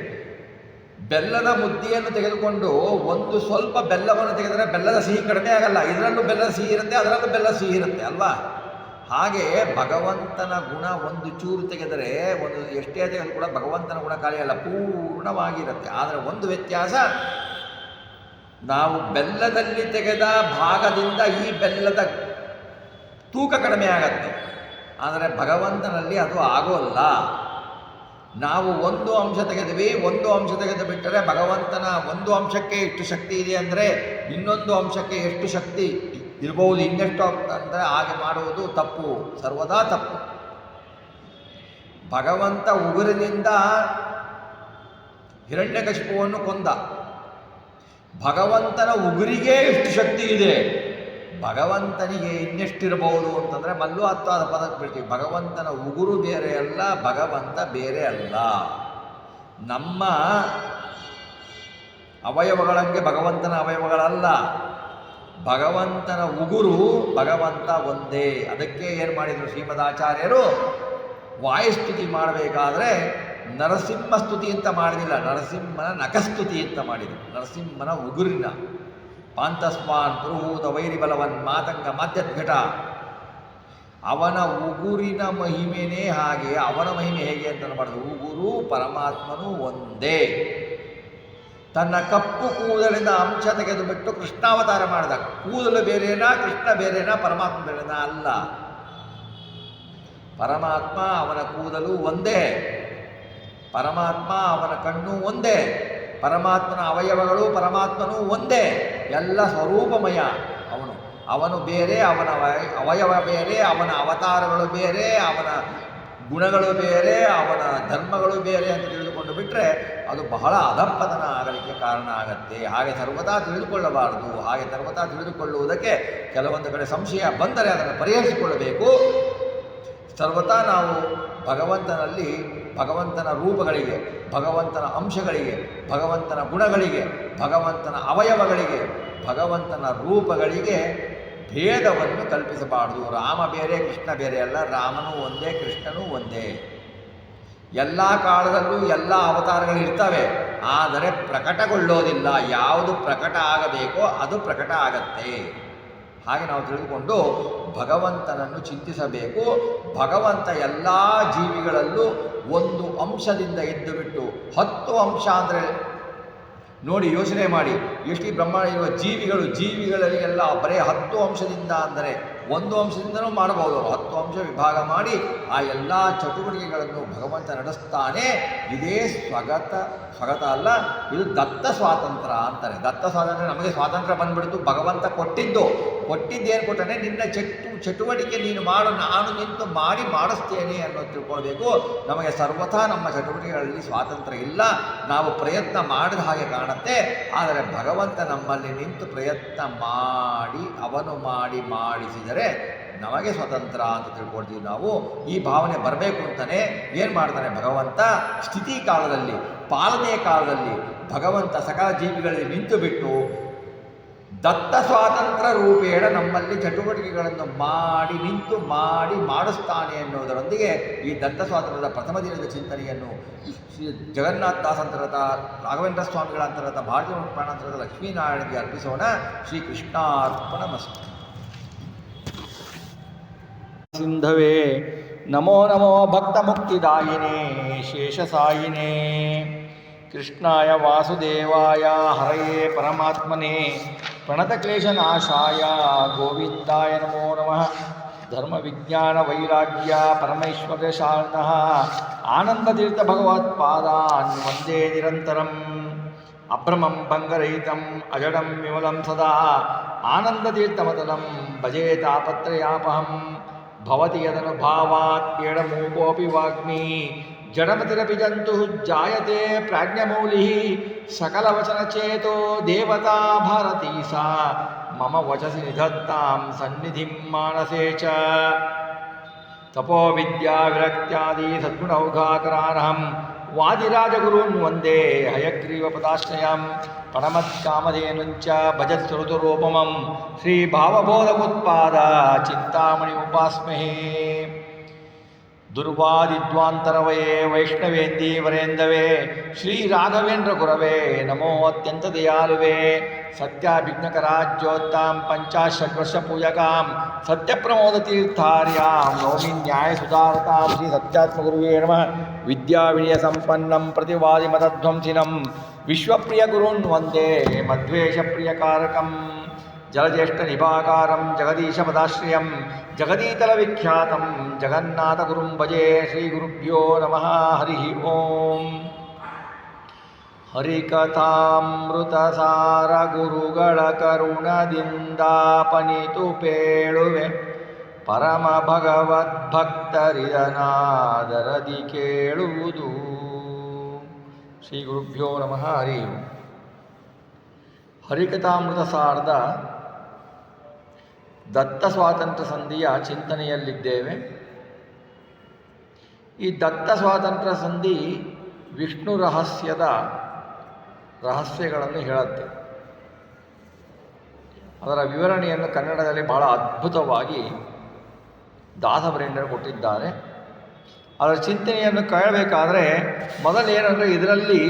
ಬೆಲ್ಲದ ಮುದ್ದೆಯನ್ನು ತೆಗೆದುಕೊಂಡು ಒಂದು ಸ್ವಲ್ಪ ಬೆಲ್ಲವನ್ನು ತೆಗೆದರೆ ಬೆಲ್ಲದ ಸಿಹಿ ಕಡಿಮೆ ಆಗಲ್ಲ. ಇದರಲ್ಲೂ ಬೆಲ್ಲದ ಸಿಹಿ ಇರುತ್ತೆ, ಅದರಲ್ಲೂ ಬೆಲ್ಲದ ಸಿಹಿ ಇರುತ್ತೆ ಅಲ್ವಾ? ಹಾಗೆ ಭಗವಂತನ ಗುಣ ಒಂದು ಚೂರು ತೆಗೆದರೆ ಒಂದು ಎಷ್ಟೇ ತೆಗೆದು ಕೂಡ ಭಗವಂತನ ಗುಣ ಖಾಲಿಯಲ್ಲ, ಪೂರ್ಣವಾಗಿರುತ್ತೆ. ಆದರೆ ಒಂದು ವ್ಯತ್ಯಾಸ, ನಾವು ಬೆಲ್ಲದಲ್ಲಿ ತೆಗೆದ ಭಾಗದಿಂದ ಈ ಬೆಲ್ಲದ ತೂಕ ಕಡಿಮೆ ಆಗತ್ತೆ. ಆದರೆ ಭಗವಂತನಲ್ಲಿ ಅದು ಆಗೋಲ್ಲ. ನಾವು ಒಂದು ಅಂಶ ತೆಗೆದ್ವಿ, ಒಂದು ಅಂಶ ತೆಗೆದು ಬಿಟ್ಟರೆ ಭಗವಂತನ ಒಂದು ಅಂಶಕ್ಕೆ ಇಷ್ಟು ಶಕ್ತಿ ಇದೆ ಅಂದರೆ ಇನ್ನೊಂದು ಅಂಶಕ್ಕೆ ಎಷ್ಟು ಶಕ್ತಿ ಇರಬಹುದು, ಇನ್ನೆಷ್ಟು ಅಂದರೆ ಹಾಗೆ ಮಾಡುವುದು ತಪ್ಪು, ಸರ್ವದಾ ತಪ್ಪು. ಭಗವಂತ ಉಗುರಿನಿಂದ ಹಿರಣ್ಯಕಶಿಪುವನ್ನು ಕೊಂದ. ಭಗವಂತನ ಉಗುರಿಗೆ ಎಷ್ಟು ಶಕ್ತಿ ಇದೆ, ಭಗವಂತನಿಗೆ ಇನ್ನೆಷ್ಟಿರಬಹುದು ಅಂತಂದರೆ ಮಲ್ಲೂ ಹತ್ತಾದ ಪದಕ್ಕೆ ಬಿಡ್ತೀವಿ. ಭಗವಂತನ ಉಗುರು ಬೇರೆ ಅಲ್ಲ, ಭಗವಂತ ಬೇರೆ ಅಲ್ಲ. ನಮ್ಮ ಅವಯವಗಳಂಗೆ ಭಗವಂತನ ಅವಯವಗಳಲ್ಲ. ಭಗವಂತನ ಉಗುರು ಭಗವಂತ ಒಂದೇ. ಅದಕ್ಕೆ ಏನು ಮಾಡಿದರು ಶ್ರೀಮದಾಚಾರ್ಯರು, ವಾಯುಸ್ತುತಿ ಮಾಡಬೇಕಾದ್ರೆ ನರಸಿಂಹ ಸ್ತುತಿ ಅಂತ ಮಾಡಲಿಲ್ಲ, ನರಸಿಂಹನ ನಖಸ್ತುತಿ ಅಂತ ಮಾಡಿದರು. ನರಸಿಂಹನ ಉಗುರಿನ ಪಾಂತಸ್ಮಾನ್ ಪುರುಹೂತ ವೈರಿಬಲವನ್ ಮಾತಂಗ ಮಾಧ್ಯದ್ಘಟ, ಅವನ ಉಗುರಿನ ಮಹಿಮೆನೇ ಹಾಗೆ. ಅವನ ಮಹಿಮೆ ಹೇಗೆ ಅಂತ ಮಾಡಿದ್ರು, ಉಗುರು ಪರಮಾತ್ಮನು ಒಂದೇ. ತನ್ನ ಕಪ್ಪು ಕೂದಲಿನ ಅಂಶ ತೆಗೆದುಬಿಟ್ಟು ಕೃಷ್ಣಾವತಾರ ಮಾಡಿದ. ಕೂದಲು ಬೇರೆನಾ, ಕೃಷ್ಣ ಬೇರೆನಾ, ಪರಮಾತ್ಮ ಬೇರೆನಾ? ಅಲ್ಲ. ಪರಮಾತ್ಮ ಅವನ ಕೂದಲು ಒಂದೇ, ಪರಮಾತ್ಮ ಅವನ ಕಣ್ಣು ಒಂದೇ, ಪರಮಾತ್ಮನ ಅವಯವಗಳು ಪರಮಾತ್ಮನೂ ಒಂದೇ. ಎಲ್ಲ ಸ್ವರೂಪಮಯ ಅವನು. ಅವನು ಬೇರೆ, ಅವನ ಅವಯವ ಬೇರೆ, ಅವನ ಅವತಾರಗಳು ಬೇರೆ, ಅವನ ಗುಣಗಳು ಬೇರೆ, ಅವನ ಧರ್ಮಗಳು ಬೇರೆ ಅಂತ ತಿಳಿದುಕೊಂಡು ಬಿಟ್ಟರೆ ಅದು ಬಹಳ ಅಧಃಪತನ ಆಗಲಿಕ್ಕೆ ಕಾರಣ ಆಗತ್ತೆ. ಹಾಗೆ ಸರ್ವತಾ ತಿಳಿದುಕೊಳ್ಳಬಾರದು. ಹಾಗೆ ಸರ್ವತಾ ತಿಳಿದುಕೊಳ್ಳುವುದಕ್ಕೆ ಕೆಲವೊಂದು ಕಡೆ ಸಂಶಯ ಬಂದರೆ ಅದನ್ನು ಪರಿಹರಿಸಿಕೊಳ್ಳಬೇಕು. ಸರ್ವತಾ ನಾವು ಭಗವಂತನಲ್ಲಿ, ಭಗವಂತನ ರೂಪಗಳಿಗೆ, ಭಗವಂತನ ಅಂಶಗಳಿಗೆ, ಭಗವಂತನ ಗುಣಗಳಿಗೆ, ಭಗವಂತನ ಅವಯವಗಳಿಗೆ, ಭಗವಂತನ ರೂಪಗಳಿಗೆ ಭೇದವನ್ನು ಕಲ್ಪಿಸಬಾರದು. ರಾಮ ಬೇರೆ ಕೃಷ್ಣ ಬೇರೆ ಅಲ್ಲ, ರಾಮನೂ ಒಂದೇ, ಕೃಷ್ಣನೂ ಒಂದೇ. ಎಲ್ಲ ಕಾಲದಲ್ಲೂ ಎಲ್ಲ ಅವತಾರಗಳು ಇರ್ತವೆ, ಆದರೆ ಪ್ರಕಟಗೊಳ್ಳೋದಿಲ್ಲ. ಯಾವುದು ಪ್ರಕಟ ಆಗಬೇಕೋ ಅದು ಪ್ರಕಟ ಆಗತ್ತೆ. ಹಾಗೆ ನಾವು ತಿಳಿದುಕೊಂಡು ಭಗವಂತನನ್ನು ಚಿಂತಿಸಬೇಕು. ಭಗವಂತ ಎಲ್ಲ ಜೀವಿಗಳಲ್ಲೂ ಒಂದು ಅಂಶದಿಂದ ಇದ್ದು ಬಿಟ್ಟು 10 ಅಂಶ ಅಂದರೆ ನೋಡಿ, ಯೋಚನೆ ಮಾಡಿ, ಎಷ್ಟು ಬ್ರಹ್ಮಾಂಡ ಇರುವ ಜೀವಿಗಳಲ್ಲಿ ಎಲ್ಲ ಬರೀ 10 ಅಂಶದಿಂದ ಅಂದರೆ ಒಂದು ಅಂಶದಿಂದನೂ ಮಾಡಬಹುದು. 10 ಅಂಶ ವಿಭಾಗ ಮಾಡಿ ಆ ಎಲ್ಲ ಚಟುವಟಿಕೆಗಳನ್ನು ಭಗವಂತ ನಡೆಸ್ತಾನೆ. ಇದೇ ಸ್ವಗತ ಅಲ್ಲ, ಇದು ದತ್ತ ಸ್ವಾತಂತ್ರ್ಯ ಅಂತಾರೆ. ದತ್ತ ಸ್ವಾತಂತ್ರ್ಯ, ನಮಗೆ ಸ್ವಾತಂತ್ರ್ಯ ಬಂದ್ಬಿಡ್ತು, ಭಗವಂತ ಕೊಟ್ಟಿದ್ದೇನು ಕೊಟ್ಟನೆ, ನಿನ್ನ ಚಟುವಟಿಕೆ ನೀನು ಮಾಡು, ನಾನು ನಿಂತು ಮಾಡಿಸ್ತೇನೆ ಅನ್ನೋದು ತಿಳ್ಕೊಳ್ಬೇಕು. ನಮಗೆ ಸರ್ವಥಾ ನಮ್ಮ ಚಟುವಟಿಕೆಗಳಲ್ಲಿ ಸ್ವಾತಂತ್ರ್ಯ ಇಲ್ಲ. ನಾವು ಪ್ರಯತ್ನ ಮಾಡಿದ ಹಾಗೆ ಕಾಣುತ್ತೆ, ಆದರೆ ಭಗವಂತ ನಮ್ಮಲ್ಲಿ ನಿಂತು ಪ್ರಯತ್ನ ಮಾಡಿ ಅವನು ಮಾಡಿಸಿದರೆ ನಮಗೆ ಸ್ವತಂತ್ರ ಅಂತ ತಿಳ್ಕೊಳ್ತೀವಿ ನಾವು. ಈ ಭಾವನೆ ಬರಬೇಕು ಅಂತಲೇ ಏನು ಮಾಡ್ತಾನೆ ಭಗವಂತ, ಸ್ಥಿತಿ ಕಾಲದಲ್ಲಿ, ಪಾಲನೆಯ ಕಾಲದಲ್ಲಿ ಭಗವಂತ ಸಕಲ ಜೀವಿಗಳಲ್ಲಿ ನಿಂತು ಬಿಟ್ಟು ದತ್ತ ಸ್ವಾತಂತ್ರ್ಯ ರೂಪೇಣ ನಮ್ಮಲ್ಲಿ ಚಟುವಟಿಕೆಗಳನ್ನು ನಿಂತು ಮಾಡಿಸ್ತಾನೆ ಎನ್ನುವುದರೊಂದಿಗೆ ಈ ದತ್ತ ಸ್ವಾತಂತ್ರ್ಯದ ಪ್ರಥಮ ದಿನದ ಚಿಂತನೆಯನ್ನು ಶ್ರೀ ಜಗನ್ನಾಥ ದಾಸಂತರದ, ರಾಘವೇಂದ್ರ ಸ್ವಾಮಿಗಳ ಅಂತರದ, ಭಾರತೀಯ ಪ್ರಾಣಾಂತರದ ಲಕ್ಷ್ಮೀನಾರಾಯಣಗೆ ಅರ್ಪಿಸೋಣ. ಶ್ರೀ ಕೃಷ್ಣಾರ್ಪಣಮಸ್ತು. ಸಿಂಧವೇ ನಮೋ ನಮೋ ಭಕ್ತ ಮುಕ್ತಿದಾಯಿನೇ ಶೇಷಸಾಯಿನೇ ಕೃಷ್ಣಾಯ ವಾಸುದೇವಾಯ ಹರಯೇ ಪರಮಾತ್ಮನೇ ಪ್ರಣತಕ್ಲೇಶನಾಶಾಯ ಗೋವಿಂದಾಯ ನಮೋ ನಮಃ. ಧರ್ಮ ವಿಜ್ಞಾನ ವೈರಾಗ್ಯ ಪರಮೈಶ್ವರ್ಯ ಶಾರಣಃ ಆನಂದತೀರ್ಥ ಭಗವತ್ಪಾದಾನ್ ವಂದೇ ನಿರಂತರಂ. ಅಭ್ರಮಂ ಭಂಗರಹಿತಂ ಅಜಡಂ ವಿಮಲಂ ಸದಾ ಆನಂದತೀರ್ಥಮತಲಂ ಭಜೇ ತಾಪತ್ರಯಾಪಹಂ ಭವತಿ ಯದನುಭಾವಾತ್ ಪೀಡಮೂಕೋಪಿ ವಾಗ್ಮಿ ಜಡಮತಿರಪಿ ಜಂತು ಜಾಯತೆ ಪ್ರಾಜ್ಞಮೌಲಿ ಸಕಲವಚನಚೇತೋ ದೇವತಾ ಭಾರತೀ ಸಾ ಮಮ ವಚಸಿ ನಿಧತ್ತಾಂ ಸನ್ನಿಧಿಂ ಮಾನಸೇ ಚ ತಪೋ ವಿದ್ಯಾ ವಿರಕ್ತ್ಯಾದಿ ಸದ್ಗುಣೌಘಾಕರಾನಹಂ ವಾದಿರಾಜಗುರುನ್ ವಂದೇ ಹಯಗ್ರೀವ ಪದಾಶ್ರಯಂ ಪರಮತ್ಕಾಮಧೇನುಂಚ ಭಜತ್ ಸುರತುರೂಪಮಂ ಶ್ರೀ ಭಾವಬೋಧಪುತ್ಪಾದ ಚಿಂತಾಮಣಿ ಉಪಾಸ್ಮಹೇ ದುರ್ವಾದಿದ್ವಾಂತರವಯೇ ವೈಷ್ಣವೇಂದೀವರೇಂದವೇ ಶ್ರೀ ರಾಘವೇಂದ್ರ ಗುರವೇ ನಮೋ ಅತ್ಯಂತ ದಯಾಲುವೇ ಸತ್ಯಾಭಿಜ್ಞಕರಾಜ್ಯೋತ್ತಾಂ ಪಂಚಾಶದ್ವರ್ಷ ಪೂಜಕಾಂ ಸತ್ಯಪ್ರಮೋದತೀರ್ಥಾರ್ಯಾಂ ನೌಮಿ ನ್ಯಾಯಸುಧಾರತಾಂ ಶ್ರೀ ಸತ್ಯಾತ್ಮಗುರುವೇ ನಮಃ ವಿದ್ಯಾವಿನಯ ಸಂಪನ್ನಂ ಪ್ರತಿವಾದಿಮತಧ್ವಂಸಿನಂ ವಿಶ್ವಪ್ರಿಯ ಗುರುನ್ ವಂದೇ ಮಧ್ವೇಷಪ್ರಿಯಕಾರಕಂ ಜಲಜ್ಯೇಷ್ಠನಿಭಾಕಾರಂ ಜಗದೀಶಪದಾಶ್ರಯಂ ಜಗದೀತಲವಿಖ್ಯಾತಂ ಜಗನ್ನಾಥಗುರುಂ ಭಜೆ ಶ್ರೀಗುರುಭ್ಯೋ ನಮಃ ಹರಿ ಓಂ ಹರಿಕಥಾಮೃತಸಾರ ಗುರುಗಳ ಕರುಣದಿಂದಾಪನಿತು ಪೇಳುವೆ ಪರಮ ಭಗವದ್ಭಕ್ತರಿದನಾದರದಿ ಕೇಳುವುದು. ಶ್ರೀ ಗುರುಭ್ಯೋ ನಮಃ ಹರಿ ಓಂ. ಹರಿಕಥಾಮೃತ ಸಾರದ ದತ್ತ ಸ್ವಾತಂತ್ರ್ಯ ಸಂಧಿಯ ಚಿಂತನೆಯಲ್ಲಿದ್ದೇವೆ. ಈ ದತ್ತ ಸ್ವಾತಂತ್ರ್ಯ ಸಂಧಿ ವಿಷ್ಣು ರಹಸ್ಯಗಳನ್ನು ಹೇಳುತ್ತೆ. ಅದರ ವಿವರಣೆಯನ್ನು ಕನ್ನಡದಲ್ಲಿ ಬಹಳ ಅದ್ಭುತವಾಗಿ ದಾಸವರೇಣ್ಯರು ಕೊಟ್ಟಿದ್ದಾರೆ. ಅದರ ಚಿಂತನೆಯನ್ನು ಕೇಳಬೇಕಾದ್ರೆ ಮೊದಲೇನೆಂದರೆ ಇದರಲ್ಲಿ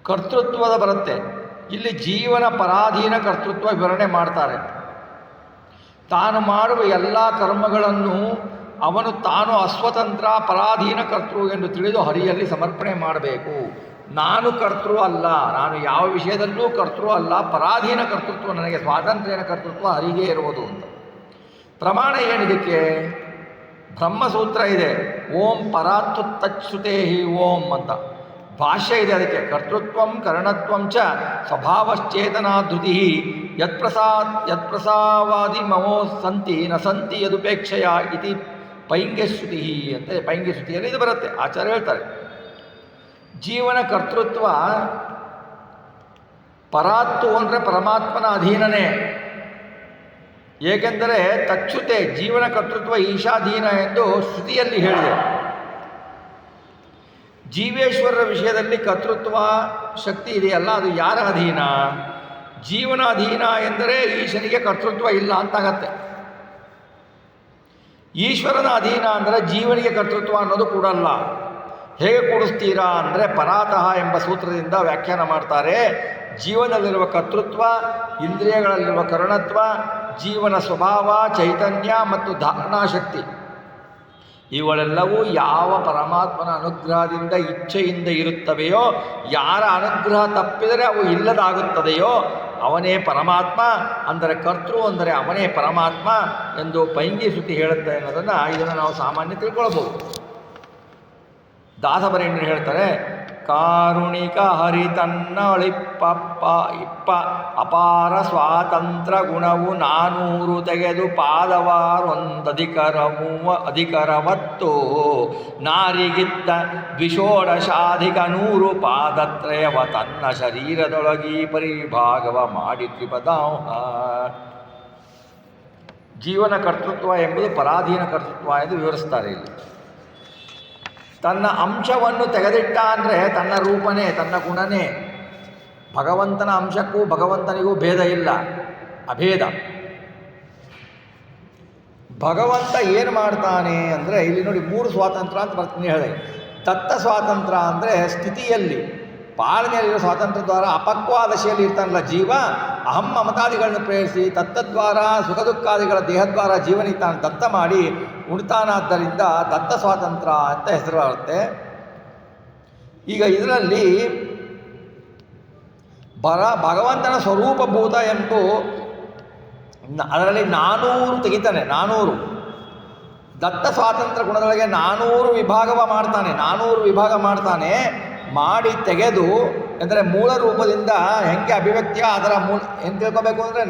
ಕರ್ತೃತ್ವದ ಬರುತ್ತೆ. ಇಲ್ಲಿ ಜೀವನ ಪರಾಧೀನ ಕರ್ತೃತ್ವ ವಿವರಣೆ ಮಾಡ್ತಾರೆ. ತಾನು ಮಾಡುವ ಎಲ್ಲ ಕರ್ಮಗಳನ್ನು ಅವನು ತಾನು ಅಸ್ವತಂತ್ರ ಪರಾಧೀನ ಕರ್ತೃ ಎಂದು ತಿಳಿದು ಹರಿಯಲ್ಲಿ ಸಮರ್ಪಣೆ ಮಾಡಬೇಕು. ನಾನು ಕರ್ತೃ ಅಲ್ಲ, ನಾನು ಯಾವ ವಿಷಯದಲ್ಲೂ ಕರ್ತೃ ಅಲ್ಲ, ಪರಾಧೀನ ಕರ್ತೃತ್ವ ನನಗೆ, ಸ್ವಾತಂತ್ರ್ಯನ ಕರ್ತೃತ್ವ ಹರಿಗೆ ಇರುವುದು ಅಂತ. ಪ್ರಮಾಣ ಏನಿದಕ್ಕೆ? ಬ್ರಹ್ಮಸೂತ್ರ ಇದೆ, ಓಂ ಪರಾತ್ತು ತಚ್ಸುತೇ ಹಿ ಓಂ ಅಂತ ಭಾಷ್ಯ ಇದೆ. ಅದಕ್ಕೆ ಕರ್ತೃತ್ವಂ ಕರಣತ್ವಂ ಚ ಸ್ವಭಾವಶ್ಚೇತನಾಧೃತಿ ಯತ್ಪ್ರಸಾವಾದಿ ಮಮೋ ಸಂತಿ ನ ಸಂತಿ ಯದುಪೇಕ್ಷೆಯ ಇತಿ ಪೈಂಗ್ಯಶ್ರುತಿ ಅಂತ ಪೈಂಗ್ಯಶ್ರುತಿಯಲ್ಲಿ ಇದು ಬರುತ್ತೆ. ಆಚಾರ್ಯ ಹೇಳ್ತಾರೆ, ಜೀವನ ಕರ್ತೃತ್ವ ಪರಾತ್ತು ಅಂದರೆ ಪರಮಾತ್ಮನ ಅಧೀನನೇ. ಏಕೆಂದರೆ ತಚ್ಯುತೆ ಜೀವನ ಕರ್ತೃತ್ವ ಈಶಾಧೀನ ಎಂದು ಶ್ರುತಿಯಲ್ಲಿ ಹೇಳಿದೆ. ಜೀವೇಶ್ವರರ ವಿಷಯದಲ್ಲಿ ಕರ್ತೃತ್ವ ಶಕ್ತಿ ಇದೆಯಲ್ಲ, ಅದು ಯಾರ ಅಧೀನ? ಜೀವನ ಅಧೀನ ಎಂದರೆ ಈಶನಿಗೆ ಕರ್ತೃತ್ವ ಇಲ್ಲ ಅಂತಾಗತ್ತೆ. ಈಶ್ವರನ ಅಧೀನ ಅಂದರೆ ಜೀವನಿಗೆ ಕರ್ತೃತ್ವ ಅನ್ನೋದು ಕೂಡಲ್ಲ. ಹೇಗೆ ಕೂಡಿಸ್ತೀರಾ ಅಂದರೆ ಪರಾತಃ ಎಂಬ ಸೂತ್ರದಿಂದ ವ್ಯಾಖ್ಯಾನ ಮಾಡ್ತಾರೆ. ಜೀವನದಲ್ಲಿರುವ ಕರ್ತೃತ್ವ, ಇಂದ್ರಿಯಗಳಲ್ಲಿರುವ ಕರುಣತ್ವ, ಜೀವನ ಸ್ವಭಾವ, ಚೈತನ್ಯ ಮತ್ತು ಧಾರಣಾಶಕ್ತಿ ಇವುಗಳೆಲ್ಲವೂ ಯಾವ ಪರಮಾತ್ಮನ ಅನುಗ್ರಹದಿಂದ ಇಚ್ಛೆಯಿಂದ ಇರುತ್ತವೆಯೋ, ಯಾರ ಅನುಗ್ರಹ ತಪ್ಪಿದರೆ ಅವು ಇಲ್ಲದಾಗುತ್ತದೆಯೋ ಅವನೇ ಪರಮಾತ್ಮ. ಅಂದರೆ ಕರ್ತೃ ಅಂದರೆ ಅವನೇ ಪರಮಾತ್ಮ ಎಂದು ಪೈಂಗಿ ಶ್ರುತಿ ಹೇಳುತ್ತೆ ಇದನ್ನು ನಾವು ಸಾಮಾನ್ಯ ತಿಳ್ಕೊಳ್ಬೋದು. ದಾಸವರೇಣ್ಯರು ಹೇಳ್ತಾರೆ, ಕಾರುಣಿಕ ಹರಿ ತನ್ನಳಿಪ್ಪ ಅಪಾರ ಸ್ವಾತಂತ್ರ್ಯ ಗುಣವು ನಾನೂರು ತೆಗೆದು ಪಾದವಾರೊಂದಧಿಕರವತ್ತು ನಾರಿಗಿದ್ದ ದ್ವಿಷೋಡಶಾಧಿಕ 100 ಪಾದತ್ರಯವ ತನ್ನ ಶರೀರದೊಳಗಿ ಪರಿಭಾಗವ ಮಾಡಿ ತ್ರಿಪದಾಂಹ. ಜೀವನ ಕರ್ತೃತ್ವ ಎಂಬುದು ಪರಾಧೀನ ಕರ್ತೃತ್ವ ಎಂದು ವಿವರಿಸ್ತಾರೆ. ಇಲ್ಲಿ ತನ್ನ ಅಂಶವನ್ನು ತೆಗೆದಿಟ್ಟ ಅಂದರೆ ತನ್ನ ರೂಪನೇ, ತನ್ನ ಗುಣನೇ. ಭಗವಂತನ ಅಂಶಕ್ಕೂ ಭಗವಂತನಿಗೂ ಭೇದ ಇಲ್ಲ, ಅಭೇದ. ಭಗವಂತ ಏನು ಮಾಡ್ತಾನೆ ಅಂದರೆ ಇಲ್ಲಿ ನೋಡಿ 3 ಸ್ವಾತಂತ್ರ್ಯ ಅಂತ ಬರ್ತೀನಿ ಹೇಳಿ. ದತ್ತ ಸ್ವಾತಂತ್ರ್ಯ ಅಂದರೆ ಸ್ಥಿತಿಯಲ್ಲಿ ಪಾಲನೆಯಲ್ಲಿರೋ ಸ್ವಾತಂತ್ರ್ಯ ದ್ವಾರ ಅಪಕ್ವಾದಶೆಯಲ್ಲಿ ಇರ್ತಾನಲ್ಲ ಜೀವ, ಅಹಂ ಮಮತಾದಿಗಳನ್ನು ಪ್ರೇರಿಸಿ ತತ್ತದ್ವಾರ ಸುಖ ದುಃಖಾದಿಗಳ ದೇಹದ್ವಾರ ಜೀವನಿಗೆ ತಾನು ದತ್ತ ಮಾಡಿ ಉಣ್ತಾನಾದ್ದರಿಂದ ದತ್ತ ಸ್ವಾತಂತ್ರ್ಯ ಅಂತ ಹೆಸರು ಬರುತ್ತೆ. ಈಗ ಇದರಲ್ಲಿ ಭಗವಂತನ ಸ್ವರೂಪಭೂತ ಎಂದು ಅದರಲ್ಲಿ 400 ತೆಗಿತಾನೆ. 400 ದತ್ತ ಸ್ವಾತಂತ್ರ್ಯ ಗುಣದೊಳಗೆ 400 ವಿಭಾಗವ ಮಾಡ್ತಾನೆ. 400 ವಿಭಾಗ ಮಾಡ್ತಾನೆ. ಮಾಡಿ ತೆಗೆದು ಅಂದರೆ ಮೂಲ ರೂಪದಿಂದ ಹೆಂಗೆ ಅಭಿವ್ಯಕ್ತಿಯ ಅದರ ಏನು ತಿಳ್ಕೊಬೇಕು ಅಂದರೆ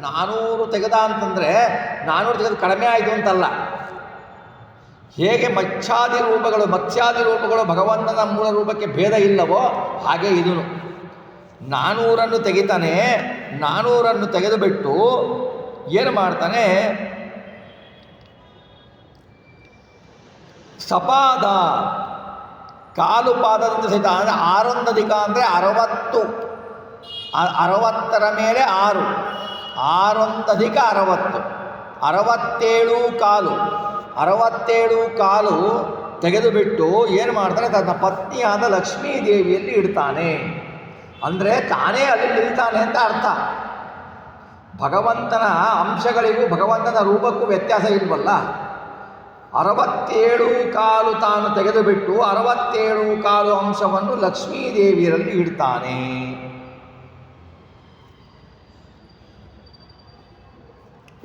400 ತೆಗೆದ ಅಂತಂದರೆ 400 ತೆಗೆದು ಕಡಿಮೆ ಆಯಿತು ಅಂತಲ್ಲ. ಹೇಗೆ ಮತ್ಸ್ಯಾದಿ ರೂಪಗಳು ಭಗವಂತನ ಮೂಲ ರೂಪಕ್ಕೆ ಭೇದ ಇಲ್ಲವೋ ಹಾಗೆ ಇದು 400 ತೆಗಿತಾನೆ. 400 ತೆಗೆದುಬಿಟ್ಟು ಏನು ಮಾಡ್ತಾನೆ, ಸಪಾದ ಕಾಲು ಪಾದದಿಂದ ಸಹಿತ ಅಂದರೆ ಆರೊಂದಧಿಕ ಅಂದರೆ 60, 60ರ ಮೇಲೆ 6, 6 + 60, 67 ಕಾಲು ತೆಗೆದುಬಿಟ್ಟು ಏನು ಮಾಡ್ತಾನೆ, ತನ್ನ ಪತ್ನಿಯಾದ ಲಕ್ಷ್ಮೀ ದೇವಿಯಲ್ಲಿ ಇಡ್ತಾನೆ. ಅಂದರೆ ತಾನೇ ಅಲ್ಲಿ ನಿಲ್ತಾನೆ ಅಂತ ಅರ್ಥ. ಭಗವಂತನ ಅಂಶಗಳಿಗೂ ಭಗವಂತನ ರೂಪಕ್ಕೂ ವ್ಯತ್ಯಾಸ ಇಲ್ವಲ್ಲ. 67 ಕಾಲು ತಾನು ತೆಗೆದುಬಿಟ್ಟು 67 ಕಾಲು ಅಂಶವನ್ನು ಲಕ್ಷ್ಮೀ ದೇವಿಯರಲ್ಲಿ ಇಡ್ತಾನೆ.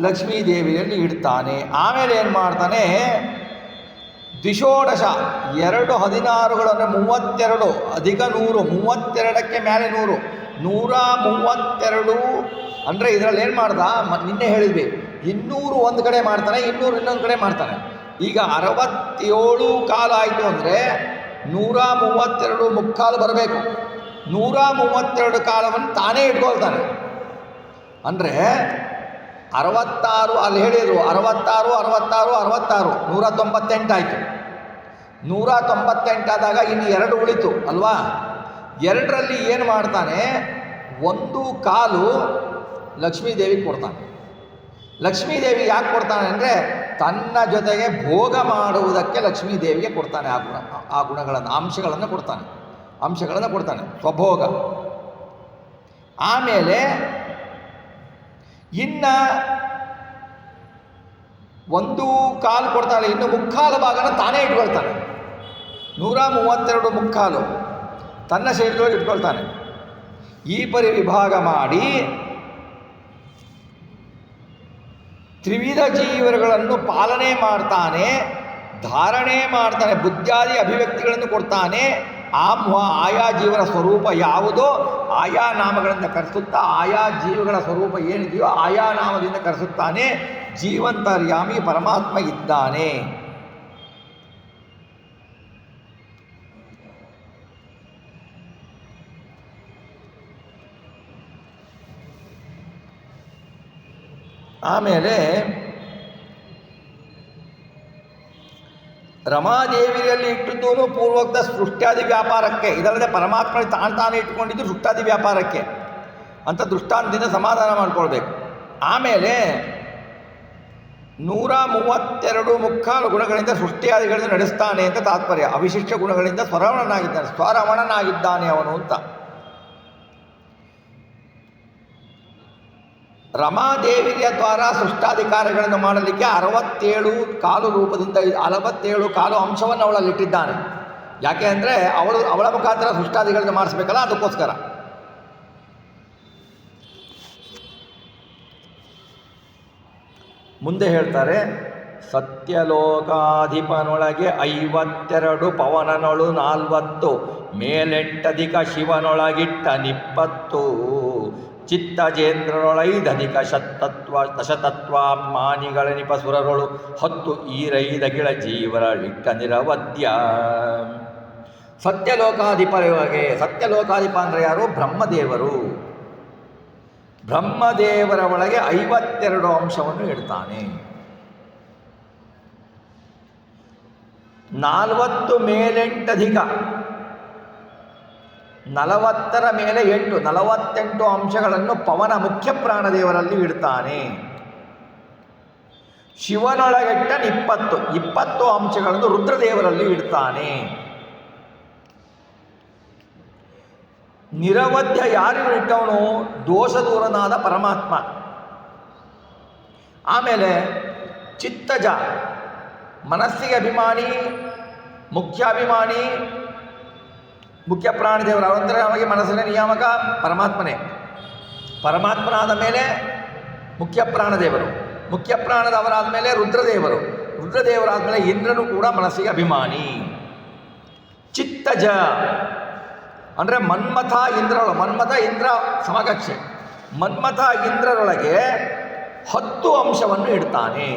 ಲಕ್ಷ್ಮೀ ದೇವಿಯಲ್ಲಿ ಇಡ್ತಾನೆ. ಆಮೇಲೆ ಏನು ಮಾಡ್ತಾನೆ, ದ್ವಿಷೋಡಶ 2 16ಗಳನ್ನು 32 ಅಧಿಕ 100, 32ಕ್ಕೆ ಮೇಲೆ 100, 132 ಅಂದರೆ ಇದರಲ್ಲಿ ಏನು ಮಾಡ್ದ, ನಿನ್ನೆ ಹೇಳಿದ್ವಿ 200 ಒಂದು ಕಡೆ ಮಾಡ್ತಾನೆ, 200 ಇನ್ನೊಂದು ಕಡೆ ಮಾಡ್ತಾನೆ. ಈಗ 67 ಕಾಲು ಆಯಿತು ಅಂದರೆ 132 ಮುಕ್ಕಾಲು ಬರಬೇಕು. 132 ಕಾಲವನ್ನು ತಾನೇ ಇಟ್ಕೊಳ್ತಾನೆ. ಅಂದರೆ 66 ಅಲ್ಲಿ ಹೇಳಿದರು 66, 66, 66, 198 ಆಯಿತು. 198 ಆದಾಗ ಇನ್ನು 2 ಉಳಿತು ಅಲ್ವಾ. 2ರಲ್ಲಿ ಏನು ಮಾಡ್ತಾನೆ, 1 ಕಾಲು ಲಕ್ಷ್ಮೀದೇವಿಗೆ ಕೊಡ್ತಾನೆ. ಲಕ್ಷ್ಮೀದೇವಿ ಯಾಕೆ ಕೊಡ್ತಾನೆ ಅಂದರೆ ತನ್ನ ಜೊತೆಗೆ ಭೋಗ ಮಾಡುವುದಕ್ಕೆ ಲಕ್ಷ್ಮೀದೇವಿಗೆ ಕೊಡ್ತಾನೆ. ಆ ಗುಣಗಳನ್ನು ಅಂಶಗಳನ್ನು ಕೊಡ್ತಾನೆ ಸ್ವಭೋಗ. ಆಮೇಲೆ ಇನ್ನು 1 ಕಾಲು ಕೊಡ್ತಾನೆ, ಇನ್ನು ಮುಕ್ಕಾಲು ಭಾಗನ ತಾನೇ ಇಟ್ಕೊಳ್ತಾನೆ. 132 ಮುಕ್ಕಾಲು ತನ್ನ ಶರೀರದೊಳಗೆ ಇಟ್ಕೊಳ್ತಾನೆ. ಈ ಪರಿ ವಿಭಾಗ ಮಾಡಿ ತ್ರಿವಿಧ ಜೀವಗಳನ್ನು ಪಾಲನೆ ಮಾಡ್ತಾನೆ, ಧಾರಣೆ ಮಾಡ್ತಾನೆ, ಬುದ್ಧಾದಿ ಅಭಿವ್ಯಕ್ತಿಗಳನ್ನು ಕೊಡ್ತಾನೆ. ಆಯಾ ಜೀವನ ಸ್ವರೂಪ ಯಾವುದೋ ಆಯಾ ನಾಮಗಳಿಂದ ಕರೆಸುತ್ತಾ ಆಯಾ ಜೀವಗಳ ಸ್ವರೂಪ ಏನಿದೆಯೋ ಆಯಾ ನಾಮದಿಂದ ಕರೆಸುತ್ತಾನೆ. ಜೀವಂತರ್ಯಾಮಿ ಪರಮಾತ್ಮ ಇದ್ದಾನೆ. ಆಮೇಲೆ ರಮಾದೇವಿಯಲ್ಲಿ ಇಟ್ಟಿದ್ದು ಪೂರ್ವೋಕ್ತ ಸೃಷ್ಟ್ಯಾದಿ ವ್ಯಾಪಾರಕ್ಕೆ, ಇದಲ್ಲದೆ ಪರಮಾತ್ಮ ತಾನೇ ಇಟ್ಟುಕೊಂಡಿದ್ದು ಸೃಷ್ಟ್ಯಾದಿ ವ್ಯಾಪಾರಕ್ಕೆ ಅಂತ ದೃಷ್ಟಾಂತದಿಂದ ಸಮಾಧಾನ ಮಾಡಿಕೊಳ್ಬೇಕು. ಆಮೇಲೆ 132 ಮುಕ್ಕಾಲು ಗುಣಗಳಿಂದ ಸೃಷ್ಟಿಯಾದಿಗಳನ್ನು ನಡೆಸ್ತಾನೆ ಅಂತ ತಾತ್ಪರ್ಯ. ಅವಿಶಿಷ್ಟ ಗುಣಗಳಿಂದ ಸ್ವರವಣನಾಗಿದ್ದಾನೆ ಅವನು ಅಂತ. ರಮಾದೇವಿಯ ದ್ವಾರ ಸೃಷ್ಟಾಧಿಕಾರಗಳನ್ನು ಮಾಡಲಿಕ್ಕೆ 67 ಕಾಲು ರೂಪದಿಂದ 67 ಕಾಲು ಅಂಶವನ್ನು ಅವಳಲ್ಲಿಟ್ಟಿದ್ದಾನೆ. ಯಾಕೆ ಅಂದರೆ ಅವಳ ಮುಖಾಂತರ ಸೃಷ್ಟಾದಿಗಳನ್ನು ಮಾಡಿಸ್ಬೇಕಲ್ಲ, ಅದಕ್ಕೋಸ್ಕರ. ಮುಂದೆ ಹೇಳ್ತಾರೆ, ಸತ್ಯಲೋಕಾಧಿಪನೊಳಗೆ 52 ಪವನನೊಳು 40 ಮೇಲೆಂಟಧಿಕ ಶಿವನೊಳಗಿಟ್ಟ 20 ಚಿತ್ತಜೇಂದ್ರನೊಳೈದಧಿಕ ದಶತತ್ವ ಮಾನಿಗಳನಿಪ ಸುರರೊಳು 10 ಈರೈದಗಿಳ ಜೀವರಳಿಟ್ಟ ನಿರವದ್ಯ. ಸತ್ಯಲೋಕಾಧಿಪರೊಳಗೆ, ಸತ್ಯಲೋಕಾಧಿಪ ಅಂದರೆ ಯಾರು? ಬ್ರಹ್ಮದೇವರು. ಬ್ರಹ್ಮದೇವರ ಒಳಗೆ 52 ಅಂಶವನ್ನು ಇಡ್ತಾನೆ. 40 ಮೇಲೆಂಟಧಿಕ, 40ರ ಮೇಲೆ 8, 48 ಅಂಶಗಳನ್ನು ಪವನ ಮುಖ್ಯ ಪ್ರಾಣದೇವರಲ್ಲಿ ಇಡ್ತಾನೆ. ಶಿವನೊಳಗಿಟ್ಟ 20 ಅಂಶಗಳನ್ನು ರುದ್ರದೇವರಲ್ಲಿ ಇಡ್ತಾನೆ. ನಿರವಧ್ಯ ಯಾರು ಇಟ್ಟವನು? ದೋಷ ದೂರನಾದ ಪರಮಾತ್ಮ. ಆಮೇಲೆ ಚಿತ್ತಜ, ಮನಸ್ಸಿಗೆ ಅಭಿಮಾನಿ, ಮುಖ್ಯಾಭಿಮಾನಿ, ಮುಖ್ಯ ಪ್ರಾಣದೇವರು. ಅಂದರೆ ನಮಗೆ ಮನಸ್ಸಿನ ನಿಯಾಮಕ ಪರಮಾತ್ಮನೇ. ಪರಮಾತ್ಮನಾದ ಮೇಲೆ ಮುಖ್ಯ ಪ್ರಾಣದೇವರು, ಮುಖ್ಯ ಪ್ರಾಣದವರಾದ ಮೇಲೆ ರುದ್ರದೇವರು, ರುದ್ರದೇವರಾದ ಮೇಲೆ ಇಂದ್ರನು ಕೂಡ ಮನಸ್ಸಿಗೆ ಅಭಿಮಾನಿ. ಚಿತ್ತಜ ಅಂದರೆ ಮನ್ಮಥ ಮನ್ಮಥ ಇಂದ್ರ ಸಮಕಕ್ಷೆ. ಮನ್ಮಥ ಇಂದ್ರರೊಳಗೆ 10 ಅಂಶವನ್ನು ಇಡ್ತಾನೆ.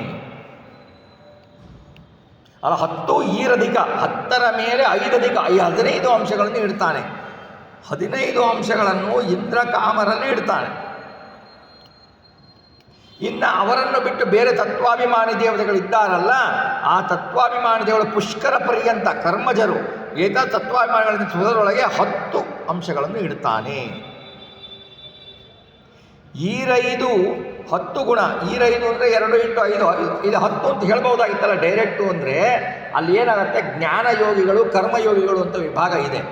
ಅಲ್ಲ, 10 ಈರಧಿಕ, 10ರ ಮೇಲೆ 5 ಅಧಿಕ 15 ಅಂಶಗಳನ್ನು ಇಡ್ತಾನೆ. 15 ಅಂಶಗಳನ್ನು ಇಂದ್ರ ಕಾಮರಲ್ಲಿ ಇಡ್ತಾನೆ. ಇನ್ನು ಅವರನ್ನು ಬಿಟ್ಟು ಬೇರೆ ತತ್ವಾಭಿಮಾನಿ ದೇವತೆಗಳಿದ್ದಾರಲ್ಲ, ಆ ತತ್ವಾಭಿಮಾನಿ ದೇವರ ಪುಷ್ಕರ ಪರ್ಯಂತ ಕರ್ಮಜರು ತತ್ವಾಭಿಮಾನಿಗಳಿಂದ ಸುಧರೊಳಗೆ 10 ಅಂಶಗಳನ್ನು ಇಡ್ತಾನೆ. ಈರೈದು 10 ಗುಣ. ಈರೈದು ಅಂದರೆ 2 × 5 ಇದು 10 ಅಂತ ಹೇಳ್ಬೋದಾಗಿತ್ತಲ್ಲ ಡೈರೆಕ್ಟು. ಅಂದರೆ ಅಲ್ಲಿ ಏನಾಗುತ್ತೆ, ಜ್ಞಾನಯೋಗಿಗಳು ಕರ್ಮಯೋಗಿಗಳು ಅಂತ ವಿಭಾಗ ಇದೆ.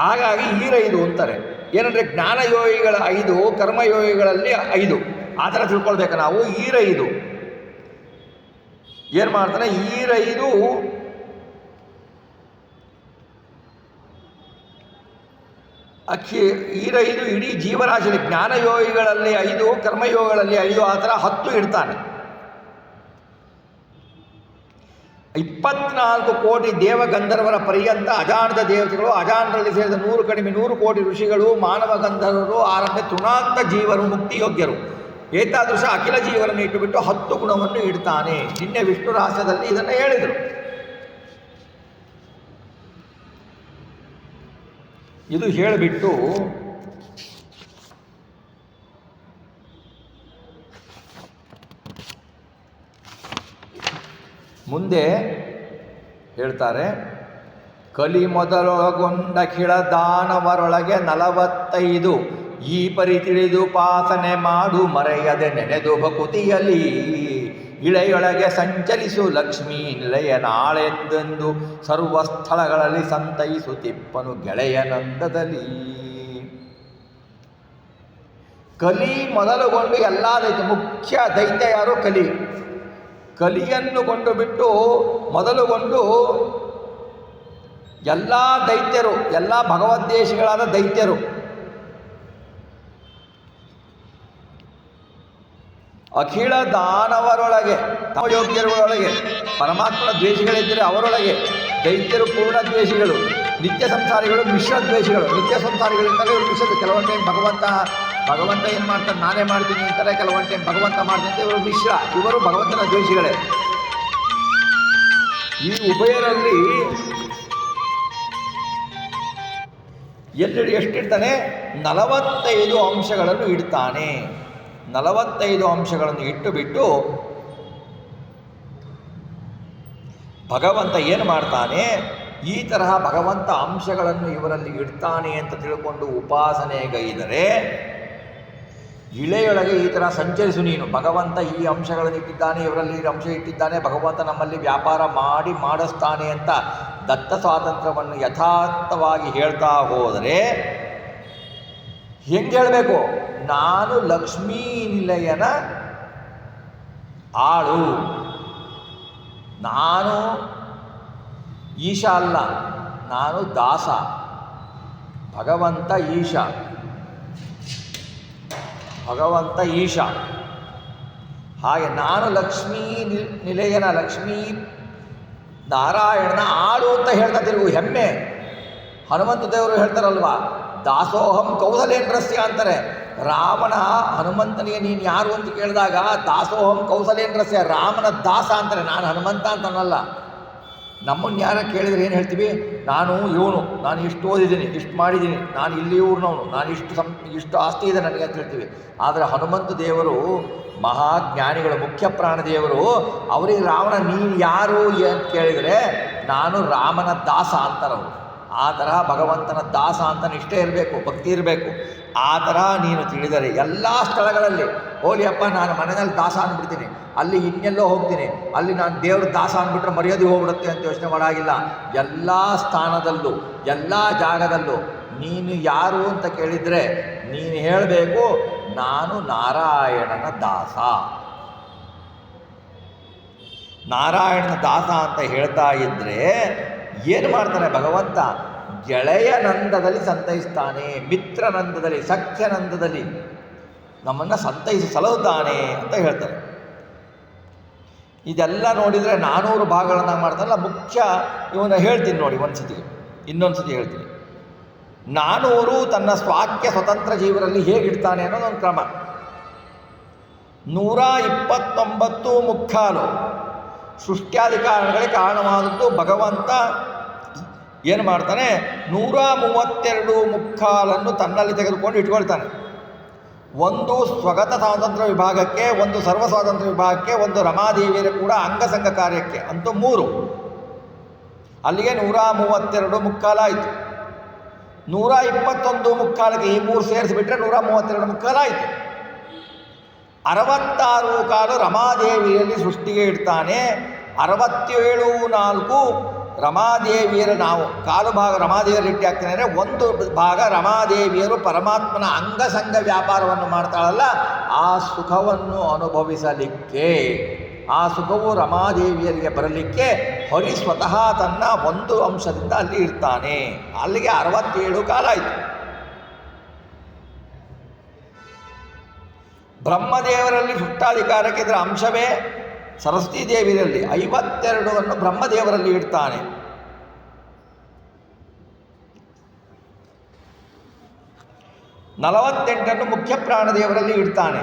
ಹಾಗಾಗಿ ಈರೈದು ಅಂತಾರೆ. ಏನಂದರೆ ಜ್ಞಾನಯೋಗಿಗಳ 5, ಕರ್ಮಯೋಗಿಗಳಲ್ಲಿ 5, ಆ ಥರ ತಿಳ್ಕೊಳ್ಬೇಕು ನಾವು. ಈರೈದು ಏನು ಮಾಡ್ತಾನೆ, ಈರೈದು ಈರೈದು ಇಡೀ ಜೀವರಾಶಿಯಲ್ಲಿ ಜ್ಞಾನಯೋಗಿಗಳಲ್ಲಿ 5, ಕರ್ಮಯೋಗಿಗಳಲ್ಲಿ 5, ಆ ಥರ 10 ಇಡ್ತಾನೆ. 24 ಕೋಟಿ ದೇವಗಂಧರ್ವರ ಪರ್ಯಂತ ಅಜಾನದ ದೇವತೆಗಳು, ಅಜಾನರಲ್ಲಿ ಸೇರಿದ 100 ಕಡಿಮೆ 100 ಕೋಟಿ ಋಷಿಗಳು, ಮಾನವ ಗಂಧರ್ವರು, ಆರಂಭ ತೃಣಾಂತ ಜೀವರು, ಮುಕ್ತಿಯೋಗ್ಯರು, ಏತಾದೃಶ ಅಖಿಲ ಜೀವರನ್ನು ಇಟ್ಟುಬಿಟ್ಟು 10 ಗುಣವನ್ನು ಇಡ್ತಾನೆ. ನಿನ್ನೆ ವಿಷ್ಣು ರಹಸ್ಯದಲ್ಲಿ ಇದನ್ನು ಹೇಳಿದರು. ಇದು ಹೇಳಿಬಿಟ್ಟು ಮುಂದೆ ಹೇಳ್ತಾರೆ, ಕಲಿ ಮೊದಲೊಳಗೊಂಡ ದಾನವರೊಳಗೆ 45 ಈ ಪರಿ ತಿಳಿದು ಉಪಾಸನೆ ಮಾಡು ಮರೆಯದೆ ನೆನೆದು ಭಕುತಿಯಲಿ ಇಳೆಯೊಳಗೆ ಸಂಚರಿಸು ಲಕ್ಷ್ಮೀ ನಿಲಯ ನಾಳೆಂದೆಂದು ಸರ್ವ ಸ್ಥಳಗಳಲ್ಲಿ ಸಂತೈಸುತ್ತಿಪ್ಪನು ಗೆಳೆಯನಂದದಲ್ಲಿ. ಕಲಿ ಮೊದಲುಗೊಂಡು ಎಲ್ಲ ದೈತ್ಯ, ಮುಖ್ಯ ದೈತ್ಯ ಯಾರು? ಕಲಿ. ಕಲಿಯನ್ನು ಕೊಂಡು ಬಿಟ್ಟು ಮೊದಲುಗೊಂಡು ಎಲ್ಲ ದೈತ್ಯರು, ಎಲ್ಲ ಭಗವದ್ದೇಶಿಗಳಾದ ದೈತ್ಯರು, ಅಖಿಲ ದಾನವರೊಳಗೆ, ತಮಯೋಗ್ಯರುಗಳೊಳಗೆ, ಪರಮಾತ್ಮನ ದ್ವೇಷಿಗಳಿದ್ದರೆ ಅವರೊಳಗೆ, ದೈತ್ಯರು ಪೂರ್ಣ ದ್ವೇಷಿಗಳು, ನಿತ್ಯ ಸಂಸಾರಿಗಳು ಮಿಶ್ರ ದ್ವೇಷಿಗಳು. ನಿತ್ಯ ಸಂಸಾರಿಗಳಿಂದಲೇ ಮಿಶ್ರ. ಕೆಲವೊಂದು ಟೈಮ್ ಭಗವಂತ ಏನು ಮಾಡ್ತಾನೆ, ನಾನೇ ಮಾಡ್ತೀನಿ ಅಂತಾರೆ. ಕೆಲವೊಂದು ಟೈಮ್ ಭಗವಂತ ಮಾಡ್ತೀನಿ ಅಂತ ಇವರು ಮಿಶ್ರ. ಇವರು ಭಗವಂತನ ದ್ವೇಷಿಗಳೇ. ಈ ಉಭಯರಲ್ಲಿ ಎಷ್ಟಿಡ್ತಾನೆ? 45 ಅಂಶಗಳನ್ನು ಇಡ್ತಾನೆ. 45 ಅಂಶಗಳನ್ನು ಇಟ್ಟುಬಿಟ್ಟು ಭಗವಂತ ಏನು ಮಾಡ್ತಾನೆ, ಈ ತರಹ ಭಗವಂತ ಅಂಶಗಳನ್ನು ಇವರಲ್ಲಿ ಇಡ್ತಾನೆ ಅಂತ ತಿಳ್ಕೊಂಡು ಉಪಾಸನೆಗೈದರೆ ಇಳೆಯೊಳಗೆ ಈ ಥರ ಸಂಚರಿಸು ನೀನು. ಭಗವಂತ ಈ ಅಂಶಗಳನ್ನು ಇಟ್ಟಿದ್ದಾನೆ, ಇವರಲ್ಲಿ ಈ ಅಂಶ ಇಟ್ಟಿದ್ದಾನೆ, ಭಗವಂತ ನಮ್ಮಲ್ಲಿ ವ್ಯಾಪಾರ ಮಾಡಿಸ್ತಾನೆ ಅಂತ ದತ್ತ ಸ್ವಾತಂತ್ರ್ಯವನ್ನು ಯಥಾರ್ಥವಾಗಿ ಹೇಳ್ತಾ ಹೋದರೆ ಹೆಂಗೆ ಹೇಳಬೇಕು? ನಾನು ಲಕ್ಷ್ಮೀ ನಿಲಯನ ಆಳು, ನಾನು ಈಶ ಅಲ್ಲ, ನಾನು ದಾಸ. ಭಗವಂತ ಈಶ, ಭಗವಂತ ಈಶ. ಹಾಗೆ ನಾನು ಲಕ್ಷ್ಮೀ ನಿಲಯನ, ಲಕ್ಷ್ಮೀ ನಾರಾಯಣನ ಆಳು ಅಂತ ಹೇಳ್ತಾ ತಿರುಗು. ಹೆಮ್ಮೆ. ಹನುಮಂತ ದೇವರು ಹೇಳ್ತಾರಲ್ವಾ, ದಾಸೋಹಂ ಕೌಸಲೇಂದ್ರಸ್ಯ ಅಂತಾರೆ. ರಾಮನ ಹನುಮಂತನಿಗೆ ನೀನು ಯಾರು ಅಂತ ಕೇಳಿದಾಗ ದಾಸೋಹಂ ಕೌಸಲೇಂದ್ರಸ್ಯ, ರಾಮನ ದಾಸ ಅಂತಾರೆ. ನಾನು ಹನುಮಂತ ಅಂತನಲ್ಲ. ನಮ್ಮನ್ನು ಯಾರ ಕೇಳಿದರೆ ಏನು ಹೇಳ್ತೀವಿ? ನಾನು ಇವನು, ನಾನು ಇಷ್ಟು ಓದಿದ್ದೀನಿ, ಇಷ್ಟು ಮಾಡಿದ್ದೀನಿ, ನಾನು ಇಲ್ಲಿ ಊರಿನವನು, ನಾನು ಇಷ್ಟು ಆಸ್ತಿ ಇದೆ ನನಗೆ ಅಂತ ಹೇಳ್ತೀವಿ. ಆದರೆ ಹನುಮಂತ ದೇವರು ಮಹಾಜ್ಞಾನಿಗಳು, ಮುಖ್ಯ ಪ್ರಾಣದೇವರು. ಅವರಿಗೆ ರಾವಣ ನೀನು ಯಾರು ಅಂತ ಕೇಳಿದರೆ ನಾನು ರಾಮನ ದಾಸ ಅಂತಾರವರು. ಆ ತರಹ ಭಗವಂತನ ದಾಸ ಅಂತ ನಿಷ್ಠೆ ಇರಬೇಕು, ಭಕ್ತಿ ಇರಬೇಕು. ಆ ಥರ ನೀನು ತಿಳಿದರೆ ಎಲ್ಲ ಸ್ಥಳಗಳಲ್ಲಿ ಹೋಲಿಯಪ್ಪ ನಾನು ಮನೆಯಲ್ಲಿ ದಾಸ ಅಂದ್ಬಿಡ್ತೀನಿ, ಅಲ್ಲಿ ಇನ್ನೆಲ್ಲೋ ಹೋಗ್ತೀನಿ, ಅಲ್ಲಿ ನಾನು ದೇವ್ರ ದಾಸ ಅಂದ್ಬಿಟ್ರೆ ಮರ್ಯಾದೆ ಹೋಗ್ಬಿಡುತ್ತೆ ಅಂತ ಯೋಚನೆ ಮಾಡೋಂಗಿಲ್ಲ. ಎಲ್ಲ ಸ್ಥಾನದಲ್ಲೂ ಎಲ್ಲ ಜಾಗದಲ್ಲೂ ನೀನು ಯಾರು ಅಂತ ಕೇಳಿದರೆ ನೀನು ಹೇಳಬೇಕು, ನಾನು ನಾರಾಯಣನ ದಾಸ. ನಾರಾಯಣನ ದಾಸ ಅಂತ ಹೇಳ್ತಾ ಇದ್ದರೆ ಏನು ಮಾಡ್ತಾನೆ ಭಗವಂತ? ಗೆಳೆಯನಂದದಲ್ಲಿ ಸಂತೈಸ್ತಾನೆ, ಮಿತ್ರನಂದದಲ್ಲಿ, ಸಖ್ಯನಂದದಲ್ಲಿ ನಮ್ಮನ್ನು ಸಂತೈಸಿ ಸಲಹುತ್ತಾನೆ ಅಂತ ಹೇಳ್ತಾರೆ. ಇದೆಲ್ಲ ನೋಡಿದರೆ 400 ಭಾಗಗಳನ್ನು ಮಾಡ್ತಾರಲ್ಲ. ಮುಖ್ಯ ಇವನ್ನ ಹೇಳ್ತೀನಿ ನೋಡಿ, ಇನ್ನೊಂದು ಸತಿ ಹೇಳ್ತೀನಿ. 400 ತನ್ನ ಸ್ವಾಕ್ಯ ಸ್ವತಂತ್ರ ಜೀವರಲ್ಲಿ ಹೇಗಿಡ್ತಾನೆ ಅನ್ನೋದೊಂದು ಕ್ರಮ. 129 ಮುಕ್ಕಾಲು ಸೃಷ್ಟ್ಯಾದಿ ಕಾರಣಗಳಿಗೆ ಕಾರಣವಾದದ್ದು ಭಗವಂತ ಏನು ಮಾಡ್ತಾನೆ, 132 ಮುಕ್ಕಾಲನ್ನು ತನ್ನಲ್ಲಿ ತೆಗೆದುಕೊಂಡು ಇಟ್ಕೊಳ್ತಾನೆ. ಒಂದು ಸ್ವಗತ ಸ್ವಾತಂತ್ರ್ಯ ವಿಭಾಗಕ್ಕೆ, ಒಂದು ಸರ್ವ ಸ್ವಾತಂತ್ರ್ಯ ವಿಭಾಗಕ್ಕೆ, ಒಂದು ರಮಾದೇವಿಯರ ಕೂಡ ಅಂಗಸಂಗ ಕಾರ್ಯಕ್ಕೆ, ಅಂತೂ 3. ಅಲ್ಲಿಗೆ 132 ಮುಕ್ಕಾಲಾಯಿತು. 121 ಮುಕ್ಕಾಲಕ್ಕೆ ಈ 3 ಸೇರಿಸಿಬಿಟ್ರೆ 132 ಮುಕ್ಕಾಲಾಯಿತು. 66 ಕಾಲು ರಮಾದೇವಿಯಲ್ಲಿ ಸೃಷ್ಟಿಗೆ ಇಡ್ತಾನೆ. 67/4 ರಮಾದೇವಿಯರು ನಾವು ಕಾಲು ಭಾಗ ರಮಾದೇವಿಯರು ಇಟ್ಟು ಹಾಕ್ತಾನೆ ಅಂದರೆ ಒಂದು ಭಾಗ ರಮಾದೇವಿಯರು ಪರಮಾತ್ಮನ ಅಂಗಸಂಗ ವ್ಯಾಪಾರವನ್ನು ಮಾಡ್ತಾಳಲ್ಲ, ಆ ಸುಖವನ್ನು ಅನುಭವಿಸಲಿಕ್ಕೆ, ಆ ಸುಖವು ರಮಾದೇವಿಯರಿಗೆ ಬರಲಿಕ್ಕೆ ಹರಿ ಸ್ವತಃ ತನ್ನ ಒಂದು ಅಂಶದಿಂದ ಅಲ್ಲಿ ಇರ್ತಾನೆ. ಅಲ್ಲಿಗೆ 67 ಕಾಲಾಯಿತು. ಬ್ರಹ್ಮದೇವರಲ್ಲಿ ಸುಟ್ಟಾಧಿಕಾರಕ್ಕೆ ಇದರ ಅಂಶವೇ ಸರಸ್ವತೀ ದೇವಿಯಲ್ಲಿ 52 ಬ್ರಹ್ಮದೇವರಲ್ಲಿ ಇಡ್ತಾನೆ. ನಲವತ್ತೆಂಟನ್ನು ಮುಖ್ಯ ಪ್ರಾಣದೇವರಲ್ಲಿ ಇಡ್ತಾನೆ.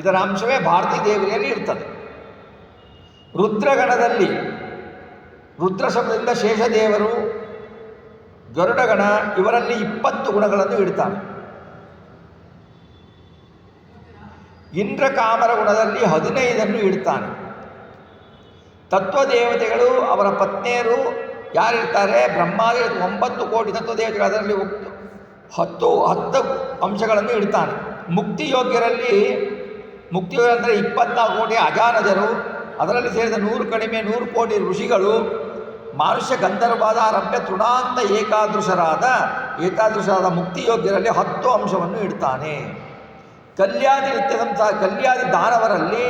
ಇದರ ಅಂಶವೇ ಭಾರತೀ ದೇವಿಯಲ್ಲಿ ಇರ್ತದೆ. ರುದ್ರಗಣದಲ್ಲಿ ರುದ್ರ ಶಬ್ದದಿಂದ ಶೇಷದೇವರು, ಗರುಡಗಣ ಇವರಲ್ಲಿ 20 ಗುಣಗಳನ್ನು ಇಡ್ತಾನೆ. ಇಂದ್ರಕಾಮರ ಗುಣದಲ್ಲಿ 15 ಇಡ್ತಾನೆ. ತತ್ವದೇವತೆಗಳು ಅವರ ಪತ್ನಿಯರು ಯಾರಿರ್ತಾರೆ, ಬ್ರಹ್ಮಾದಿ 9 ಕೋಟಿ ತತ್ವದೇವತೆಗಳು, ಅದರಲ್ಲಿ 10 ಅಂಶಗಳನ್ನು ಇಡ್ತಾನೆ. ಮುಕ್ತಿಯೋಗ್ಯರಲ್ಲಿ ಅಂದರೆ 24 ಕೋಟಿ ಅಜಾನಜರು, ಅದರಲ್ಲಿ ಸೇರಿದ 100 ಕಡಿಮೆ 100 ಕೋಟಿ ಋಷಿಗಳು, ಮಾನುಷ್ಯ ಗಂಧರ್ವಾದ ಆರಭ್ಯ ತೃಣಾಂತ ಏಕಾದೃಶರಾದ ಮುಕ್ತಿಯೋಗ್ಯರಲ್ಲಿ 10 ಅಂಶವನ್ನು ಇಡ್ತಾನೆ. ಕಲ್ಯಾದಿ ಕಲ್ಯಾದಿ ದಾನವರಲ್ಲಿ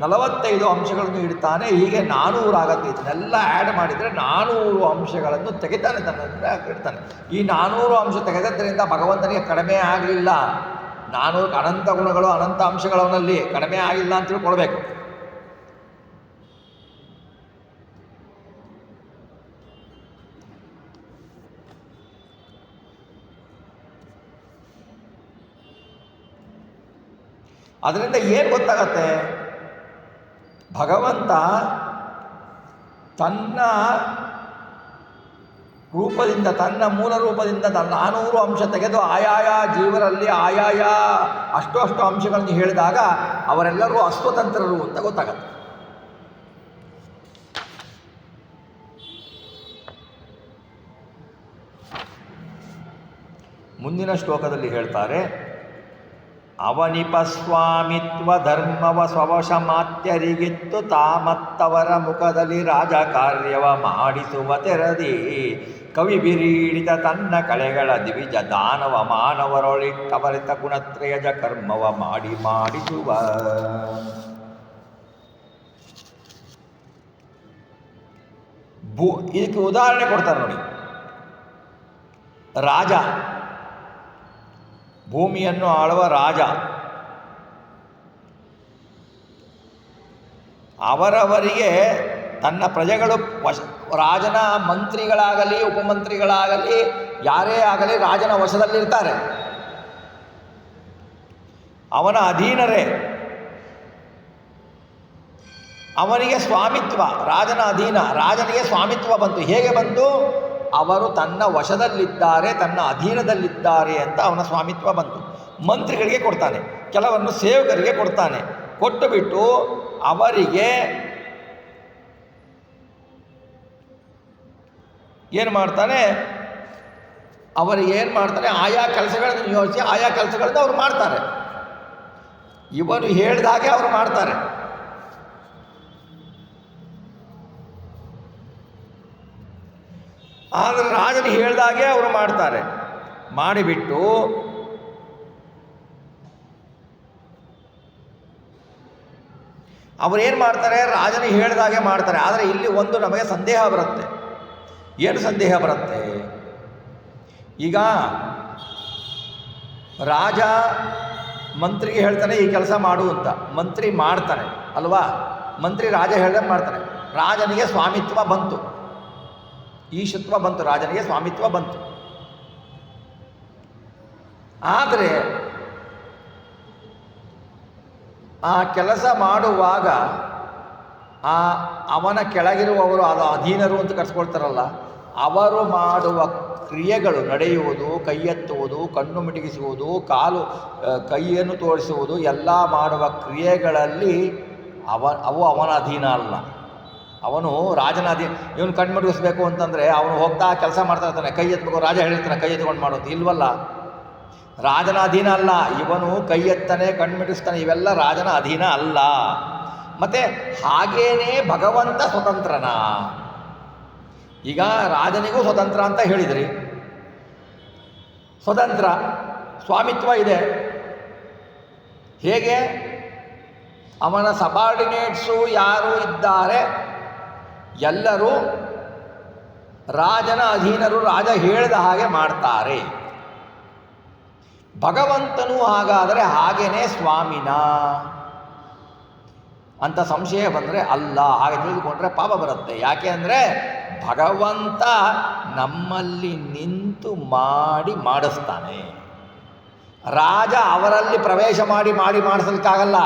45 ಅಂಶಗಳನ್ನು ಇಡ್ತಾನೆ. ಹೀಗೆ 400 ಆಗುತ್ತೆ. ಇದನ್ನೆಲ್ಲ ಆ್ಯಡ್ ಮಾಡಿದರೆ 400 ಅಂಶಗಳನ್ನು ತೆಗಿತಾನೆ, ತನ್ನ ಇಡ್ತಾನೆ. ಈ 400 ಅಂಶ ತೆಗೆದದ್ದರಿಂದ ಭಗವಂತನಿಗೆ ಕಡಿಮೆ ಆಗಲಿಲ್ಲ. 400 ಅನಂತ ಗುಣಗಳು, ಅನಂತ ಅಂಶಗಳವನಲ್ಲಿ ಕಡಿಮೆ ಆಗಿಲ್ಲ ಅಂತ ತಿಳ್ಕೊಳ್ಬೇಕು. ಅದರಿಂದ ಏನು ಗೊತ್ತಾಗತ್ತೆ, ಭಗವಂತ ತನ್ನ ರೂಪದಿಂದ, ತನ್ನ ಮೂಲ ರೂಪದಿಂದ 400 ಅಂಶ ತೆಗೆದು ಆಯಾಯ ಜೀವರಲ್ಲಿ ಆಯಾಯ ಅಷ್ಟು ಅಂಶಗಳನ್ನು ಹೇಳಿದಾಗ ಅವರೆಲ್ಲರೂ ಅಸ್ವತಂತ್ರರು ಅಂತ ಗೊತ್ತಾಗತ್ತೆ. ಮುಂದಿನ ಶ್ಲೋಕದಲ್ಲಿ ಹೇಳ್ತಾರೆ, ಅವನಿಪಸ್ವಾಮಿತ್ವ ಧರ್ಮವ ಸ್ವವಶಮಾತ್ಯರಿಗಿತ್ತು ತಾಮತ್ತವರ ಮುಖದಲ್ಲಿ ರಾಜಕಾರ್ಯವ ಮಾಡಿಸುವ ತೆರದಿ ಕವಿ ಬಿರೀಡಿತ ತನ್ನ ಕಳೆಗಳ ದಿವಿಜ ದಾನವ ಮಾನವರೊಳಿಟ್ಟವರಿತ ಗುಣತ್ರಯಜ ಕರ್ಮವ ಮಾಡಿಸುವ. ಇದಕ್ಕೆ ಉದಾಹರಣೆ ಕೊಡ್ತಾರೆ ನೋಡಿ. ರಾಜ, ಭೂಮಿಯನ್ನು ಆಳುವ ರಾಜ, ಅವರವರಿಗೆ ತನ್ನ ಪ್ರಜೆಗಳು ರಾಜನ ಮಂತ್ರಿಗಳಾಗಲಿ ಉಪಮಂತ್ರಿಗಳಾಗಲಿ ಯಾರೇ ಆಗಲಿ ರಾಜನ ವಶದಲ್ಲಿರ್ತಾರೆ, ಅವನ ಅಧೀನರೇ. ಅವನಿಗೆ ಸ್ವಾಮಿತ್ವ, ರಾಜನ ಅಧೀನ, ರಾಜನಿಗೆ ಸ್ವಾಮಿತ್ವ ಬಂತು. ಹೇಗೆ ಬಂತು? ಅವರು ತನ್ನ ವಶದಲ್ಲಿದ್ದಾರೆ, ತನ್ನ ಅಧೀನದಲ್ಲಿದ್ದಾರೆ ಅಂತ ಅವನ ಸ್ವಾಮಿತ್ವ ಬಂತು. ಮಂತ್ರಿಗಳಿಗೆ ಕೊಡ್ತಾನೆ, ಕೆಲವನ್ನು ಸೇವಕರಿಗೆ ಕೊಡ್ತಾನೆ. ಕೊಟ್ಟು ಬಿಟ್ಟು ಅವರಿಗೆ ಏನು ಮಾಡ್ತಾನೆ, ಆಯಾ ಕೆಲಸಗಳನ್ನು ನಿಯೋಜಿಸಿ ಆಯಾ ಕೆಲಸಗಳನ್ನು ಅವರು ಮಾಡ್ತಾರೆ. ಇವನು ಹೇಳಿದಾಗೆ ಅವರು ಮಾಡ್ತಾರೆ. ಆದರೆ ರಾಜನು ಹೇಳಿದಾಗೆ ಅವರು ಮಾಡ್ತಾರೆ. ಮಾಡಿಬಿಟ್ಟು ಅವರೇನು ಮಾಡ್ತಾರೆ, ರಾಜನು ಹೇಳಿದಾಗೆ ಮಾಡ್ತಾರೆ. ಆದರೆ ಇಲ್ಲಿ ಒಂದು ನಮಗೆ ಸಂದೇಹ ಬರುತ್ತೆ. ಏನು ಸಂದೇಹ ಬರುತ್ತೆ? ಈಗ ರಾಜ ಮಂತ್ರಿಗೆ ಹೇಳ್ತಾನೆ ಈ ಕೆಲಸ ಮಾಡು ಅಂತ, ಮಂತ್ರಿ ಮಾಡ್ತಾನೆ ಅಲ್ವಾ? ಮಂತ್ರಿ ರಾಜ ಹೇಳ್ದಂಗೆ ಮಾಡ್ತಾನೆ. ರಾಜನಿಗೆ ಸ್ವಾಮಿತ್ವ ಬಂತು, ಈಶತ್ವ ಬಂತು, ರಾಜನಿಗೆ ಸ್ವಾಮಿತ್ವ ಬಂತು. ಆದರೆ ಆ ಕೆಲಸ ಮಾಡುವಾಗ ಅವನ ಕೆಳಗಿರುವವರು ಅದು ಅಧೀನರು ಅಂತ ಕರೆಸ್ಕೊಳ್ತಾರಲ್ಲ, ಅವರು ಮಾಡುವ ಕ್ರಿಯೆಗಳು, ನಡೆಯುವುದು, ಕೈ ಎತ್ತುವುದು, ಕಣ್ಣು ಮಿಟುಕಿಸುವುದು, ಕೈಯನ್ನು ತೋರಿಸುವುದು, ಎಲ್ಲ ಮಾಡುವ ಕ್ರಿಯೆಗಳಲ್ಲಿ ಅವು ಅವನ ಅಧೀನ ಅಲ್ಲ. ಅವನು ರಾಜನ ಅಧೀನ. ಇವನು ಕಣ್ಣು ಮಿಟುಕಿಸ್ಬೇಕು ಅಂತಂದರೆ ಅವನು ಹೋಗ್ತಾ ಕೆಲಸ ಮಾಡ್ತಾ ಇರ್ತಾನೆ, ಕೈ ಎತ್ತಬೇಕು, ರಾಜ ಹೇಳಿರ್ತಾನೆ ಕೈ ಎತ್ಕೊಂಡು ಮಾಡೋದು, ಇಲ್ವಲ್ಲ, ರಾಜನ ಅಧೀನ ಅಲ್ಲ. ಇವನು ಕೈ ಎತ್ತನೆ, ಕಣ್ಣು ಮಿಟುಕಿಸ್ತಾನೆ, ಇವೆಲ್ಲ ರಾಜನ ಅಧೀನ ಅಲ್ಲ. ಮತ್ತು ಹಾಗೇನೇ ಭಗವಂತ ಸ್ವತಂತ್ರನ. ಈಗ ರಾಜನಿಗೂ ಸ್ವತಂತ್ರ ಅಂತ ಹೇಳಿದ್ರಿ, ಸ್ವತಂತ್ರ ಸ್ವಾಮಿತ್ವ ಇದೆ. ಹೇಗೆ? ಅವನ ಸಬಾರ್ಡಿನೇಟ್ಸು ಯಾರು ಇದ್ದಾರೆ ಎಲ್ಲರೂ ರಾಜನ ಅಧೀನರು, ರಾಜ ಹೇಳಿದ ಹಾಗೆ ಮಾಡ್ತಾರೆ. ಭಗವಂತನೂ ಹಾಗಾದರೆ ಹಾಗೇನೇ ಸ್ವಾಮಿನ ಅಂತ ಸಂಶಯ ಬಂದರೆ ಅಲ್ಲ. ಹಾಗೆ ತಿಳಿದುಕೊಂಡ್ರೆ ಪಾಪ ಬರುತ್ತೆ. ಯಾಕೆ ಅಂದರೆ ಭಗವಂತ ನಮ್ಮಲ್ಲಿ ನಿಂತು ಮಾಡಿಸ್ತಾನೆ. ರಾಜ ಅವರಲ್ಲಿ ಪ್ರವೇಶ ಮಾಡಿಸಲಿಕ್ಕಾಗಲ್ಲ.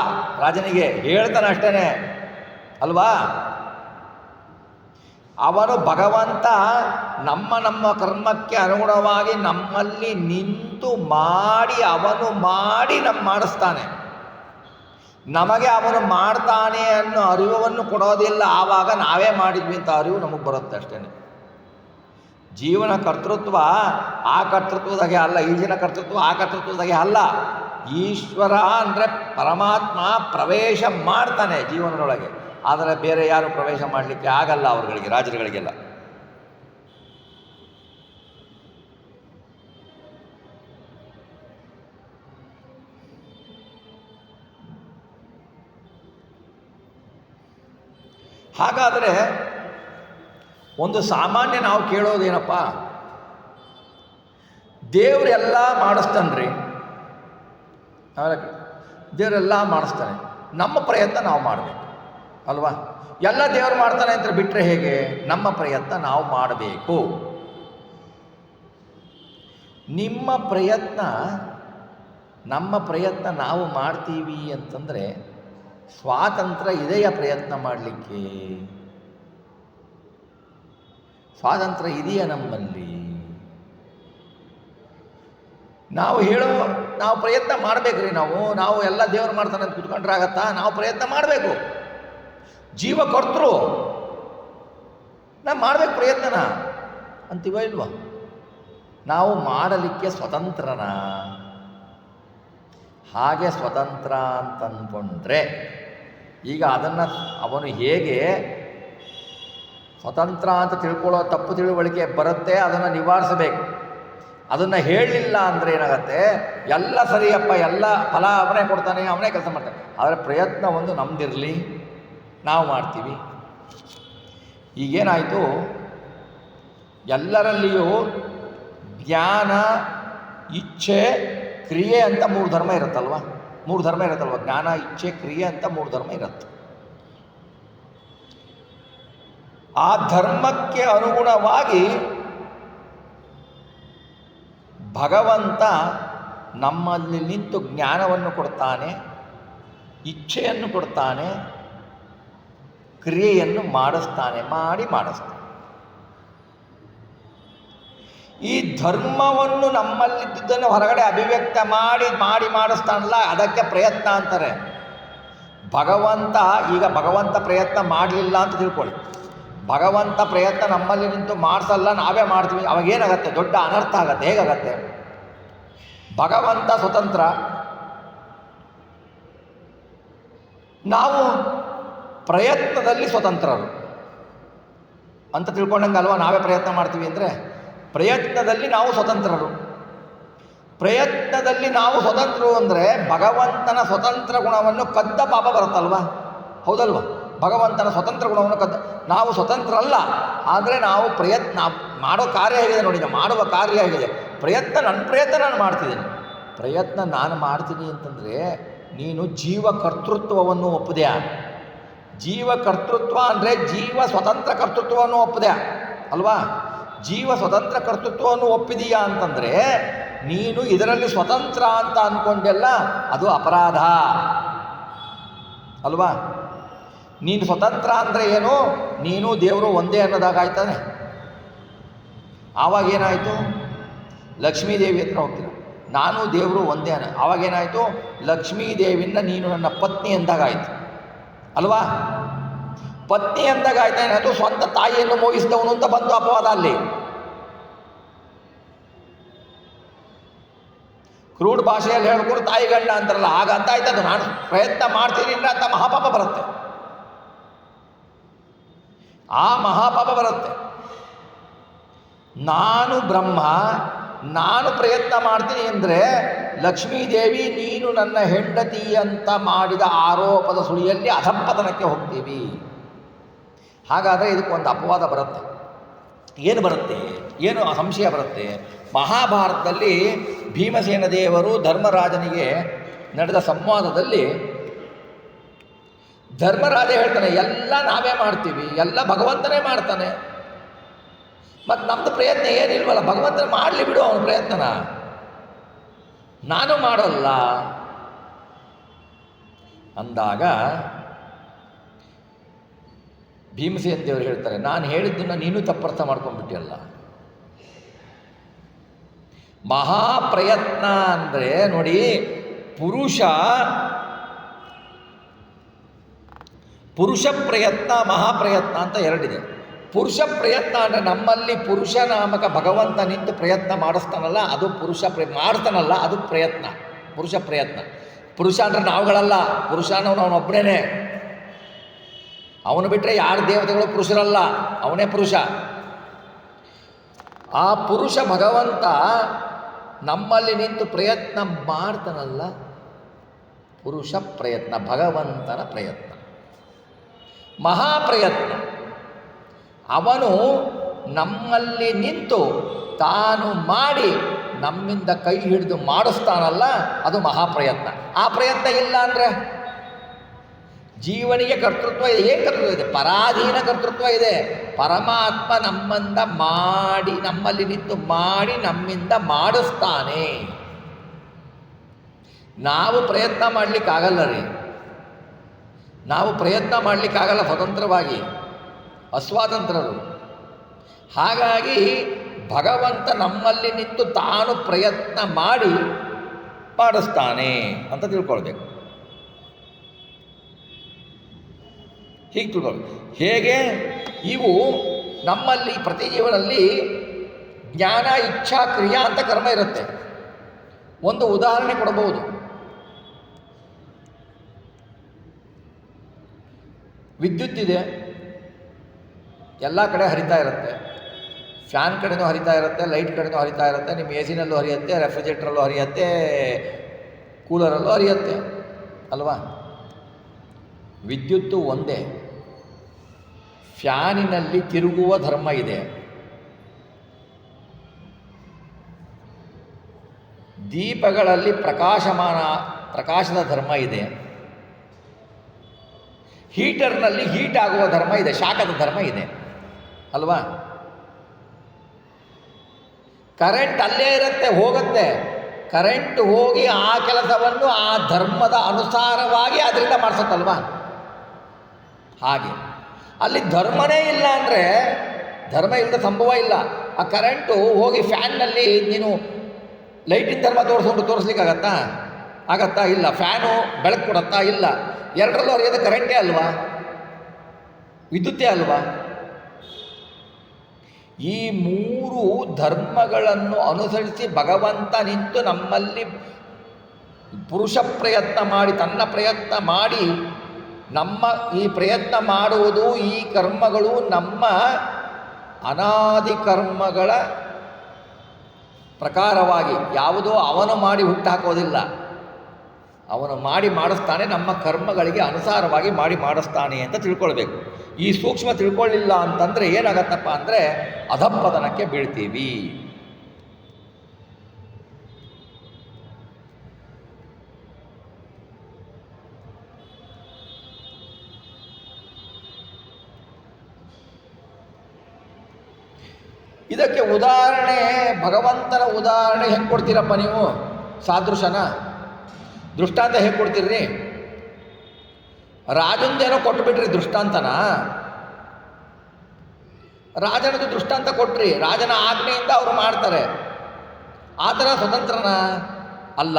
ರಾಜನಿಗೆ ಹೇಳ್ತಾನೆ ಅಷ್ಟೇ ಅಲ್ವಾ. ಅವನು ಭಗವಂತ ನಮ್ಮ ಕರ್ಮಕ್ಕೆ ಅನುಗುಣವಾಗಿ ನಮ್ಮಲ್ಲಿ ನಿಂತು ಅವನು ಮಾಡಿಸ್ತಾನೆ. ನಮಗೆ ಅವನು ಮಾಡ್ತಾನೆ ಅನ್ನೋ ಅರಿವನ್ನು ಕೊಡೋದಿಲ್ಲ. ಆವಾಗ ನಾವೇ ಮಾಡಿದ್ವಿ ಅಂತ ಅರಿವು ನಮಗೆ ಬರುತ್ತೆ ಅಷ್ಟೇ. ಜೀವನ ಕರ್ತೃತ್ವ ಆ ಕರ್ತೃತ್ವದಾಗೆ ಅಲ್ಲ, ಈಜಿನ ಕರ್ತೃತ್ವ ಆ ಕರ್ತೃತ್ವದಾಗೆ ಅಲ್ಲ. ಈಶ್ವರ ಅಂದರೆ ಪರಮಾತ್ಮ ಪ್ರವೇಶ ಮಾಡ್ತಾನೆ ಜೀವನದೊಳಗೆ, ಆದರೆ ಬೇರೆ ಯಾರು ಪ್ರವೇಶ ಮಾಡಲಿಕ್ಕೆ ಆಗಲ್ಲ ಅವರುಗಳಿಗೆ, ರಾಜರುಗಳಿಗೆಲ್ಲ. ಹಾಗಾದರೆ ಒಂದು ಸಾಮಾನ್ಯ ನಾವು ಕೇಳೋದೇನಪ್ಪ, ದೇವರೆಲ್ಲ ಮಾಡಿಸ್ತಾನ್ರಿ, ದೇವರೆಲ್ಲ ಮಾಡಿಸ್ತಾನೆ, ನಮ್ಮ ಪ್ರಯತ್ನ ನಾವು ಮಾಡಬೇಕು ಅಲ್ವಾ. ಎಲ್ಲ ದೇವರು ಮಾಡ್ತಾನೆ ಅಂತ ಬಿಟ್ಟರೆ ಹೇಗೆ? ನಮ್ಮ ಪ್ರಯತ್ನ ನಾವು ಮಾಡಬೇಕು. ನಮ್ಮ ಪ್ರಯತ್ನ ನಾವು ಮಾಡ್ತೀವಿ ಅಂತಂದರೆ ಸ್ವಾತಂತ್ರ್ಯ ಇದೆಯ ಪ್ರಯತ್ನ ಮಾಡಲಿಕ್ಕೆ? ಸ್ವಾತಂತ್ರ್ಯ ಇದೆಯಾ ನಮ್ಮಲ್ಲಿ? ನಾವು ಪ್ರಯತ್ನ ಮಾಡಬೇಕ್ರಿ. ನಾವು ಎಲ್ಲ ದೇವರು ಮಾಡ್ತಾನೆ ಅಂತ ಕುತ್ಕೊಂಡ್ರೆ ಆಗತ್ತಾ? ನಾವು ಪ್ರಯತ್ನ ಮಾಡಬೇಕು. ಜೀವಕರ್ತೃ ನಾವು ಮಾಡಬೇಕು ಪ್ರಯತ್ನನ ಅಂತೀವ ಇಲ್ವ? ನಾವು ಮಾಡಲಿಕ್ಕೆ ಸ್ವತಂತ್ರನ? ಹಾಗೆ ಸ್ವತಂತ್ರ ಅಂತಂದ್ಕೊಂಡ್ರೆ ಈಗ ಅದನ್ನು ಅವನು ಹೇಗೆ ಸ್ವತಂತ್ರ ಅಂತ ತಿಳ್ಕೊಳ್ಳೋ ತಪ್ಪು ತಿಳುವಳಿಕೆ ಬರುತ್ತೆ, ಅದನ್ನು ನಿವಾರಿಸಬೇಕು. ಅದನ್ನು ಹೇಳಲಿಲ್ಲ ಅಂದರೆ ಏನಾಗತ್ತೆ, ಎಲ್ಲ ಸರಿಯಪ್ಪ, ಎಲ್ಲ ಫಲ ಅವನೇ ಕೊಡ್ತಾನೆ, ಅವನೇ ಕೆಲಸ ಮಾಡ್ತಾನೆ, ಆದರೆ ಪ್ರಯತ್ನ ಒಂದು ನಮ್ಮದಿರಲಿ, ನಾವು ಮಾಡ್ತೀವಿ. ಈಗೇನಾಯಿತು, ಎಲ್ಲರಲ್ಲಿಯೂ ಜ್ಞಾನ, ಇಚ್ಛೆ, ಕ್ರಿಯೆ ಅಂತ ಮೂರು ಧರ್ಮ ಇರುತ್ತಲ್ವ. ಜ್ಞಾನ, ಇಚ್ಛೆ, ಕ್ರಿಯೆ ಅಂತ ಮೂರು ಧರ್ಮ ಇರುತ್ತೆ. ಆ ಧರ್ಮಕ್ಕೆ ಅನುಗುಣವಾಗಿ ಭಗವಂತ ನಮ್ಮಲ್ಲಿ ನಿಂತು ಜ್ಞಾನವನ್ನು ಕೊಡ್ತಾನೆ, ಇಚ್ಛೆಯನ್ನು ಕೊಡ್ತಾನೆ, ಕ್ರಿಯೆಯನ್ನು ಮಾಡಿಸ್ತಾನೆ. ಈ ಧರ್ಮವನ್ನು ನಮ್ಮಲ್ಲಿದ್ದನ್ನು ಹೊರಗಡೆ ಅಭಿವ್ಯಕ್ತ ಮಾಡಿಸ್ತಾನಲ್ಲ, ಅದಕ್ಕೆ ಪ್ರಯತ್ನ ಅಂತಾರೆ. ಭಗವಂತ ಪ್ರಯತ್ನ ಮಾಡಲಿಲ್ಲ ಅಂತ ತಿಳ್ಕೊಳ್ಳಿ. ಭಗವಂತ ಪ್ರಯತ್ನ ನಮ್ಮಲ್ಲಿ ನಿಂತು ಮಾಡಿಸಲ್ಲ, ನಾವೇ ಮಾಡ್ತೀವಿ. ಅವಾಗೇನಾಗತ್ತೆ? ದೊಡ್ಡ ಅನರ್ಥ ಆಗತ್ತೆ. ಹೇಗಾಗತ್ತೆ? ಭಗವಂತ ಸ್ವತಂತ್ರ, ನಾವು ಪ್ರಯತ್ನದಲ್ಲಿ ಸ್ವತಂತ್ರರು ಅಂತ ತಿಳ್ಕೊಂಡಂಗಲ್ವ. ನಾವೇ ಪ್ರಯತ್ನ ಮಾಡ್ತೀವಿ ಅಂದರೆ ಪ್ರಯತ್ನದಲ್ಲಿ ನಾವು ಸ್ವತಂತ್ರರು. ಪ್ರಯತ್ನದಲ್ಲಿ ನಾವು ಸ್ವತಂತ್ರರು ಅಂದರೆ ಭಗವಂತನ ಸ್ವತಂತ್ರ ಗುಣವನ್ನು ಕದ್ದ ಪಾಪ ಬರುತ್ತಲ್ವ, ಹೌದಲ್ವ? ಭಗವಂತನ ಸ್ವತಂತ್ರ ಗುಣವನ್ನು ನಾವು ಸ್ವತಂತ್ರ ಅಲ್ಲ, ಆದರೆ ನಾವು ಪ್ರಯತ್ನ ಮಾಡೋ ಕಾರ್ಯ ಹೇಗಿದೆ ನೋಡಿ, ಮಾಡುವ ಕಾರ್ಯ ಹೇಗಿದೆ. ನನ್ನ ಪ್ರಯತ್ನ ನಾನು ಮಾಡ್ತಿದ್ದೀನಿ. ಪ್ರಯತ್ನ ನಾನು ಮಾಡ್ತೀನಿ ಅಂತಂದರೆ ನೀನು ಜೀವಕರ್ತೃತ್ವವನ್ನು ಒಪ್ಪದೆಯಾ? ಜೀವಕರ್ತೃತ್ವ ಅಂದರೆ ಜೀವ ಸ್ವತಂತ್ರ ಕರ್ತೃತ್ವವನ್ನು ಒಪ್ಪದೆಯಾ ಅಲ್ವಾ? ಜೀವ ಸ್ವತಂತ್ರ ಕರ್ತೃತ್ವವನ್ನು ಒಪ್ಪಿದೆಯಾ ಅಂತಂದರೆ ನೀನು ಇದರಲ್ಲಿ ಸ್ವತಂತ್ರ ಅಂತ ಅಂದ್ಕೊಂಡೆಲ್ಲ ಅದು ಅಪರಾಧ ಅಲ್ವಾ? ನೀನು ಸ್ವತಂತ್ರ ಅಂದರೆ ಏನು? ನೀನು ದೇವರು ಒಂದೇ ಅನ್ನೋದಾಗಾಯ್ತಾನೆ. ಆವಾಗೇನಾಯಿತು? ಲಕ್ಷ್ಮೀದೇವಿ ಹತ್ರ ಹೋಗ್ತೀರ, ನಾನು ದೇವರು ಒಂದೇ ಅನ್ನ. ಆವಾಗೇನಾಯಿತು? ಲಕ್ಷ್ಮೀದೇವಿಯಿಂದ ನೀನು ನನ್ನ ಪತ್ನಿ ಎಂದಾಗಾಯಿತು ಅಲ್ವಾ? ಪತ್ನಿ ಎಂದಾಗಾಯ್ತಾ ಏನಾಯಿತು? ಸ್ವಂತ ತಾಯಿಯನ್ನು ಮೋಹಿಸಿದವನು ಅಂತ ಬಂತು ಅಪವಾದ ಅಲ್ಲಿ. ಕ್ರೂಡ್ ಭಾಷೆಯಲ್ಲಿ ಹೇಳ್ಕೊಂಡು ತಾಯಿ ಗಂಡ ಅಂತಾರಲ್ಲ, ಹಾಗಂತ ಆಯ್ತದು. ನಾನು ಪ್ರಯತ್ನ ಮಾಡ್ತೀನಿ ಅಂದರೆ ಅಂತ ಮಹಾಪಾಪ ಬರುತ್ತೆ, ಆ ಮಹಾಪಾಪ ಬರುತ್ತೆ. ನಾನು ಬ್ರಹ್ಮ, ನಾನು ಪ್ರಯತ್ನ ಮಾಡ್ತೀನಿ ಅಂದರೆ ಲಕ್ಷ್ಮೀದೇವಿ ನೀನು ನನ್ನ ಹೆಂಡತಿ ಅಂತ ಮಾಡಿದ ಆರೋಪದ ಸುಳಿಯಲ್ಲಿ ಅಧಃಪತನಕ್ಕೆ ಹೋಗ್ತೀವಿ. ಹಾಗಾದರೆ ಇದಕ್ಕೊಂದು ಅಪವಾದ ಬರುತ್ತೆ. ಏನು ಬರುತ್ತೆ? ಏನು ಸಂಶಯ ಬರುತ್ತೆ? ಮಹಾಭಾರತದಲ್ಲಿ ಭೀಮಸೇನ ದೇವರು ಧರ್ಮರಾಜನಿಗೆ ನಡೆದ ಸಂವಾದದಲ್ಲಿ ಧರ್ಮರಾಜ ಹೇಳ್ತಾನೆ, ಎಲ್ಲ ನಾವೇ ಮಾಡ್ತೀವಿ, ಎಲ್ಲ ಭಗವಂತನೇ ಮಾಡ್ತಾನೆ, ಮತ್ತು ನಮ್ಮದು ಪ್ರಯತ್ನ ಏನಿಲ್ವಲ್ಲ, ಭಗವಂತನ ಮಾಡಲಿ ಬಿಡು ಅವನ ಪ್ರಯತ್ನನ, ನಾನು ಮಾಡೋಲ್ಲ ಅಂದಾಗ ಭೀಮಸೇನ ದೇವರು ಹೇಳ್ತಾರೆ, ನಾನು ಹೇಳಿದ್ದನ್ನು ನೀನು ತಪ್ಪರ್ಥ ಮಾಡ್ಕೊಂಡ್ಬಿಟ್ಟಿಯಲ್ಲ. ಮಹಾಪ್ರಯತ್ನ ಅಂದರೆ ನೋಡಿ, ಪುರುಷ ಪ್ರಯತ್ನ, ಮಹಾಪ್ರಯತ್ನ ಅಂತ ಎರಡಿದೆ. ಪುರುಷ ಪ್ರಯತ್ನ ಅಂದರೆ ನಮ್ಮಲ್ಲಿ ಪುರುಷ ನಾಮಕ ಭಗವಂತ ನಿಂತು ಪ್ರಯತ್ನ ಮಾಡಿಸ್ತಾನಲ್ಲ, ಅದು ಮಾಡ್ತಾನಲ್ಲ, ಅದು ಪ್ರಯತ್ನ, ಪುರುಷ ಪ್ರಯತ್ನ. ಪುರುಷ ಅಂದರೆ ನಾವುಗಳಲ್ಲ, ಪುರುಷ ಅನ್ನೋನು ಅವನೊಬ್ಬನೇ, ಅವನು ಬಿಟ್ಟರೆ ಯಾರು ದೇವತೆಗಳು ಪುರುಷರಲ್ಲ, ಅವನೇ ಪುರುಷ. ಆ ಪುರುಷ ಭಗವಂತ ನಮ್ಮಲ್ಲಿ ನಿಂತು ಪ್ರಯತ್ನ ಮಾಡ್ತಾನಲ್ಲ, ಪುರುಷ ಪ್ರಯತ್ನ, ಭಗವಂತನ ಪ್ರಯತ್ನ. ಮಹಾಪ್ರಯತ್ನ ಅವನು ನಮ್ಮಲ್ಲಿ ನಿಂತು ತಾನು ಮಾಡಿ ನಮ್ಮಿಂದ ಕೈ ಹಿಡಿದು ಮಾಡಿಸ್ತಾನಲ್ಲ, ಅದು ಮಹಾಪ್ರಯತ್ನ. ಆ ಪ್ರಯತ್ನ ಇಲ್ಲ ಅಂದರೆ ಜೀವನಿಗೆ ಕರ್ತೃತ್ವ ಇದೆ. ಏನು ಕರ್ತೃತ್ವ ಇದೆ? ಪರಾಧೀನ ಕರ್ತೃತ್ವ ಇದೆ. ಪರಮಾತ್ಮ ನಮ್ಮಲ್ಲಿ ನಿಂತು ಮಾಡಿ ನಮ್ಮಿಂದ ಮಾಡಿಸ್ತಾನೆ. ನಾವು ಪ್ರಯತ್ನ ಮಾಡಲಿಕ್ಕಾಗಲ್ಲ ರೀ, ನಾವು ಪ್ರಯತ್ನ ಮಾಡಲಿಕ್ಕಾಗಲ್ಲ ಸ್ವತಂತ್ರವಾಗಿ, ಅಸ್ವಾತಂತ್ರ್ಯರು. ಹಾಗಾಗಿ ಭಗವಂತ ನಮ್ಮಲ್ಲಿ ನಿಂತು ತಾನು ಪ್ರಯತ್ನ ಮಾಡಿಸ್ತಾನೆ ಅಂತ ತಿಳ್ಕೊಳ್ಬೇಕು. ಹೀಗೆ ತಿಳ್ಕೊಳ್ಬೇಕು. ಹೇಗೆ? ಇವು ನಮ್ಮಲ್ಲಿ ಪ್ರತಿ ಜೀವನದಲ್ಲಿ ಜ್ಞಾನ, ಇಚ್ಛಾ, ಕ್ರಿಯಾ ಅಂತ ಕರ್ಮ ಇರುತ್ತೆ. ಒಂದು ಉದಾಹರಣೆ ಕೊಡಬಹುದು. ವಿದ್ಯುತ್ ಇದೆ, ಎಲ್ಲ ಕಡೆ ಹರಿತಾ ಇರುತ್ತೆ, ಫ್ಯಾನ್ ಕಡೆನೂ ಹರಿತಾ ಇರುತ್ತೆ, ಲೈಟ್ ಕಡೆನೂ ಹರಿತಾ ಇರುತ್ತೆ, ನಿಮ್ಮ ಎ ಸಿನಲ್ಲೂ ಹರಿಯುತ್ತೆ, ರೆಫ್ರಿಜರೇಟ್ರಲ್ಲೂ ಹರಿಯುತ್ತೆ, ಕೂಲರಲ್ಲೂ ಹರಿಯುತ್ತೆ ಅಲ್ವಾ? ವಿದ್ಯುತ್ತು ಒಂದೇ. ಫ್ಯಾನಿನಲ್ಲಿ ತಿರುಗುವ ಧರ್ಮ ಇದೆ, ದೀಪಗಳಲ್ಲಿ ಪ್ರಕಾಶದ ಧರ್ಮ ಇದೆ, ಹೀಟರ್ನಲ್ಲಿ ಹೀಟ್ ಆಗುವ ಧರ್ಮ ಇದೆ, ಶಾಖದ ಧರ್ಮ ಇದೆ ಅಲ್ವಾ? ಕರೆಂಟ್ ಅಲ್ಲೇ ಇರುತ್ತೆ, ಹೋಗುತ್ತೆ. ಕರೆಂಟ್ ಹೋಗಿ ಆ ಕೆಲಸವನ್ನು ಆ ಧರ್ಮದ ಅನುಸಾರವಾಗಿ ಅದರಿಂದ ಮಾಡಿಸುತ್ತಲ್ವಾ? ಹಾಗೆ ಅಲ್ಲಿ ಧರ್ಮನೇ ಇಲ್ಲ ಅಂದರೆ, ಧರ್ಮ ಇಲ್ಲದ ಸಂಭವ ಇಲ್ಲ. ಆ ಕರೆಂಟು ಹೋಗಿ ಫ್ಯಾನ್ನಲ್ಲಿ ನೀನು ಲೈಟಿನ ಧರ್ಮ ತೋರಿಸ್ಲಿಕ್ಕಾಗತ್ತಾ? ಆಗತ್ತಾ? ಇಲ್ಲ. ಫ್ಯಾನು ಬೆಳಕು ಕೊಡತ್ತಾ? ಇಲ್ಲ. ಎರಡರಲ್ಲೂ ಹರಿಯೋದು ಕರೆಂಟೇ ಅಲ್ವಾ, ವಿದ್ಯುತ್ತೇ ಅಲ್ವಾ? ಈ ಮೂರು ಧರ್ಮಗಳನ್ನು ಅನುಸರಿಸಿ ಭಗವಂತ ನಿಂತು ನಮ್ಮಲ್ಲಿ ಪುರುಷ ಪ್ರಯತ್ನ ಮಾಡಿ, ತನ್ನ ಪ್ರಯತ್ನ ಮಾಡಿ, ನಮ್ಮ ಈ ಪ್ರಯತ್ನ ಮಾಡುವುದು, ಈ ಕರ್ಮಗಳು ನಮ್ಮ ಅನಾದಿ ಕರ್ಮಗಳ ಪ್ರಕಾರವಾಗಿ, ಯಾವುದೋ ಅವನು ಮಾಡಿ ಹುಟ್ಟಾಕೋದಿಲ್ಲ, ಅವನು ಮಾಡಿಸ್ತಾನೆ, ನಮ್ಮ ಕರ್ಮಗಳಿಗೆ ಅನುಸಾರವಾಗಿ ಮಾಡಿಸ್ತಾನೆ ಅಂತ ತಿಳ್ಕೊಳ್ಬೇಕು. ಈ ಸೂಕ್ಷ್ಮ ತಿಳ್ಕೊಳ್ಳಿಲ್ಲ ಅಂತಂದರೆ ಏನಾಗತ್ತಪ್ಪ ಅಂದರೆ ಅಧಃಪತನಕ್ಕೆ ಬೀಳ್ತೀವಿ. ಇದಕ್ಕೆ ಉದಾಹರಣೆ, ಭಗವಂತನ ಉದಾಹರಣೆ ಹೆಂಗೆ ಕೊಡ್ತೀರಪ್ಪ ನೀವು? ಸಾದೃಶನ ದೃಷ್ಟಾಂತ ಹೇಗೆ ಕೊಡ್ತೀರಿ? ರಾಜಂದೇನೋ ಕೊಟ್ಟುಬಿಟ್ರಿ ದೃಷ್ಟಾಂತನ. ರಾಜನದು ದೃಷ್ಟಾಂತ ಕೊಟ್ರಿ, ರಾಜನ ಆಜ್ಞೆಯಿಂದ ಅವರು ಮಾಡ್ತಾರೆ. ಆ ಥರ ಸ್ವತಂತ್ರನ ಅಲ್ಲ.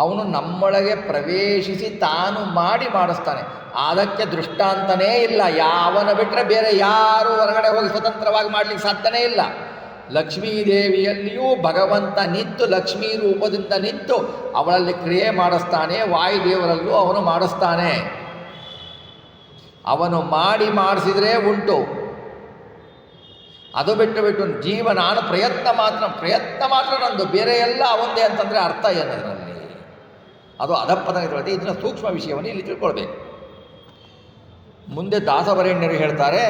ಅವನು ನಮ್ಮೊಳಗೆ ಪ್ರವೇಶಿಸಿ ತಾನು ಮಾಡಿಸ್ತಾನೆ. ಅದಕ್ಕೆ ದೃಷ್ಟಾಂತನೇ ಇಲ್ಲ. ಯಾವನ ಬಿಟ್ಟರೆ ಬೇರೆ ಯಾರು ಹೊರಗಡೆ ಹೋಗಿ ಸ್ವತಂತ್ರವಾಗಿ ಮಾಡಲಿಕ್ಕೆ ಸಾಧ್ಯನೇ ಇಲ್ಲ. ಲಕ್ಷ್ಮೀದೇವಿಯಲ್ಲಿಯೂ ಭಗವಂತ ನಿಂತು, ಲಕ್ಷ್ಮೀ ರೂಪದಿಂದ ನಿಂತು ಅವಳಲ್ಲಿ ಕ್ರಿಯೆ ಮಾಡಿಸ್ತಾನೆ. ವಾಯುದೇವರಲ್ಲೂ ಅವನು ಮಾಡಿಸ್ತಾನೆ. ಅವನು ಮಾಡಿಸಿದರೆ ಉಂಟು. ಅದು ಬಿಟ್ಟು ಜೀವ ನಾನು ಪ್ರಯತ್ನ ಮಾತ್ರ ನಂದು, ಬೇರೆ ಎಲ್ಲ ಅವಂದೇ ಅಂತಂದರೆ ಅರ್ಥ ಏನದರಲ್ಲಿ? ಅದು ಅಧಪ್ಪತನ ಇರುತ್ತೆ. ಇದನ್ನು ಸೂಕ್ಷ್ಮ ವಿಷಯವನ್ನು ಇಲ್ಲಿ ತಿಳ್ಕೊಳ್ಬೇಕು. ಮುಂದೆ ದಾಸವರೇಣ್ಯರು ಹೇಳ್ತಾರೆ,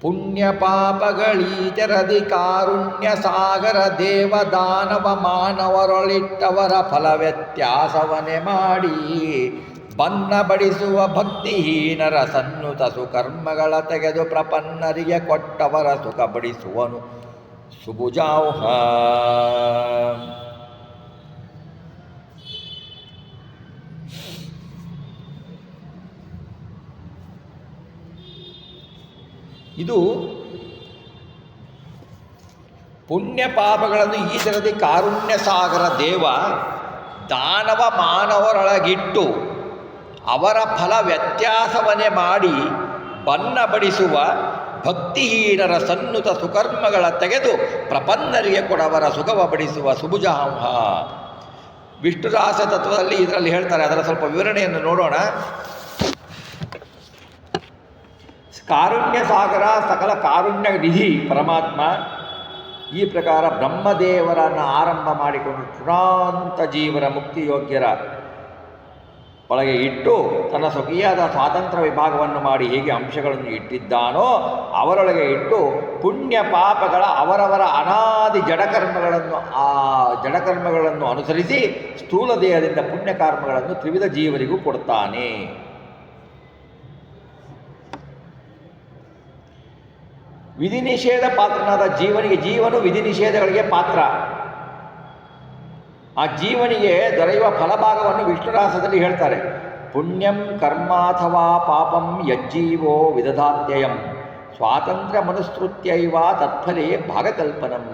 ಪುಣ್ಯ ಪಾಪಗಳೀಚರದಿ ಕಾರುಣ್ಯ ಸಾಗರ ದೇವ ದಾನವ ಮಾನವರೊಳಿಟ್ಟವರ ಫಲ ವ್ಯತ್ಯಾಸವನ್ನೇ ಮಾಡಿ ಬನ್ನ ಬಡಿಸುವ ಭಕ್ತಿಹೀನರ ಸನ್ನುತ ಸುಕರ್ಮಗಳ ತೆಗೆದು ಪ್ರಪನ್ನರಿಗೆ ಕೊಟ್ಟವರ ಸುಖ ಬಡಿಸುವನು ಸುಭುಜಾಂಹ. ಇದು ಪುಣ್ಯ ಪಾಪಗಳನ್ನು ಈಚರದಿ ಕಾರುಣ್ಯ ಸಾಗರ ದೇವ ದಾನವ ಮಾನವರೊಳಗಿಟ್ಟು ಅವರ ಫಲ ವ್ಯತ್ಯಾಸವನ್ನೇ ಮಾಡಿ ಬನ್ನ ಬಡಿಸುವ ಭಕ್ತಿಹೀನರ ಸನ್ನುತ ಸುಕರ್ಮಗಳ ತೆಗೆದು ಪ್ರಪನ್ನರಿಗೆ ಕೊಡವರ ಸುಖವ ಬಡಿಸುವ ಸುಭುಜಾಂಹ. ವಿಷ್ಣುದಾಸ ತತ್ವದಲ್ಲಿ ಇದರಲ್ಲಿ ಹೇಳ್ತಾರೆ. ಅದರ ಸ್ವಲ್ಪ ವಿವರಣೆಯನ್ನು ನೋಡೋಣ. ಕಾರುಣ್ಯ ಸಾಗರ, ಸಕಲ ಕಾರುಣ್ಯ ನಿಧಿ ಪರಮಾತ್ಮ. ಈ ಪ್ರಕಾರ ಬ್ರಹ್ಮದೇವರನ್ನು ಆರಂಭ ಮಾಡಿಕೊಂಡು ಚುರಾಂತ ಜೀವರ ಮುಕ್ತಿಯೋಗ್ಯರ ಒಳಗೆ ಇಟ್ಟು ತನ್ನ ಸ್ವಕೀಯದ ಸ್ವಾತಂತ್ರ್ಯ ವಿಭಾಗವನ್ನು ಮಾಡಿ ಹೇಗೆ ಅಂಶಗಳನ್ನು ಇಟ್ಟಿದ್ದಾನೋ ಅವರೊಳಗೆ ಇಟ್ಟು ಪುಣ್ಯ ಪಾಪಗಳ ಅವರವರ ಅನಾದಿ ಜಡಕರ್ಮಗಳನ್ನು ಅನುಸರಿಸಿ ಸ್ಥೂಲ ದೇಹದಿಂದ ಪುಣ್ಯಕರ್ಮಗಳನ್ನು ತ್ರಿವಿಧ ಜೀವರಿಗೂ ಕೊಡ್ತಾನೆ. ವಿಧಿ ನಿಷೇಧ ಪಾತ್ರನಾದ ಜೀವನು ವಿಧಿ ನಿಷೇಧಗಳಿಗೆ ಪಾತ್ರ. ಆ ಜೀವನಿಗೆ ದೊರೆಯುವ ಫಲಭಾಗವನ್ನು ವಿಷ್ಣುರಾಸದಲ್ಲಿ ಹೇಳ್ತಾರೆ. ಪುಣ್ಯಂ ಕರ್ಮಾಥವಾ ಪಾಪಂ ಯಜ್ಜೀವೋ ವಿದಧಾತ್ಯಯಂ ಸ್ವಾತಂತ್ರ್ಯ ಮನುಸ್ಮೃತ್ಯೈವ ತತ್ಫಲೇ ಭಾಗಕಲ್ಪನಂ.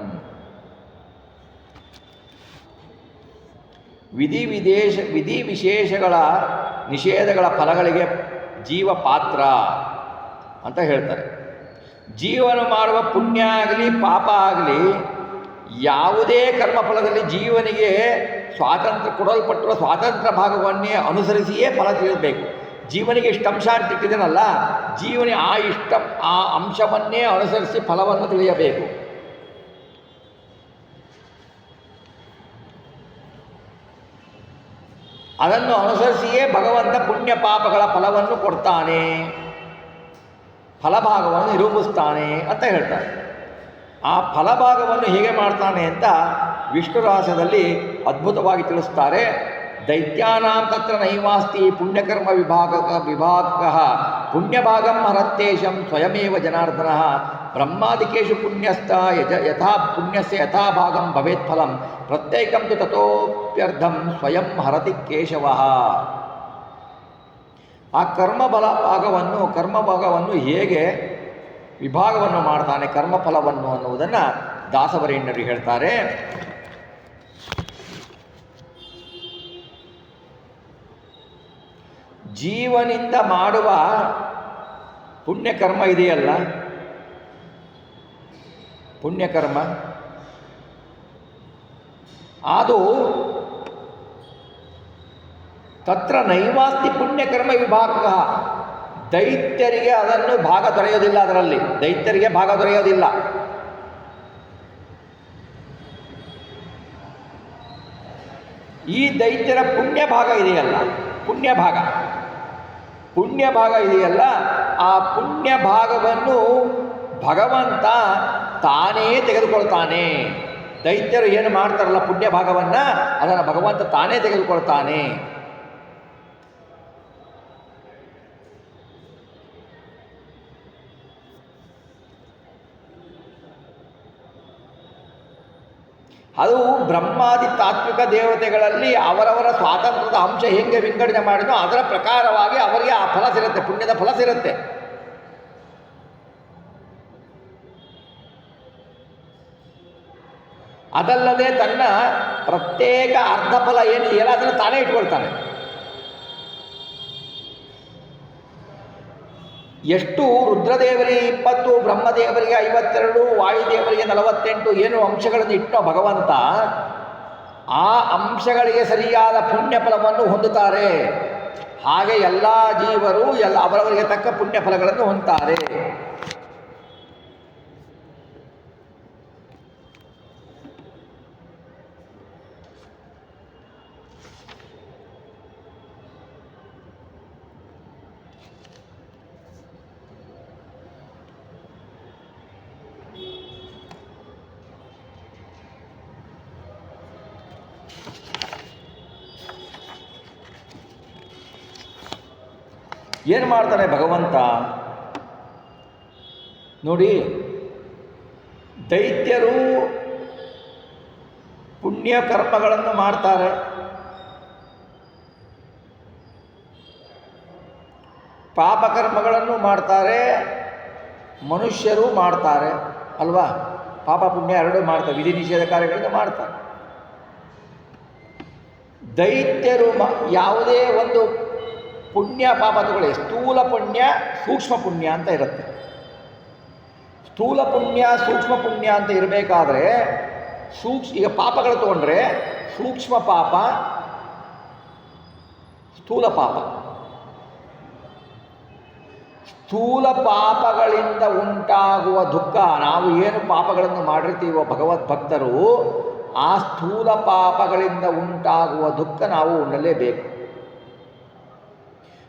ವಿಧಿ ವಿಶೇಷಗಳ ನಿಷೇಧಗಳ ಫಲಗಳಿಗೆ ಜೀವ ಪಾತ್ರ ಅಂತ ಹೇಳ್ತಾರೆ. ಜೀವನ ಮಾಡುವ ಪುಣ್ಯ ಆಗಲಿ ಪಾಪ ಆಗಲಿ ಯಾವುದೇ ಕರ್ಮಫಲದಲ್ಲಿ ಜೀವನಿಗೆ ಕೊಡಲ್ಪಟ್ಟಿರುವ ಸ್ವಾತಂತ್ರ್ಯ ಭಾಗವನ್ನೇ ಅನುಸರಿಸಿಯೇ ಫಲ ತಿಳಿಯಬೇಕು. ಜೀವನಿಗೆ ಇಷ್ಟ ಅಂಶ ಅಂತಿಟ್ಟಿದ್ದೇನಲ್ಲ, ಜೀವನಿ ಆ ಅಂಶವನ್ನೇ ಅನುಸರಿಸಿ ಫಲವನ್ನು ತಿಳಿಯಬೇಕು. ಅದನ್ನು ಅನುಸರಿಸಿಯೇ ಭಗವಂತ ಪುಣ್ಯ ಪಾಪಗಳ ಫಲವನ್ನು ಕೊಡ್ತಾನೆ, ಫಲಭಾಗವನ್ನು ನಿರೂಪಿಸ್ತಾನೆ ಅಂತ ಹೇಳ್ತಾರೆ. ಆ ಫಲಭಾಗವನ್ನು ಹೇಗೆ ಮಾಡ್ತಾನೆ ಅಂತ ವಿಷ್ಣುರಾಸದಲ್ಲಿ ಅದ್ಭುತವಾಗಿ ತಿಳಿಸ್ತಾರೆ. ದೈತ್ಯಾನಾಂ ತತ್ರ ನೈವಾಸ್ತಿ ಪುಣ್ಯಕರ್ಮ ವಿಭಾಗ ಪುಣ್ಯಭಾಗಂ ಹರತ್ತೇಶಂ ಸ್ವಯಮೇವ ಜನಾರ್ದನಃ ಬ್ರಹ್ಮಾದಿಕೇಶು ಪುಣ್ಯಸ್ಥ ಯಥಾ ಪುಣ್ಯಸ್ಯ ಯಥಾಭಾಗಂ ಭವೇತ್ ಫಲಂ ಪ್ರತ್ಯೇಕಂ ತು ತಥೋಪ್ಯರ್ಧಂ ಸ್ವಯಂ ಹರತಿ ಕೇಶವಃ. ಆ ಕರ್ಮಭಾಗವನ್ನು ಹೇಗೆ ವಿಭಾಗವನ್ನು ಮಾಡ್ತಾನೆ ಕರ್ಮಫಲವನ್ನು ಅನ್ನುವುದನ್ನು ದಾಸವರೇಣ್ಯರು ಹೇಳ್ತಾರೆ. ಜೀವನಿಂದ ಮಾಡುವ ಪುಣ್ಯಕರ್ಮ ಇದೆಯಲ್ಲ, ಪುಣ್ಯಕರ್ಮ ಅದು ತತ್ರ ನೈವಾಸ್ತಿ ಪುಣ್ಯಕರ್ಮ ವಿಭಾಗ. ದೈತ್ಯರಿಗೆ ಅದನ್ನು ಭಾಗ ದೊರೆಯೋದಿಲ್ಲ. ಅದರಲ್ಲಿ ದೈತ್ಯರಿಗೆ ಭಾಗ ದೊರೆಯೋದಿಲ್ಲ. ಈ ದೈತ್ಯರ ಪುಣ್ಯ ಭಾಗ ಇದೆಯಲ್ಲ, ಪುಣ್ಯ ಭಾಗ ಇದೆಯಲ್ಲ, ಆ ಪುಣ್ಯ ಭಾಗವನ್ನು ಭಗವಂತ ತಾನೇ ತೆಗೆದುಕೊಳ್ತಾನೆ. ದೈತ್ಯರು ಏನು ಮಾಡ್ತಾರಲ್ಲ ಪುಣ್ಯ ಭಾಗವನ್ನು, ಅದನ್ನು ಭಗವಂತ ತಾನೇ ತೆಗೆದುಕೊಳ್ತಾನೆ. ಅದು ಬ್ರಹ್ಮಾದಿ ತಾತ್ವಿಕ ದೇವತೆಗಳಲ್ಲಿ ಅವರವರ ಸ್ವಾತಂತ್ರ್ಯದ ಅಂಶ ಹೆಂಗೆ ವಿಂಗಡಣೆ ಮಾಡಿದೋ ಅದರ ಪ್ರಕಾರವಾಗಿ ಅವರಿಗೆ ಆ ಫಲ ಸಿರುತ್ತೆ, ಪುಣ್ಯದ ಫಲ ಸಿರುತ್ತೆ. ಅದಲ್ಲದೆ ತನ್ನ ಪ್ರತ್ಯೇಕ ಅರ್ಧ ಫಲ ಏನಿದೆಯಲ್ಲ ಅದನ್ನು ತಾನೇ ಇಟ್ಕೊಳ್ತಾನೆ. ಎಷ್ಟು ರುದ್ರದೇವರಿಗೆ 20, ಬ್ರಹ್ಮದೇವರಿಗೆ 52, ವಾಯುದೇವರಿಗೆ 48 ಏನು ಅಂಶಗಳನ್ನು ಇಟ್ಟೋ ಭಗವಂತ, ಆ ಅಂಶಗಳಿಗೆ ಸರಿಯಾದ ಪುಣ್ಯ ಫಲವನ್ನು ಹೊಂದುತ್ತಾರೆ. ಹಾಗೆ ಎಲ್ಲ ಜೀವರು ಅವರವರಿಗೆ ತಕ್ಕ ಪುಣ್ಯ ಫಲಗಳನ್ನು ಹೊಂದುತ್ತಾರೆ. ಏನು ಮಾಡ್ತಾನೆ ಭಗವಂತ ನೋಡಿ, ದೈತ್ಯರು ಪುಣ್ಯ ಕರ್ಮಗಳನ್ನು ಮಾಡ್ತಾರೆ, ಪಾಪಕರ್ಮಗಳನ್ನು ಮಾಡ್ತಾರೆ, ಮನುಷ್ಯರು ಮಾಡ್ತಾರೆ ಅಲ್ವಾ? ಪಾಪ ಪುಣ್ಯ ಎರಡೂ ಮಾಡ್ತಾರೆ, ವಿಧಿ ನಿಷೇಧ ಕಾರ್ಯಗಳನ್ನು ಮಾಡ್ತಾರೆ. ದೈತ್ಯರು ಯಾವುದೇ ಒಂದು ಪುಣ್ಯ ಪಾಪ ತಗೊಳ್ಳಿ, ಸ್ಥೂಲ ಪುಣ್ಯ ಸೂಕ್ಷ್ಮ ಪುಣ್ಯ ಅಂತ ಇರುತ್ತೆ. ಸ್ಥೂಲ ಪುಣ್ಯ ಸೂಕ್ಷ್ಮ ಪುಣ್ಯ ಅಂತ ಇರಬೇಕಾದ್ರೆ ಈಗ ಪಾಪಗಳು ತಗೊಂಡ್ರೆ ಸೂಕ್ಷ್ಮ ಪಾಪ, ಸ್ಥೂಲ ಪಾಪ. ಸ್ಥೂಲ ಪಾಪಗಳಿಂದ ಉಂಟಾಗುವ ದುಃಖ, ನಾವು ಏನು ಪಾಪಗಳನ್ನು ಮಾಡಿರ್ತೀವೋ ಭಗವದ್ ಭಕ್ತರು, ಆ ಸ್ಥೂಲ ಪಾಪಗಳಿಂದ ಉಂಟಾಗುವ ದುಃಖ ನಾವು ಉಣ್ಣಲೇಬೇಕು.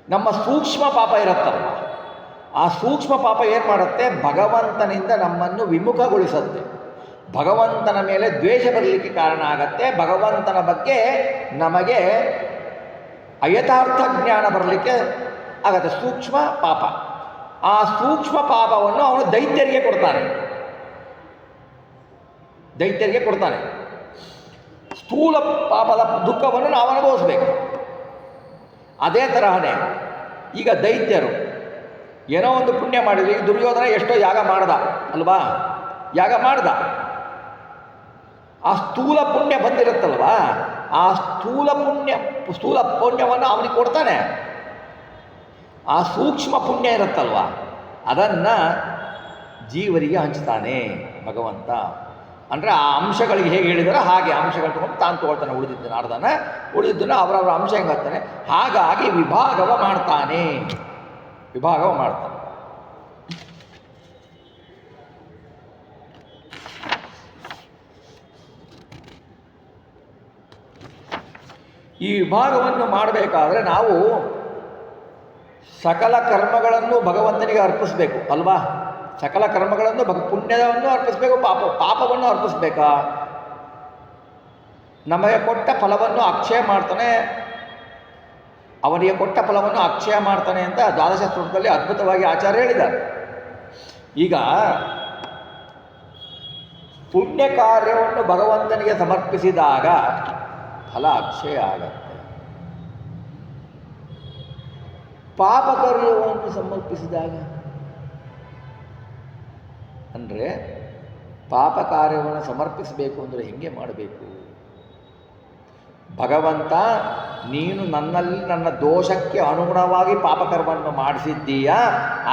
ನಮ್ಮ ಸೂಕ್ಷ್ಮ ಪಾಪ ಇರುತ್ತಲ್ಲ, ಆ ಸೂಕ್ಷ್ಮ ಪಾಪ ಏನು ಮಾಡುತ್ತೆ, ಭಗವಂತನಿಂದ ನಮ್ಮನ್ನು ವಿಮುಖಗೊಳಿಸುತ್ತೆ, ಭಗವಂತನ ಮೇಲೆ ದ್ವೇಷ ಬರಲಿಕ್ಕೆ ಕಾರಣ ಆಗತ್ತೆ, ಭಗವಂತನ ಬಗ್ಗೆ ನಮಗೆ ಅಯಥಾರ್ಥ ಜ್ಞಾನ ಬರಲಿಕ್ಕೆ ಆಗತ್ತೆ. ಸೂಕ್ಷ್ಮ ಪಾಪ, ಆ ಸೂಕ್ಷ್ಮ ಪಾಪವನ್ನು ಅವನು ದೈತ್ಯರಿಗೆ ಕೊಡ್ತಾನೆ. ಸ್ಥೂಲ ಪಾಪದ ದುಃಖವನ್ನು ನಾವು ಅನುಭವಿಸಬೇಕು. ಅದೇ ತರಹನೇ ಈಗ ದೈತ್ಯರು ಏನೋ ಒಂದು ಪುಣ್ಯ ಮಾಡಿದ್ರು. ಈಗ ದುರ್ಯೋಧನ ಎಷ್ಟೋ ಯಾಗ ಮಾಡ್ದ ಅಲ್ವಾ? ಯಾಗ ಮಾಡ್ದ, ಆ ಸ್ಥೂಲ ಪುಣ್ಯ ಬಂದಿರುತ್ತಲ್ವಾ, ಆ ಸ್ಥೂಲ ಪುಣ್ಯವನ್ನು ಅವನಿಗೆ ಕೊಡ್ತಾನೆ. ಆ ಸೂಕ್ಷ್ಮ ಪುಣ್ಯ ಇರುತ್ತಲ್ವ, ಅದನ್ನು ಜೀವರಿಗೆ ಹಂಚ್ತಾನೆ ಭಗವಂತ. ಅಂದರೆ ಆ ಅಂಶಗಳಿಗೆ ಹೇಗೆ ಹೇಳಿದಾರೋ ಹಾಗೆ ಅಂಶಗಳು ತಗೊಂಡು ತಾನು ತೊಗೊಳ್ತಾನೆ. ಉಳಿದಿದ್ದನ್ನು ಅವರವರ ಅಂಶ ಹೆಂಗೆ ಹಾಕ್ತಾನೆ, ಹಾಗಾಗಿ ವಿಭಾಗವ ಮಾಡ್ತಾನೆ. ಈ ವಿಭಾಗವನ್ನು ಮಾಡಬೇಕಾದ್ರೆ ನಾವು ಸಕಲ ಕರ್ಮಗಳನ್ನು ಭಗವಂತನಿಗೆ ಅರ್ಪಿಸಬೇಕು ಅಲ್ವಾ? ಸಕಲ ಕರ್ಮಗಳನ್ನು ಪುಣ್ಯವನ್ನು ಅರ್ಪಿಸಬೇಕು, ಪಾಪವನ್ನು ಅರ್ಪಿಸ್ಬೇಕಾ? ನಮಗೆ ಕೊಟ್ಟ ಫಲವನ್ನು ಅಕ್ಷಯ ಮಾಡ್ತಾನೆ, ಅವನಿಗೆ ಕೊಟ್ಟ ಫಲವನ್ನು ಅಕ್ಷಯ ಮಾಡ್ತಾನೆ ಅಂತ ದ್ವಾದಶ ಸ್ತೋತ್ರದಲ್ಲಿ ಅದ್ಭುತವಾಗಿ ಆಚಾರ್ಯ ಹೇಳಿದ್ದಾರೆ. ಈಗ ಪುಣ್ಯ ಕಾರ್ಯವನ್ನು ಭಗವಂತನಿಗೆ ಸಮರ್ಪಿಸಿದಾಗ ಫಲ ಅಕ್ಷಯ ಆಗತ್ತೆ. ಪಾಪ ಕಾರ್ಯವನ್ನು ಸಮರ್ಪಿಸಿದಾಗ ಅಂದರೆ ಪಾಪ ಕಾರ್ಯವನ್ನು ಸಮರ್ಪಿಸಬೇಕು ಅಂದರೆ ಹೆಂಗೆ ಮಾಡಬೇಕು? ಭಗವಂತ, ನೀನು ನನ್ನಲ್ಲಿ ನನ್ನ ದೋಷಕ್ಕೆ ಅನುಗುಣವಾಗಿ ಪಾಪಕರ್ಮವನ್ನು ಮಾಡಿಸಿದ್ದೀಯಾ,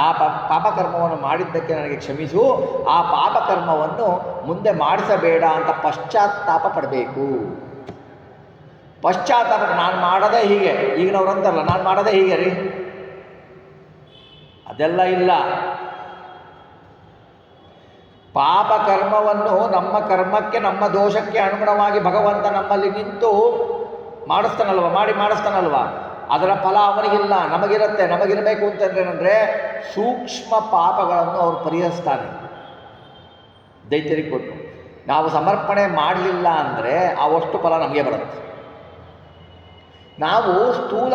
ಆ ಪಾಪಕರ್ಮವನ್ನು ಮಾಡಿದ್ದಕ್ಕೆ ನನಗೆ ಕ್ಷಮಿಸು, ಆ ಪಾಪಕರ್ಮವನ್ನು ಮುಂದೆ ಮಾಡಿಸಬೇಡ ಅಂತ ಪಶ್ಚಾತ್ತಾಪ ಪಡಬೇಕು. ಪಶ್ಚಾತ್ತಾಪ, ನಾನು ಮಾಡದೇ ಹೀಗೆ, ಈಗಿನವ್ರಂತಲ್ಲ ನಾನು ಮಾಡದೇ ಹೀಗೆ ರೀ, ಅದೆಲ್ಲ ಇಲ್ಲ. ಪಾಪಕರ್ಮವನ್ನು ನಮ್ಮ ಕರ್ಮಕ್ಕೆ ನಮ್ಮ ದೋಷಕ್ಕೆ ಅನುಗುಣವಾಗಿ ಭಗವಂತ ನಮ್ಮಲ್ಲಿ ನಿಂತು ಮಾಡಿಸ್ತಾನಲ್ವ, ಅದರ ಫಲ ಅವನಿಗಿಲ್ಲ, ನಮಗಿರುತ್ತೆ. ನಮಗಿರಬೇಕು ಅಂತಂದ್ರೆ ಸೂಕ್ಷ್ಮ ಪಾಪಗಳನ್ನು ಅವರು ಪರಿಹರಿಸ್ತಾನೆ ದೈತ್ಯರಿಗೆ ಕೊಟ್ಟು. ನಾವು ಸಮರ್ಪಣೆ ಮಾಡಲಿಲ್ಲ ಅಂದರೆ ಅವಷ್ಟು ಫಲ ನಮಗೆ ಬರುತ್ತೆ. ನಾವು ಸ್ಥೂಲ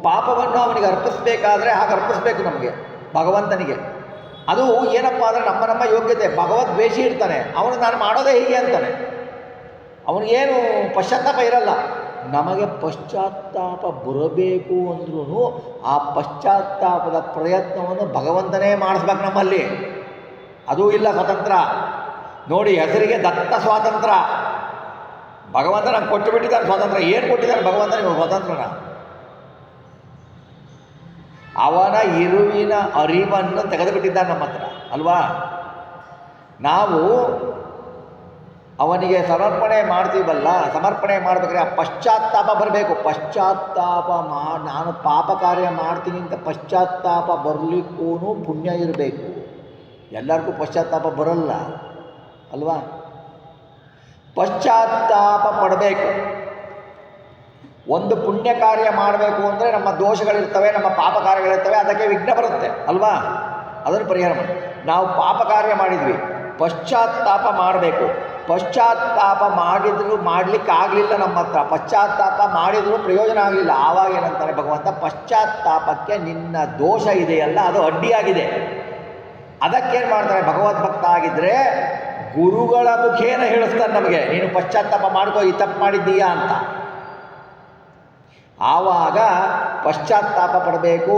ಪಾಪವನ್ನು ಅವನಿಗೆ ಅರ್ಪಿಸಬೇಕಾದ್ರೆ ಹಾಗೆ ಅರ್ಪಿಸಬೇಕು ನಮಗೆ ಭಗವಂತನಿಗೆ. ಅದು ಏನಪ್ಪ ಅಂದರೆ ನಮ್ಮ ಯೋಗ್ಯತೆ. ಭಗವದ್ವೇಷಿ ಇರ್ತಾನೆ, ಅವನು ನಾನು ಮಾಡೋದೇ ಹೀಗೆ ಅಂತಾನೆ, ಅವನಿಗೇನು ಪಶ್ಚಾತ್ತಾಪ ಇರಲ್ಲ. ನಮಗೆ ಪಶ್ಚಾತ್ತಾಪ ಬರಬೇಕು ಅಂದ್ರೂ ಆ ಪಶ್ಚಾತ್ತಾಪದ ಪ್ರಯತ್ನವನ್ನು ಭಗವಂತನೇ ಮಾಡಿಸ್ಬೇಕು ನಮ್ಮಲ್ಲಿ. ಅದೂ ಇಲ್ಲ ಸ್ವತಂತ್ರ. ನೋಡಿ, ಹೆಸರಿಗೆ ದತ್ತ ಸ್ವಾತಂತ್ರ್ಯ. ಭಗವಂತ ನಂಗೆ ಕೊಟ್ಟು ಬಿಟ್ಟಿದ್ದಾನೆ ಸ್ವಾತಂತ್ರ್ಯ. ಏನು ಕೊಟ್ಟಿದ್ದಾನೆ ಭಗವಂತ ನಿಮಗೆ ಸ್ವತಂತ್ರನ? ಅವನ ಇರುವಿನ ಅರಿವನ್ನು ತೆಗೆದುಬಿಟ್ಟಿದ್ದಾನೆ ನಮ್ಮ ಹತ್ರ ಅಲ್ವಾ. ನಾವು ಅವನಿಗೆ ಸಮರ್ಪಣೆ ಮಾಡ್ತೀವಲ್ಲ, ಸಮರ್ಪಣೆ ಮಾಡಬೇಕಾದ್ರೆ ಆ ಪಶ್ಚಾತ್ತಾಪ ಬರಬೇಕು. ಪಶ್ಚಾತ್ತಾಪ ನಾನು ಪಾಪ ಕಾರ್ಯ ಮಾಡ್ತೀನಿ ಅಂತ ಪಶ್ಚಾತ್ತಾಪ ಬರಲಿಕ್ಕೂ ಪುಣ್ಯ ಇರಬೇಕು. ಎಲ್ಲರಿಗೂ ಪಶ್ಚಾತ್ತಾಪ ಬರಲ್ಲ ಅಲ್ವಾ. ಪಶ್ಚಾತ್ತಾಪ ಪಡಬೇಕು. ಒಂದು ಪುಣ್ಯ ಕಾರ್ಯ ಮಾಡಬೇಕು ಅಂದರೆ ನಮ್ಮ ದೋಷಗಳಿರ್ತವೆ, ನಮ್ಮ ಪಾಪ ಕಾರ್ಯಗಳಿರ್ತವೆ, ಅದಕ್ಕೆ ವಿಘ್ನ ಬರುತ್ತೆ ಅಲ್ವಾ. ಅದನ್ನು ಪರಿಹಾರ ಮಾಡಿ. ನಾವು ಪಾಪ ಕಾರ್ಯ ಮಾಡಿದ್ವಿ, ಪಶ್ಚಾತ್ತಾಪ ಮಾಡಬೇಕು. ಪಶ್ಚಾತ್ತಾಪ ಮಾಡಲಿಕ್ಕಾಗಲಿಲ್ಲ ನಮ್ಮ ಹತ್ರ, ಪಶ್ಚಾತ್ತಾಪ ಮಾಡಿದರೂ ಪ್ರಯೋಜನ ಆಗಲಿಲ್ಲ. ಆವಾಗ ಏನಂತಾನೆ ಭಗವಂತ, ಪಶ್ಚಾತ್ತಾಪಕ್ಕೆ ನಿನ್ನ ದೋಷ ಇದೆಯಲ್ಲ ಅದು ಅಡ್ಡಿಯಾಗಿದೆ. ಅದಕ್ಕೇನು ಮಾಡ್ತಾರೆ, ಭಗವದ್ಭಕ್ತ ಆಗಿದ್ದರೆ ಗುರುಗಳ ಮುಖೇನ ಹೇಳಿಸ್ತಾರೆ ನಮಗೆ, ನೀನು ಪಶ್ಚಾತ್ತಾಪ ಮಾಡ್ಕೋ, ಈ ತಪ್ಪು ಮಾಡಿದ್ದೀಯಾ ಅಂತ. ಆವಾಗ ಪಶ್ಚಾತ್ತಾಪ ಪಡಬೇಕು.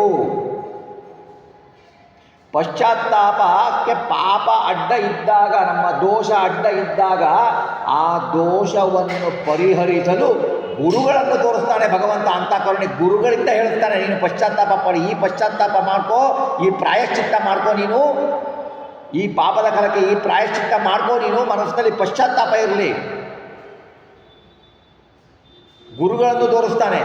ಪಶ್ಚಾತ್ತಾಪಕ್ಕೆ ಪಾಪ ಅಡ್ಡ ಇದ್ದಾಗ, ನಮ್ಮ ದೋಷ ಅಡ್ಡ ಇದ್ದಾಗ ಆ ದೋಷವನ್ನು ಪರಿಹರಿಸಲು ಗುರುಗಳನ್ನು ತೋರಿಸ್ತಾನೆ ಭಗವಂತ. ಅಂತ ಕರುಣೆ ಗುರುಗಳಿಂದ ಹೇಳ್ತಾನೆ, ನೀನು ಪಶ್ಚಾತ್ತಾಪ ಪಡಿ, ಈ ಪಶ್ಚಾತ್ತಾಪ ಮಾಡ್ಕೋ, ಈ ಪ್ರಾಯಶ್ಚಿತ್ತ ಮಾಡ್ಕೋ, ನೀನು ಈ ಪಾಪದ ಕಾಲಕ್ಕೆ ಈ ಪ್ರಾಯಶ್ಚಿತ್ತ ಮಾಡ್ಕೋ, ನೀನು ಮನಸ್ಸಿನಲ್ಲಿ ಪಶ್ಚಾತ್ತಾಪ ಇರಲಿ. ಗುರುಗಳನ್ನು ತೋರಿಸ್ತಾನೆ.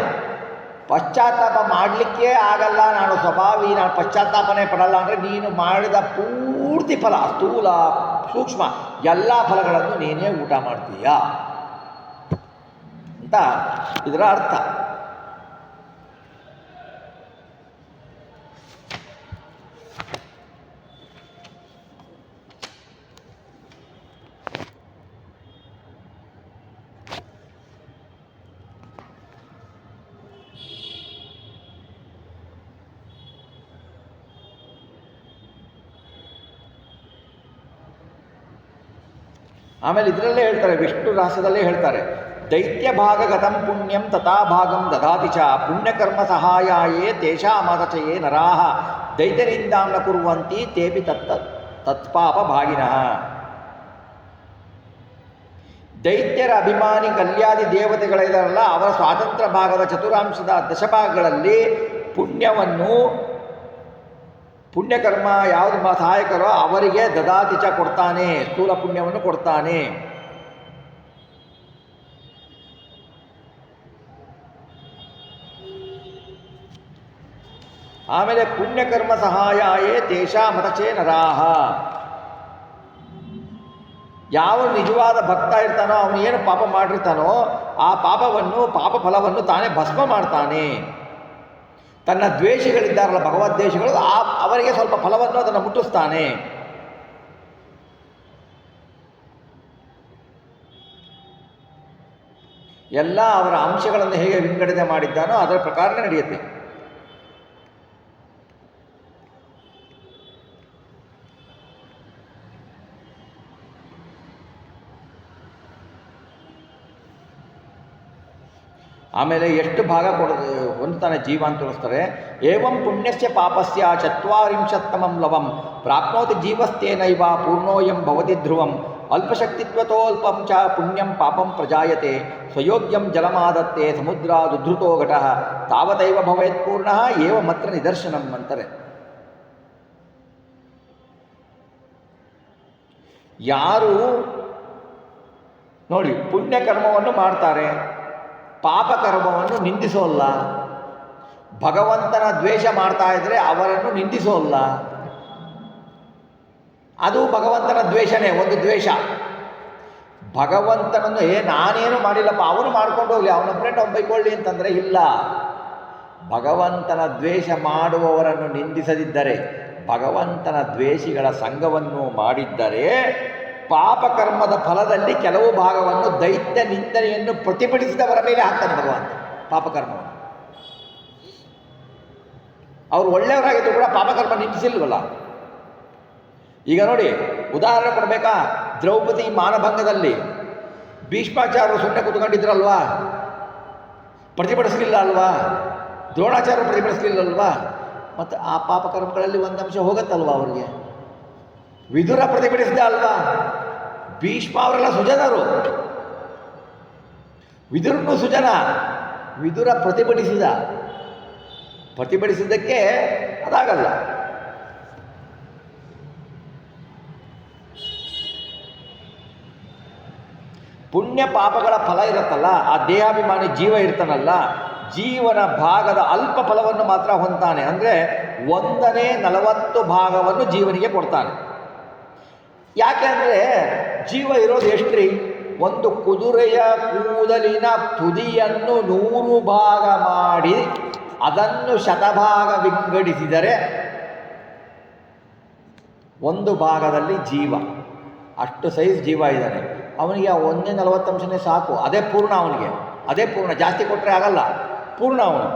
ಪಶ್ಚಾತ್ತಾಪ ಮಾಡಲಿಕ್ಕೆ ಆಗಲ್ಲ, ನಾನು ಸ್ವಭಾವಿ, ನಾನು ಪಶ್ಚಾತ್ತಾಪನೇ ಪಡಲ್ಲ ಅಂದರೆ ನೀನು ಮಾಡಿದ ಪೂರ್ತಿ ಫಲ, ಸ್ಥೂಲ ಸೂಕ್ಷ್ಮ ಎಲ್ಲ ಫಲಗಳನ್ನು ನೀನೇ ಊಟ ಮಾಡ್ತೀಯ ಅಂತ ಇದರ ಅರ್ಥ. ಆಮೇಲೆ ಇದರಲ್ಲೇ ಹೇಳ್ತಾರೆ, ವಿಷ್ಣು ರಹಸ್ಯದಲ್ಲೇ ಹೇಳ್ತಾರೆ, ದೈತ್ಯ ಭಾಗಗತಂ ಪುಣ್ಯಂ ತಥಾ ಭಾಗಂ ದದಾತಿ ಚ ಪುಣ್ಯಕರ್ಮ ಸಹಾಯಾಯೇ ತೇಷಾಮದಚಯೇ ನರಾಹ ದೈತ್ಯನಿಂದಾಂ ನ ಕುರ್ವಂತಿ ತೇಪಿ ತತ್ಪಾಪ ಭಾಗಿನಃ. ದೈತ್ಯರ ಅಭಿಮಾನಿ ಕಲ್ಯಾದಿ ದೇವತೆಗಳಿದಾರಲ್ಲ, ಅವರ ಸ್ವಾತಂತ್ರ್ಯ ಭಾಗದ ಚತುರಾಂಶದ ದಶಭಾಗಗಳಲ್ಲಿ ಪುಣ್ಯಕರ್ಮ ಯಾವುದು ಸಹಾಯಕರೋ ಅವರಿಗೆ ದದಾತಿಚ ಕೊಡ್ತಾನೆ, ಸ್ಥೂಲ ಪುಣ್ಯವನ್ನು ಕೊಡ್ತಾನೆ. ಆಮೇಲೆ ಪುಣ್ಯಕರ್ಮ ಸಹಾಯಾಯೇ ತೇಷಾಮದಚೇ ನರಾಹ. ಯಾವ ನಿಜವಾದ ಭಕ್ತ ಇರ್ತಾನೋ, ಅವನು ಏನು ಪಾಪ ಮಾಡಿರ್ತಾನೋ ಆ ಪಾಪ ಫಲವನ್ನು ತಾನೇ ಭಸ್ಮ ಮಾಡ್ತಾನೆ. ತನ್ನ ದ್ವೇಷಿಗಳಿದ್ದಾರಲ್ಲ, ಭಗವದ್ವೇಷಿಗಳು, ಅವರಿಗೆ ಸ್ವಲ್ಪ ಫಲವನ್ನು ಅದನ್ನು ಮುಟ್ಟಿಸ್ತಾನೆ. ಎಲ್ಲ ಅವರ ಅಂಶಗಳನ್ನು ಹೇಗೆ ವಿಂಗಡಣೆ ಮಾಡಿದ್ದಾನೋ ಅದರ ಪ್ರಕಾರನೇ ನಡೆಯುತ್ತೆ. ಆಮೇಲೆ ಎಷ್ಟು ಭಾಗ ಹೊಂದ್ತಾನೆ ಜೀವ ಅಂತ ತೋರಿಸ್ತಾರೆ. ಏವಂ ಪುಣ್ಯಸ್ಯ ಪಾಪಸ್ಯ ಚತ್ವಾರಿಂಶತ್ತಮಂ ಲವಂ ಪ್ರಾಪ್ನೋತಿ ಜೀವಸ್ತೇನೈವ ಪೂರ್ಣೋಯಂ ಭವತಿ ಧ್ರುವಂ ಅಲ್ಪಶಕ್ತಿತ್ವತೋಲ್ಪಂ ಚ ಪುಣ್ಯಂ ಪಾಪಂ ಪ್ರಜಾಯತೆ ಸ್ವಯೋಗ್ಯಂ ಜಲಮಾದತ್ತೆ ಸಮುದ್ರಾದುದ್ಧೃತೋ ಘಟಃ ತಾವತೈವ ಭವೇತ್ ಪೂರ್ಣಃ ಏವಮತ್ರ ನಿದರ್ಶನಂ ಅಂತಾರೆ. ಯಾರು ನೋಡಿ ಪುಣ್ಯಕರ್ಮವನ್ನು ಮಾಡ್ತಾರೆ, ಪಾಪಕರ್ಮವನ್ನು ನಿಂದಿಸೋಲ್ಲ, ಭಗವಂತನ ದ್ವೇಷ ಮಾಡ್ತಾ ಇದ್ದರೆ ಅವರನ್ನು ನಿಂದಿಸೋಲ್ಲ, ಅದು ಭಗವಂತನ ದ್ವೇಷನೇ, ಒಂದು ದ್ವೇಷ. ಭಗವಂತನನ್ನು ನಾನೇನು ಮಾಡಿಲ್ಲಪ್ಪ, ಅವನು ಮಾಡ್ಕೊಂಡು ಹೋಗಲಿ, ಅವನ ಫ್ರೆಂಡ್ ಅವ್ನು ಬೈಕೊಳ್ಳಿ ಅಂತಂದರೆ ಇಲ್ಲ. ಭಗವಂತನ ದ್ವೇಷ ಮಾಡುವವರನ್ನು ನಿಂದಿಸದಿದ್ದರೆ, ಭಗವಂತನ ದ್ವೇಷಿಗಳ ಸಂಘವನ್ನು ಮಾಡಿದ್ದರೆ ಪಾಪಕರ್ಮದ ಫಲದಲ್ಲಿ ಕೆಲವು ಭಾಗವನ್ನು ದೈತ್ಯ ನಿಂದನೆಯನ್ನು ಪ್ರತಿಭಟಿಸಿದವರ ಮೇಲೆ ಹಾಕ್ತಾನೆ ಭಗವಂತ ಪಾಪಕರ್ಮವನ್ನು. ಅವರು ಒಳ್ಳೆಯವರಾಗಿದ್ದರೂ ಕೂಡ ಪಾಪಕರ್ಮ ನಿಂದಿಸಿಲ್ವಲ್ಲ, ಈಗ ನೋಡಿ, ಉದಾಹರಣೆ ಕೊಡಬೇಕಾ? ದ್ರೌಪದಿ ಮಾನಭಂಗದಲ್ಲಿ ಭೀಷ್ಮಾಚಾರ್ಯರು ಸುಮ್ಮನೆ ಕೂತ್ಕೊಂಡಿದ್ರಲ್ವಾ? ಪ್ರತಿಭಟಿಸಲಿಲ್ಲ ಅಲ್ವಾ? ದ್ರೋಣಾಚಾರ್ಯರು ಪ್ರತಿಭಟಿಸಲಿಲ್ಲಲ್ವಾ? ಮತ್ತು ಆ ಪಾಪಕರ್ಮಗಳಲ್ಲಿ ಒಂದು ಅಂಶ ಹೋಗತ್ತಲ್ವ ಅವರಿಗೆ? ವಿದುರ ಪ್ರತಿಭಟಿಸಿದ ಅಲ್ವಾ? ಭೀಷ್ಮ ಅವರೆಲ್ಲ ಸುಜನರು, ವಿದುರನು ಸುಜನ. ವಿದುರ ಪ್ರತಿಭಟಿಸಿದ್ದಕ್ಕೆ ಅದಾಗಲ್ಲ. ಪುಣ್ಯ ಪಾಪಗಳ ಫಲ ಇರುತ್ತಲ್ಲ, ಆ ದೇಹಾಭಿಮಾನಿ ಜೀವ ಇರ್ತಾನಲ್ಲ, ಜೀವನ ಭಾಗದ ಅಲ್ಪ ಫಲವನ್ನು ಮಾತ್ರ ಹೊಂತಾನೆ. ಅಂದರೆ 1/40 ಭಾಗವನ್ನು ಜೀವನಿಗೆ ಕೊಡ್ತಾನೆ. ಯಾಕೆ ಅಂದರೆ ಜೀವ ಇರೋದು ಎಷ್ಟ್ರಿ? ಒಂದು ಕುದುರೆಯ ಕೂದಲಿನ ತುದಿಯನ್ನು 100 ಭಾಗ ಮಾಡಿ ಅದನ್ನು ಶತಭಾಗ ವಿಂಗಡಿಸಿದರೆ ಒಂದು ಭಾಗದಲ್ಲಿ ಜೀವ, ಅಷ್ಟು ಸೈಜ್ ಜೀವ ಇದ್ದಾನೆ. ಅವನಿಗೆ 1/40 ಸಾಕು, ಅದೇ ಪೂರ್ಣ. ಅವನಿಗೆ ಅದೇ ಪೂರ್ಣ, ಜಾಸ್ತಿ ಕೊಟ್ಟರೆ ಆಗಲ್ಲ, ಪೂರ್ಣ ಅವನು.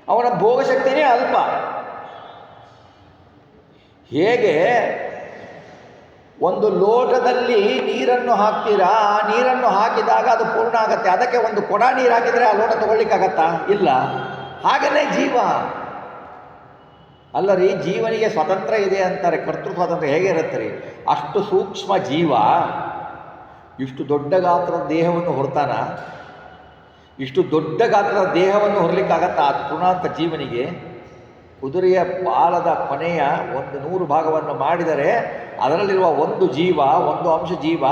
ಅವನ ಭೋಗಶಕ್ತಿನೇ ಅಲ್ಪ. ಹೇಗೆ ಒಂದು ಲೋಟದಲ್ಲಿ ನೀರನ್ನು ಹಾಕ್ತೀರಾ, ಆ ನೀರನ್ನು ಹಾಕಿದಾಗ ಅದು ಪೂರ್ಣ ಆಗತ್ತೆ. ಅದಕ್ಕೆ ಒಂದು ಕೊಡ ನೀರು ಹಾಕಿದರೆ ಆ ಲೋಟ ತಗೊಳ್ಳಿಕ್ಕಾಗತ್ತಾ? ಇಲ್ಲ. ಹಾಗೇ ಜೀವ ಅಲ್ಲ ರೀ, ಜೀವನಿಗೆ ಸ್ವತಂತ್ರ ಇದೆ ಅಂತಾರೆ. ಕರ್ತೃ ಸ್ವಾತಂತ್ರ್ಯ ಹೇಗೆ ಇರುತ್ತೆ ರೀ? ಅಷ್ಟು ಸೂಕ್ಷ್ಮ ಜೀವ ಇಷ್ಟು ದೊಡ್ಡ ಗಾತ್ರದ ದೇಹವನ್ನು ಹೊರತಾನ? ಇಷ್ಟು ದೊಡ್ಡ ಗಾತ್ರದ ದೇಹವನ್ನು ಹೊರಲಿಕ್ಕಾಗತ್ತಾ ಆ ತೃಣಾಂತ ಜೀವನಿಗೆ? ಕುದುರೆಯ ಬಾಲದ ಕೊನೆಯ 100 ಭಾಗವನ್ನು ಮಾಡಿದರೆ ಅದರಲ್ಲಿರುವ ಒಂದು ಜೀವ, ಒಂದು ಅಂಶ ಜೀವ,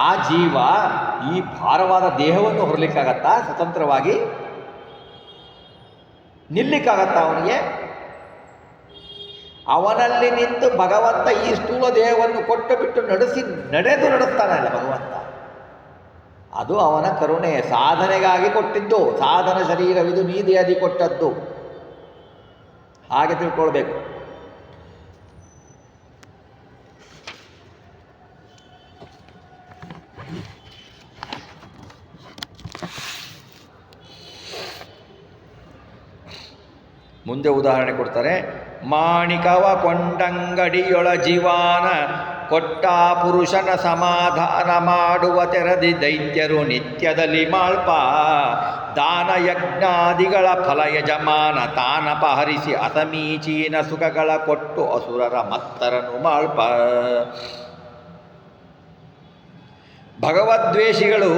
ಆ ಜೀವ ಈ ಭಾರವಾದ ದೇಹವನ್ನು ಹೊರಲಿಕ್ಕಾಗತ್ತಾ? ಸ್ವತಂತ್ರವಾಗಿ ನಿಲ್ಲಿಕ್ಕಾಗತ್ತಾ ಅವನಿಗೆ? ಅವನಲ್ಲಿ ನಿಂತು ಭಗವಂತ ಈ ಸ್ಥೂಲ ದೇಹವನ್ನು ಕೊಟ್ಟು ಬಿಟ್ಟು ನಡೆಸ್ತಾನಲ್ಲ ಭಗವಂತ. ಅದು ಅವನ ಕರುಣೆ, ಸಾಧನೆಗಾಗಿ ಕೊಟ್ಟಿದ್ದು. ಸಾಧನ ಶರೀರವಿದು ನೀ ದೇಹದಿ ಕೊಟ್ಟದ್ದು, ಹಾಗೆ ತಿಳ್ಕೊಳ್ಬೇಕು. ಮುಂದೆ ಉದಾಹರಣೆ ಕೊಡ್ತಾರೆ. ಮಾಣಿಕವ ಕೊಂಡಂಗಡಿಯೊಳ ಜೀವಾನ ಕೊಟ್ಟ ಪುರುಷನ ಸಮಾಧಾನ ಮಾಡುವ ತೆರದಿ ದೈತ್ಯರು ನಿತ್ಯದಲ್ಲಿ ಮಾಳ್ಪ. ದಾನ ಯಜ್ಞಾದಿಗಳ ಫಲ ಯಜಮಾನ ತಾನಪಹರಿಸಿ ಅಸಮೀಚೀನ ಸುಖಗಳ ಕೊಟ್ಟು ಅಸುರರ ಮತ್ತರನು ಮಾಳ್ಪ. ಭಗವದ್ವೇಷಿಗಳು,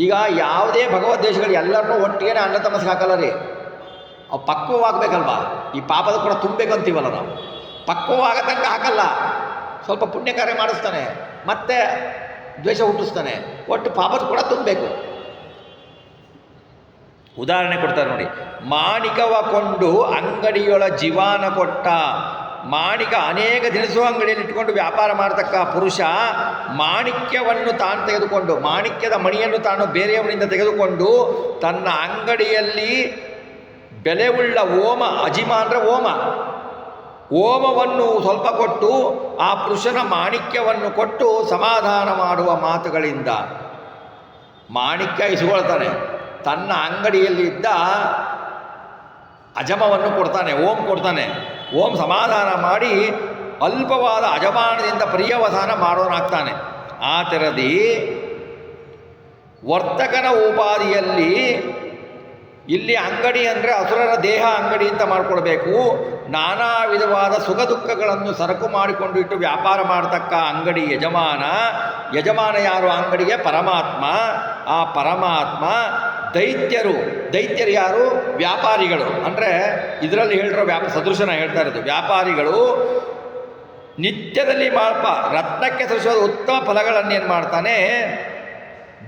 ಈಗ ಯಾವುದೇ ಭಗವದ್ವೇಷಿಗಳು ಎಲ್ಲರನ್ನೂ ಒಟ್ಟಿಗೆ ಅನ್ನ ತಮಸ್ಗೆ ಹಾಕಲ್ಲ ರೀ. ಅವು ಪಕ್ವವಾಗಬೇಕಲ್ವಾ? ಈ ಪಾಪದ ಕೂಡ ತುಂಬಬೇಕಂತೀವಲ್ಲ ನಾವು. ಪಕ್ವವಾಗ ತನಕ ಹಾಕಲ್ಲ. ಸ್ವಲ್ಪ ಪುಣ್ಯ ಕಾರ್ಯ ಮಾಡಿಸ್ತಾನೆ, ಮತ್ತೆ ದ್ವೇಷ ಹುಟ್ಟಿಸ್ತಾನೆ. ಒಟ್ಟು ಪಾಪದ ಕೂಡ ತುಂಬಬೇಕು. ಉದಾಹರಣೆ ಕೊಡ್ತಾರೆ ನೋಡಿ. ಮಾಣಿಕವ ಕೊಂಡು ಅಂಗಡಿಯೊಳ ಜೀವಾನ ಕೊಟ್ಟ. ಮಾಣಿಕ ಅನೇಕ ದಿನಸು ಅಂಗಡಿಯಲ್ಲಿ ಇಟ್ಕೊಂಡು ವ್ಯಾಪಾರ ಮಾಡತಕ್ಕ ಪುರುಷ ಮಾಣಿಕ್ಯವನ್ನು ತಾನು ತೆಗೆದುಕೊಂಡು, ಮಾಣಿಕ್ಯದ ಮಣಿಯನ್ನು ತಾನು ಬೇರೆಯವರಿಂದ ತೆಗೆದುಕೊಂಡು ತನ್ನ ಅಂಗಡಿಯಲ್ಲಿ ಬೆಲೆಯುಳ್ಳ ಓಮ, ಅಜಿಮ ಅಂದರೆ ಓಮವನ್ನು ಸ್ವಲ್ಪ ಕೊಟ್ಟು ಆ ಪುರುಷನ ಮಾಣಿಕ್ಯವನ್ನು ಕೊಟ್ಟು ಸಮಾಧಾನ ಮಾಡುವ ಮಾತುಗಳಿಂದ ಮಾಣಿಕ್ಯ ಇಸ್ಕೊಳ್ತಾನೆ. ತನ್ನ ಅಂಗಡಿಯಲ್ಲಿ ಇದ್ದ ಅಜಮವನ್ನು ಕೊಡ್ತಾನೆ, ಓಂ ಕೊಡ್ತಾನೆ. ಓಂ ಸಮಾಧಾನ ಮಾಡಿ ಅಲ್ಪವಾದ ಅಜಮಾನದಿಂದ ಪರ್ಯವಸಾನ ಮಾಡೋನಾಗ್ತಾನೆ. ಆ ತೆರದಿ ವರ್ತಕನ ಉಪಾಧಿಯಲ್ಲಿ ಇಲ್ಲಿ ಅಂಗಡಿ ಅಂದರೆ ಅಸುರರ ದೇಹ ಅಂಗಡಿ ಅಂತ ಮಾಡಿಕೊಳ್ಬೇಕು. ನಾನಾ ವಿಧವಾದ ಸುಖ ದುಃಖಗಳನ್ನು ಸರಕು ಮಾಡಿಕೊಂಡು ಇಟ್ಟು ವ್ಯಾಪಾರ ಮಾಡತಕ್ಕ ಅಂಗಡಿ ಯಜಮಾನ ಯಾರು ಅಂಗಡಿಗೆ? ಪರಮಾತ್ಮ. ಆ ಪರಮಾತ್ಮ ದೈತ್ಯರು ಯಾರು? ವ್ಯಾಪಾರಿಗಳು. ಅಂದರೆ ಇದರಲ್ಲಿ ಹೇಳಿರೋ ಸದೃಶನ ಹೇಳ್ತಾ ಇರೋದು. ವ್ಯಾಪಾರಿಗಳು ನಿತ್ಯದಲ್ಲಿ ಮಾಳ್ಪ ರತ್ನಕ್ಕೆ ಸೃಷ್ಟಿಯಾದ ಉತ್ತಮ ಫಲಗಳನ್ನೇನು ಮಾಡ್ತಾನೆ?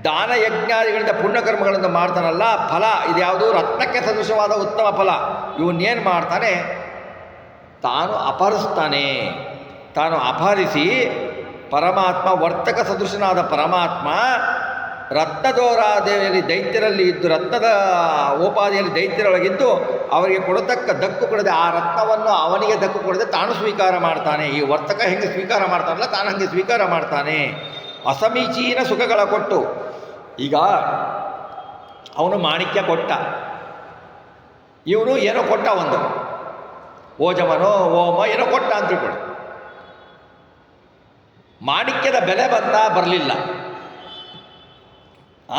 ದಾನ ಯಜ್ಞಾದಿಗಳಿಂದ ಪುಣ್ಯಕರ್ಮಗಳನ್ನು ಮಾಡ್ತಾನಲ್ಲ, ಫಲ ಇದ್ಯಾವುದು? ರತ್ನಕ್ಕೆ ಸದೃಶವಾದ ಉತ್ತಮ ಫಲ. ಇವನ್ನೇನು ಮಾಡ್ತಾನೆ? ತಾನು ಅಪಹರಿಸ್ತಾನೆ. ತಾನು ಅಪಹರಿಸಿ ಪರಮಾತ್ಮ, ವರ್ತಕ ಸದೃಶನಾದ ಪರಮಾತ್ಮ ರತ್ನದೋರಾದೇವಿಯಲ್ಲಿ ದೈತ್ಯರಲ್ಲಿ ಇದ್ದು, ರತ್ನದ ಉಪಾಧಿಯಲ್ಲಿ ದೈತ್ಯರೊಳಗಿದ್ದು ಅವರಿಗೆ ಕೊಡತಕ್ಕ ದಕ್ಕು ಕೊಡದೆ, ಆ ರತ್ನವನ್ನು ಅವನಿಗೆ ದಕ್ಕು ಕೊಡದೆ ತಾನು ಸ್ವೀಕಾರ ಮಾಡ್ತಾನೆ. ಈ ವರ್ತಕ ಹೆಂಗೆ ಸ್ವೀಕಾರ ಮಾಡ್ತಾನಲ್ಲ, ತಾನು ಹಾಗೆ ಸ್ವೀಕಾರ ಮಾಡ್ತಾನೆ. ಅಸಮೀಚೀನ ಸುಖಗಳ ಕೊಟ್ಟು. ಈಗ ಅವನು ಮಾಣಿಕ್ಯ ಕೊಟ್ಟ, ಇವನು ಏನೋ ಕೊಟ್ಟ, ಒಂದು ಓಜಮನೋ ಓಮ ಏನೋ ಕೊಟ್ಟ ಅಂತ ತಿಳ್ಕೊಳ್ಳಿ. ಮಾಣಿಕ್ಯದ ಬೆಲೆ ಬರಲಿಲ್ಲ,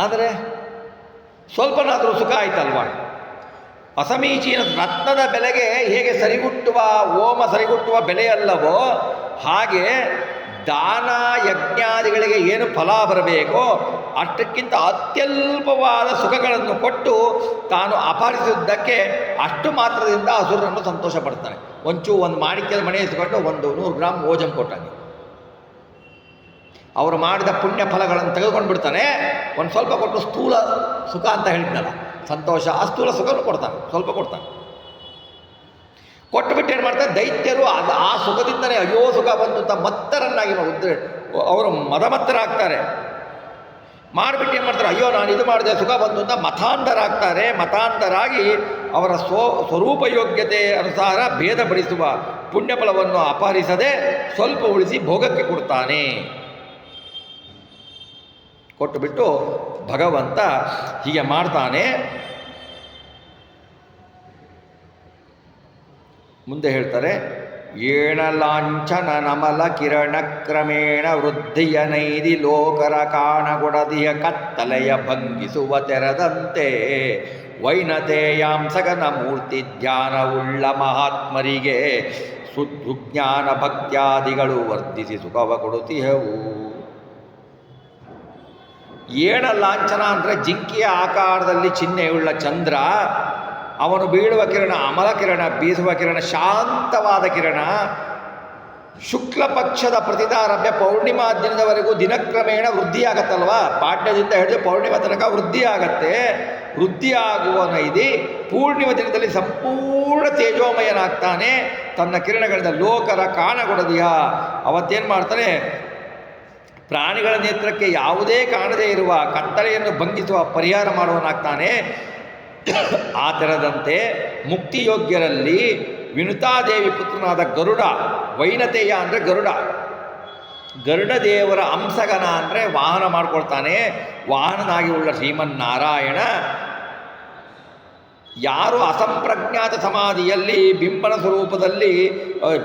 ಆದರೆ ಸ್ವಲ್ಪನಾದರೂ ಸುಖ ಆಯ್ತಲ್ವ. ಅಸಮೀಚೀನ ರತ್ನದ ಬೆಲೆಗೆ ಹೇಗೆ ಸರಿಗುಟ್ಟುವ ಓಮ ಸರಿಗುಟ್ಟುವ ಬೆಲೆಯಲ್ಲವೋ ಹಾಗೆ ದಾನ ಯಜ್ಞಾದಿಗಳಿಗೆ ಏನು ಫಲ ಬರಬೇಕೋ ಅಷ್ಟಕ್ಕಿಂತ ಅತ್ಯಲ್ಪವಾದ ಸುಖಗಳನ್ನು ಕೊಟ್ಟು ತಾನು ಅಪಹರಿಸಿದ್ದಕ್ಕೆ ಅಷ್ಟು ಮಾತ್ರದಿಂದ ಅಸುರರನ್ನು ಸಂತೋಷ ಪಡ್ತಾನೆ. ಒಂದು ಮಾಣಿಕ್ಯದ ಮಣೆ ಇಸ್ಕೊಂಡು 100 ಗ್ರಾಮ್ ಓಜಂ ಕೊಟ್ಟಾನೆ. ಅವರು ಮಾಡಿದ ಪುಣ್ಯ ಫಲಗಳನ್ನು ತೆಗೆದುಕೊಂಡು ಬಿಡ್ತಾನೆ. ಒಂದು ಸ್ವಲ್ಪ ಕೊಟ್ಟು ಸ್ಥೂಲ ಸುಖ ಅಂತ ಹೇಳಿದ್ನಲ್ಲ, ಸಂತೋಷ, ಆ ಸ್ಥೂಲ ಸುಖವನ್ನು ಕೊಡ್ತಾನೆ, ಸ್ವಲ್ಪ ಕೊಡ್ತಾನೆ. ಕೊಟ್ಟುಬಿಟ್ಟು ಏನು ಮಾಡ್ತಾರೆ, ದೈತ್ಯರು ಆ ಸುಖದಿಂದಲೇ ಅಯ್ಯೋ ಸುಖ ಬಂತು ಅಂತ ಮತ್ತರನ್ನಾಗಿ ಅವರು ಮದಮತ್ತರಾಗ್ತಾರೆ. ಮಾಡಿಬಿಟ್ಟು ಏನು ಮಾಡ್ತಾರೆ, ಅಯ್ಯೋ ನಾನು ಇದು ಮಾಡಿದೆ ಸುಖ ಬಂತು ಅಂತ ಮತಾಂಧರಾಗ್ತಾರೆ. ಮತಾಂಧರಾಗಿ ಅವರ ಸ್ವರೂಪ ಯೋಗ್ಯತೆ ಅನುಸಾರ ಭೇದಪಡಿಸುವ ಪುಣ್ಯಫಲವನ್ನು ಅಪಹರಿಸದೆ ಸ್ವಲ್ಪ ಉಳಿಸಿ ಭೋಗಕ್ಕೆ ಕೊಡ್ತಾನೆ. ಕೊಟ್ಟುಬಿಟ್ಟು ಭಗವಂತ ಹೀಗೆ ಮಾಡ್ತಾನೆ. ಮುಂದೆ ಹೇಳ್ತಾರೆ, ಏಣಲಾಂಛನ ನಮಲ ಕಿರಣ ಕ್ರಮೇಣ ವೃದ್ಧಿಯ ನೈದಿ ಲೋಕರ ಕಾಣಗೊಡದಿಯ ಕತ್ತಲೆಯ ಭಂಗಿಸುವ ತೆರದಂತೆ ವೈನತೆಯಾಂಸಗನ ಮೂರ್ತಿ ಧ್ಯಾನವುಳ್ಳ ಮಹಾತ್ಮರಿಗೆ ಸುಜ್ಞಾನ ಭಕ್ತ್ಯಾದಿಗಳು ವರ್ಧಿಸಿ ಸುಖವ ಕೊಡುತ್ತಿಹವು. ಏಣ ಲಾಂಛನ ಅಂದರೆ ಜಿಂಕೆಯ ಆಕಾರದಲ್ಲಿ ಚಿಹ್ನೆಯುಳ್ಳ ಚಂದ್ರ, ಅವನು ಬೀಳುವ ಕಿರಣ ಅಮಲ ಕಿರಣ, ಬೀಸುವ ಕಿರಣ ಶಾಂತವಾದ ಕಿರಣ. ಶುಕ್ಲ ಪಕ್ಷದ ಪ್ರತಿದಾರಭ್ಯ ಪೌರ್ಣಿಮಾ ದಿನದವರೆಗೂ ದಿನಕ್ರಮೇಣ ವೃದ್ಧಿಯಾಗತ್ತಲ್ವ, ಪಾಡ್ಯದಿಂದ ಹಿಡಿದು ಪೌರ್ಣಿಮಾ ತನಕ ವೃದ್ಧಿಯಾಗತ್ತೆ. ವೃದ್ಧಿಯಾಗುವ ನೈದಿ ಪೂರ್ಣಿಮ ದಿನದಲ್ಲಿ ಸಂಪೂರ್ಣ ತೇಜೋಮಯನಾಗ್ತಾನೆ. ತನ್ನ ಕಿರಣಗಳಿಂದ ಲೋಕರ ಕಾಣಗೊಡದಿಯ ಅವತ್ತೇನು ಮಾಡ್ತಾನೆ, ಪ್ರಾಣಿಗಳ ನೇತ್ರಕ್ಕೆ ಯಾವುದೇ ಕಾಣದೇ ಇರುವ ಕತ್ತಲೆಯನ್ನು ಭಂಗಿಸುವ ಪರಿಹಾರ ಮಾಡುವನಾಗ್ತಾನೆ. ಆ ಥರದಂತೆ ಮುಕ್ತಿಯೋಗ್ಯರಲ್ಲಿ ವಿನುತಾದೇವಿ ಪುತ್ರನಾದ ಗರುಡ, ವೈನತೆಯ ಅಂದರೆ ಗರುಡ ದೇವರ ಅಂಸಗನ ಅಂದರೆ ವಾಹನ ಮಾಡ್ಕೊಳ್ತಾನೆ. ವಾಹನನಾಗಿ ಉಳ್ಳ ಶ್ರೀಮನ್ನಾರಾಯಣ ಯಾರು ಅಸಂಪ್ರಜ್ಞಾತ ಸಮಾಧಿಯಲ್ಲಿ ಬಿಂಬನ ಸ್ವರೂಪದಲ್ಲಿ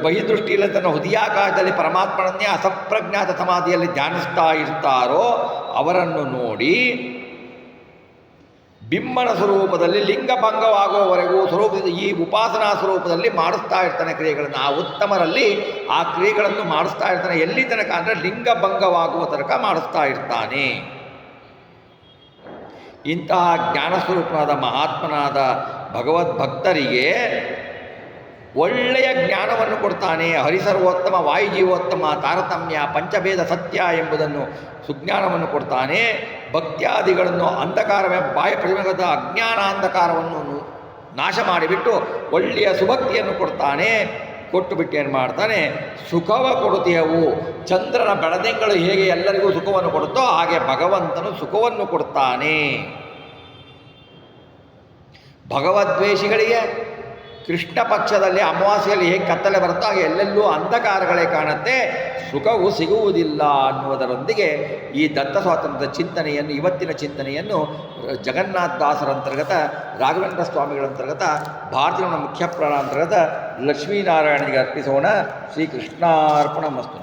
ಬಹಿದೃಷ್ಟಿಯಲ್ಲಿ ತನ್ನ ಹೃದಯಾಕಾಶದಲ್ಲಿ ಪರಮಾತ್ಮನನ್ನೇ ಅಸಂಪ್ರಜ್ಞಾತ ಸಮಾಧಿಯಲ್ಲಿ ಧ್ಯಾನಿಸ್ತಾ ಇರ್ತಾರೋ ಅವರನ್ನು ನೋಡಿ ಬಿಂಬನ ಸ್ವರೂಪದಲ್ಲಿ ಲಿಂಗಭಂಗವಾಗುವವರೆಗೂ ಸ್ವರೂಪದಿಂದ ಈ ಉಪಾಸನಾ ಸ್ವರೂಪದಲ್ಲಿ ಮಾಡಿಸ್ತಾ ಇರ್ತಾನೆ ಕ್ರಿಯೆಗಳನ್ನು. ಆ ಉತ್ತಮರಲ್ಲಿ ಆ ಕ್ರಿಯೆಗಳನ್ನು ಮಾಡಿಸ್ತಾ ಇರ್ತಾನೆ. ಎಲ್ಲಿ ತನಕ ಅಂದರೆ ಲಿಂಗಭಂಗವಾಗುವ ತನಕ ಮಾಡಿಸ್ತಾ ಇರ್ತಾನೆ. ಇಂತಹ ಜ್ಞಾನಸ್ವರೂಪನಾದ ಮಹಾತ್ಮನಾದ ಭಗವದ್ಭಕ್ತರಿಗೆ ಒಳ್ಳೆಯ ಜ್ಞಾನವನ್ನು ಕೊಡ್ತಾನೆ. ಹರಿಸರ್ವೋತ್ತಮ, ವಾಯುಜೀವೋತ್ತಮ, ತಾರತಮ್ಯ, ಪಂಚಭೇದ ಸತ್ಯ ಎಂಬುದನ್ನು ಸುಜ್ಞಾನವನ್ನು ಕೊಡ್ತಾನೆ. ಭಕ್ತ್ಯಾದಿಗಳನ್ನು ಅಂಧಕಾರವೇ ಬಾಹ್ಯ ಪ್ರತಿಮೆಗದ ಅಜ್ಞಾನ ಅಂಧಕಾರವನ್ನು ನಾಶ ಮಾಡಿಬಿಟ್ಟು ಒಳ್ಳೆಯ ಸುಭಕ್ತಿಯನ್ನು ಕೊಡ್ತಾನೆ. ಕೊಟ್ಟುಬಿಟ್ಟು ಏನು ಮಾಡ್ತಾನೆ, ಸುಖವ ಕೊಡುತ್ತೀಯವು. ಚಂದ್ರನ ಬೆಳದಿಂಗಳು ಹೇಗೆ ಎಲ್ಲರಿಗೂ ಸುಖವನ್ನು ಕೊಡುತ್ತೋ ಹಾಗೆ ಭಗವಂತನು ಸುಖವನ್ನು ಕೊಡ್ತಾನೆ. ಭಗವದ್ವೇಷಿಗಳಿಗೆ ಕೃಷ್ಣ ಪಕ್ಷದಲ್ಲಿ ಅಮಾವಾಸ್ಯೆಯಲ್ಲಿ ಹೇಗೆ ಕತ್ತಲೆ ಬರುತ್ತೋ ಹಾಗೆ ಎಲ್ಲೆಲ್ಲೂ ಅಂಧಕಾರಗಳೇ ಕಾಣುತ್ತೆ, ಸುಖವು ಸಿಗುವುದಿಲ್ಲ ಅನ್ನುವುದರೊಂದಿಗೆ ಈ ದತ್ತ ಸ್ವಾತಂತ್ರ್ಯದ ಚಿಂತನೆಯನ್ನು, ಇವತ್ತಿನ ಚಿಂತನೆಯನ್ನು ಜಗನ್ನಾಥ ದಾಸರಂತರ್ಗತ, ರಾಘವೇಂದ್ರ ಸ್ವಾಮಿಗಳಂತರ್ಗತ, ಭಾರತೀಯ ಮುಖ್ಯ ಪ್ರಾಣ ಅಂತರ್ಗತ ಲಕ್ಷ್ಮೀನಾರಾಯಣನಿಗೆ ಅರ್ಪಿಸೋಣ. ಶ್ರೀಕೃಷ್ಣಾರ್ಪಣ ಮಸ್ತು.